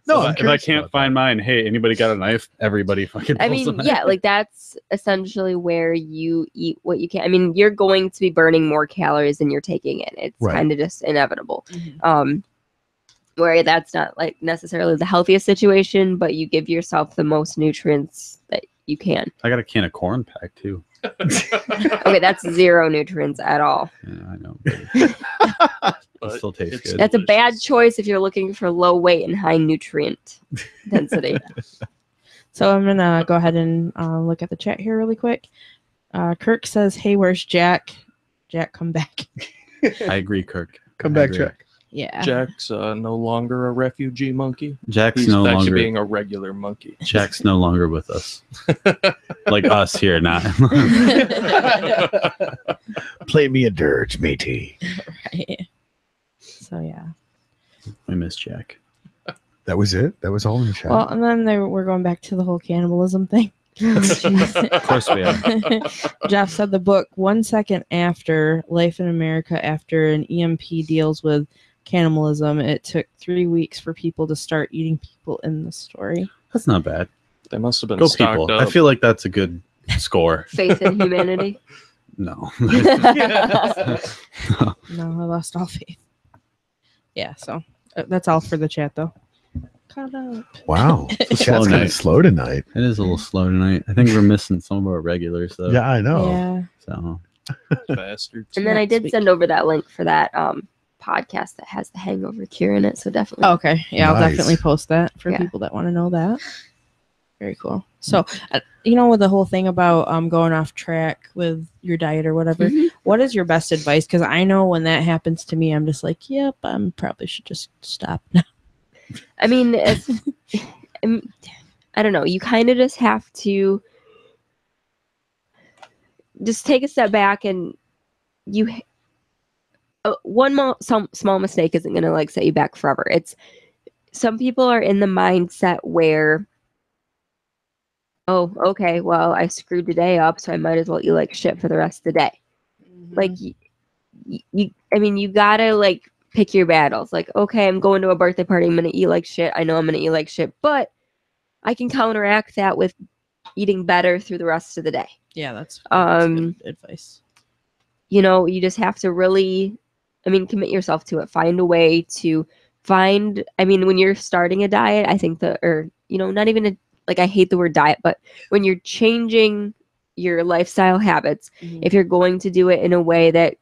No, I'm if I curious can't about find mine, hey, anybody got a knife? Everybody fucking I pulls a mean, knife. yeah, like that's essentially where you eat what you can. I mean, you're going to be burning more calories than you're taking in. It's Right. kind of just inevitable. Where that's not like necessarily the healthiest situation, but you give yourself the most nutrients that you can. I got a can of corn pack too. Okay, that's zero nutrients at all. Yeah, I know. But It still tastes it's- good. That's a bad delicious. choice if you're looking for low weight and high nutrient density. So I'm gonna go ahead and look at the chat here really quick. Kirk says, "Hey, where's Jack? Jack, come back." I agree, Kirk. Come I back, agree. Jack. Yeah. Jack's no longer a refugee monkey. Jack's He's no back to longer being a regular monkey. Jack's no longer with us. Like us here, not. Play me a dirge, matey. Right. So yeah. We miss Jack. That was it. That was all in the chat. Well, and then we're going back to the whole cannibalism thing. Of course we are. Jeff said the book 1 second after Life in America after an EMP deals with cannibalism. It took 3 weeks for people to start eating people in the story. That's not bad. They must have been Go stocked people. up. I feel like that's a good score. Faith in humanity. No. No, I lost all faith. Yeah, so that's all for the chat though. Caught up. Wow. a Chat's slow kind night. of slow tonight. It is a little slow tonight. I think we're missing some of our regulars though. Yeah, I know. Yeah. So Bastards. And then I Next did week. send over that link for that podcast that has the hangover cure in it. So definitely. Okay. Yeah, I'll Nice. definitely post that for Yeah. people that want to know that. Very cool. So, with the whole thing about going off track with your diet or whatever, Mhm. what is your best advice? Because I know when that happens to me, I'm just like, yep, I probably should just stop now. I mean, I don't know. You kind of just have to just take a step back, and some small mistake isn't going to like set you back forever. It's some people are in the mindset where, oh, okay, well, I screwed today up, so I might as well eat like shit for the rest of the day. Like, I mean, you gotta like pick your battles. Like, okay, I'm going to a birthday party. I'm gonna eat like shit. I know I'm gonna eat like shit, but I can counteract that with eating better through the rest of the day. Yeah, that's Um, good advice. You just have to really, commit yourself to it. Find a way to when you're starting a diet, I think not even I hate the word diet, but when you're changing your lifestyle habits, if you're going to do it in a way that,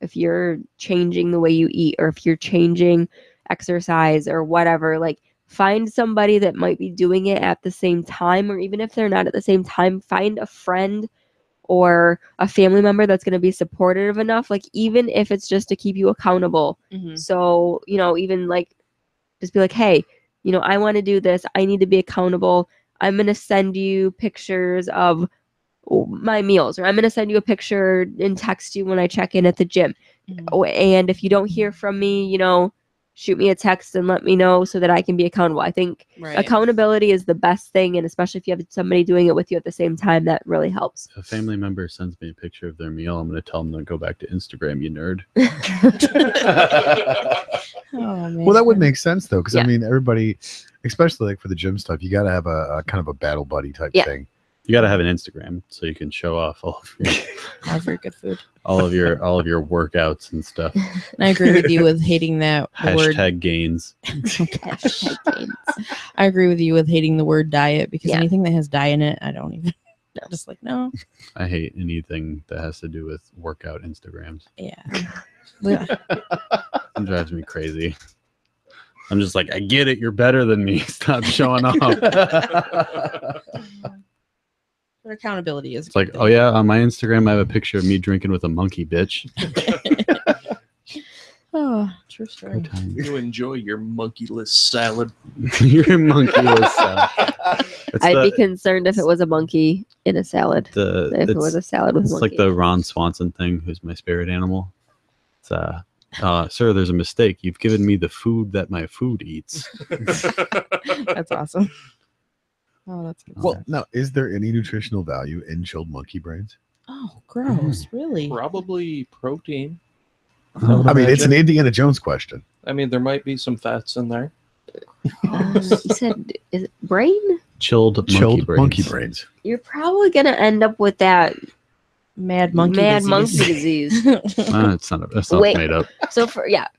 if you're changing the way you eat, or if you're changing exercise or whatever, like find somebody that might be doing it at the same time, or even if they're not at the same time, find a friend or a family member that's going to be supportive enough, like even if it's just to keep you accountable. Mhm. So, even like just be like, hey, I want to do this. I need to be accountable. I'm going to send you pictures of my meals, or I'm going to send you a picture and text you when I check in at the gym. Mhm. Oh, and if you don't hear from me, shoot me a text and let me know so that I can be accountable. I think Right. accountability is the best thing, and especially if you have somebody doing it with you at the same time, that really helps. If a family member sends me a picture of their meal, I'm going to tell them to go back to Instagram, you nerd. Oh, man. Well, that would make sense though, because I Yeah. mean, everybody, especially like for the gym stuff, you got to have a kind of a battle buddy type Yeah. thing. You got to have an Instagram so you can show off all of Very good food. your workouts and stuff. And I agree with you with hating that the word. Hashtag gains. Hashtag gains. I agree with you with hating the word diet, because Yeah. anything that has dye in it, I don't even. I'm just like, no. I hate anything that has to do with workout Instagrams. Yeah. Yeah. It drives me crazy. I'm just like, I get it. You're better than me. Stop showing off. But accountability is. It's like, oh yeah, on my Instagram, I have a picture of me drinking with a monkey, bitch. Oh, true story. Good time. You enjoy your monkeyless salad. You're a monkeyless salad. It's I'd be the, concerned if it was a monkey in a salad. If it was a salad with it's monkey. like the Ron Swanson thing, who's my spirit animal. It's sir, there's a mistake. You've given me the food that my food eats. That's awesome. Oh, that's good. Well, now, is there any nutritional value in chilled monkey brains? Oh, gross. Really? Probably protein. I mean, it's an Indiana Jones question. I mean, there might be some fats in there. you said, is it brain? Chilled Monkey brains. You're probably going to end up with that Mad monkey disease. It's not. That sounds Wait. made up.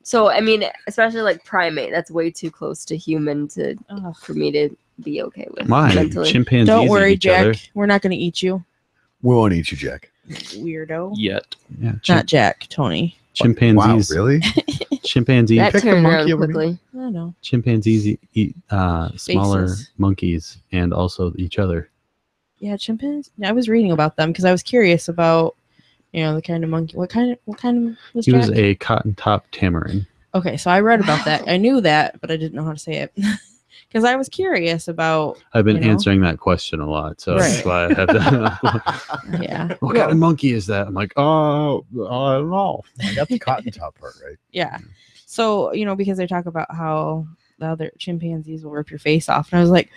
So I mean, especially like primate, that's way too close to human Ugh. for me to be okay with Why? mentally. Chimpanzees Don't worry, eat each other. Jack. We're not going to eat you. We won't eat you, Jack. Weirdo. Yet. Yeah, Not Jack, Tony. chimpanzees. Wow, really? Chimpanzees. That pick the turned monkey around over me. quickly. I don't know. Chimpanzees eat smaller Faces. monkeys and also each other. Yeah, chimpanzees. I was reading about them because I was curious about, the kind of monkey. What kind was He Jack? was a cotton top tamarin. Okay, so I read about that. I knew that, but I didn't know how to say it. Because I was curious about. I've been answering that question a lot, so that's why I have that. Yeah. What kind of monkey is that? I'm like, oh, I don't know. I got the cotton top part right. Yeah. So, because they talk about how the other chimpanzees will rip your face off. And I was like,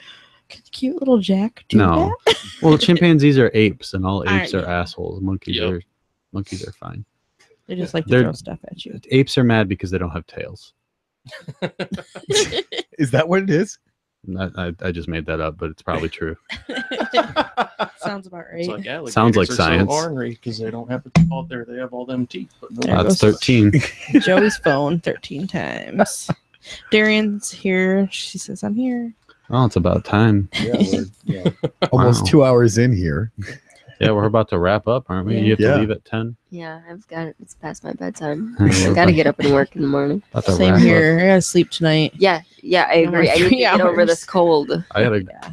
could the cute little Jack do No. that? Well, chimpanzees are apes, and all apes I are know. assholes. Monkeys are fine. They just like to They're- throw stuff at you. Apes are mad because they don't have tails. Is that what it is? I just made that up, but it's probably true. Sounds about right. It's like alligators Sounds like are science. So ornery because they don't have all there. They have all them teeth, but no. There That's goes- 13. Joey's phone 13 times. Darian's here. She says, I'm here. Oh, it's about time. Yeah, almost Wow. 2 hours in here. Yeah, we're about to wrap up, aren't we? Yeah. You have Yeah. to leave at 10. Yeah, it's past my bedtime. Yeah, I we're gotta about- get up and work in the morning. about to Same wrap here. I gotta sleep tonight. Yeah, I No more agree. I need to 3 get over hours. this cold. Up. I gotta Yeah.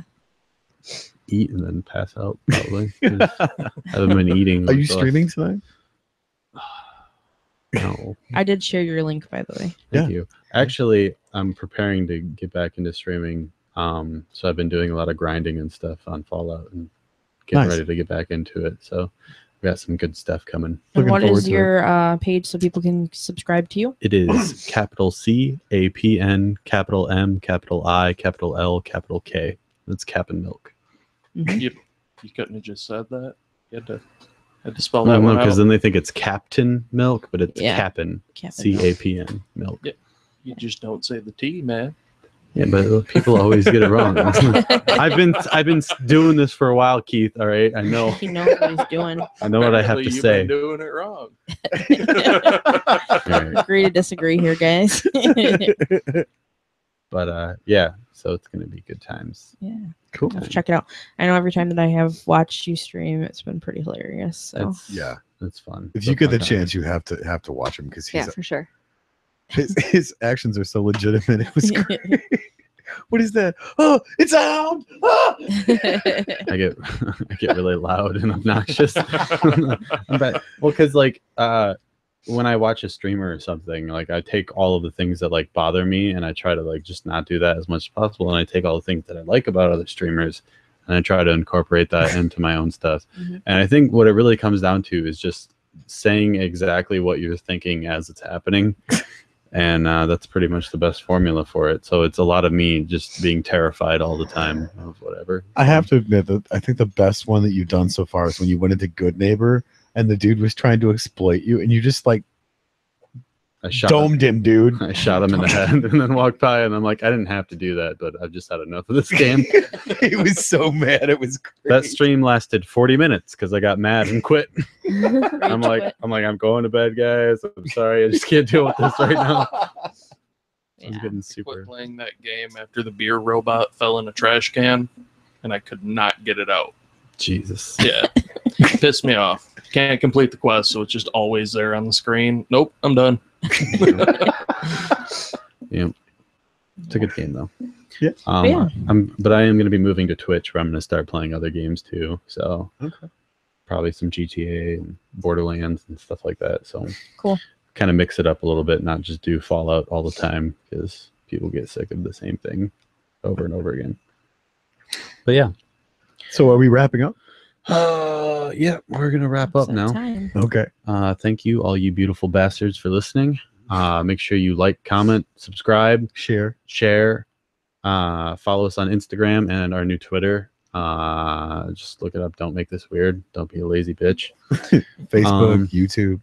eat and then pass out probably. 'cause I haven't been eating. Are you for, like, streaming tonight? No. I did share your link, by the way. Thank you. Actually, I'm preparing to get back into streaming. So I've been doing a lot of grinding and stuff on Fallout and getting Nice. ready to get back into it. So we got some good stuff coming. And Looking what forward is to it. your page so people can subscribe to you? It is capital CAPN, capital M, capital I, capital L, capital K. That's Cap'n Milk. You couldn't have just said that. You had to spell No, that one because out. then they think it's Captain Milk, but it's Yeah. Cap'n, Cap'n Milk. CAPN Milk. Yeah. You just don't say the T, man. Yeah, but people always get it wrong. I've been doing this for a while, Keith. All right, I know. He knows what he's doing. I know what I have Apparently to you've say. been doing it wrong. All right. Agree to disagree here, guys. But yeah, so it's gonna be good times. Yeah. Cool. I'll have to check it out. I know every time that I have watched you stream, it's been pretty hilarious. So It's, Yeah. it's fun. If It's you a get the fun chance, you have to watch him because Yeah, for sure. his actions are so legitimate. It was great. What is that? Oh, it's a hound. Ah! I get really loud and obnoxious. But well, because like when I watch a streamer or something, like I take all of the things that like bother me and I try to like just not do that as much as possible, and I take all the things that I like about other streamers and I try to incorporate that into my own stuff. Mhm. And I think what it really comes down to is just saying exactly what you're thinking as it's happening. And that's pretty much the best formula for it. So it's a lot of me just being terrified all the time of whatever. I have to admit that I think the best one that you've done so far is when you went into Good Neighbor and the dude was trying to exploit you and you just like I shot domed him, dude. I shot him in the head and then walked by, and I'm like, I didn't have to do that, but I've just had enough of this game. He was so mad. It was great. That stream lasted 40 minutes because I got mad and quit. I'm like, I'm going to bed, guys. I'm sorry, I just can't deal with this right now. I'm Yeah. getting I super. quit playing that game after the beer robot fell in a trash can, and I could not get it out. Jesus. Yeah, pissed me off. Can't complete the quest, so it's just always there on the screen. Nope, I'm done. Yeah, it's a good game though. Yeah. Yeah. But I am going to be moving to Twitch, where I'm going to start playing other games too. So Okay. probably some GTA and Borderlands and stuff like that. So Cool. kind of mix it up a little bit, not just do Fallout all the time, because people get sick of the same thing over and over again. But yeah. So are we wrapping up? Yeah, we're gonna wrap up It's that now. time. Okay. Thank you, all you beautiful bastards, for listening. Make sure you like, comment, subscribe, Share. share. Follow us on Instagram and our new Twitter. Just look it up. Don't make this weird. Don't be a lazy bitch. Facebook, YouTube.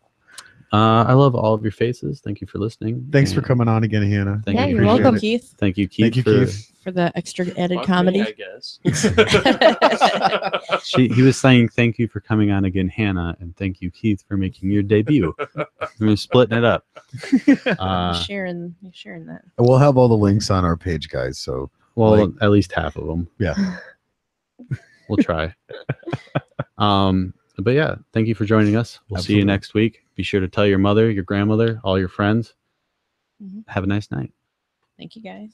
I love all of your faces. Thank you for listening. Thanks for And coming on again, Hannah. Thank Yeah, you. you're Appreciate welcome, it. Keith, Thank you, Keith. Thank you, for, Keith. for the extra added Fuck comedy. me, I guess. He was saying thank you for coming on again, Hannah, and thank you, Keith, for making your debut. We're splitting it up. You're sharing that. We'll have all the links on our page, guys. So Well, Like- at least half of them. yeah. We'll try. But yeah, thank you for joining us. We'll see you Absolutely. next week. Be sure to tell your mother, your grandmother, all your friends. Mhm. Have a nice night. Thank you, guys.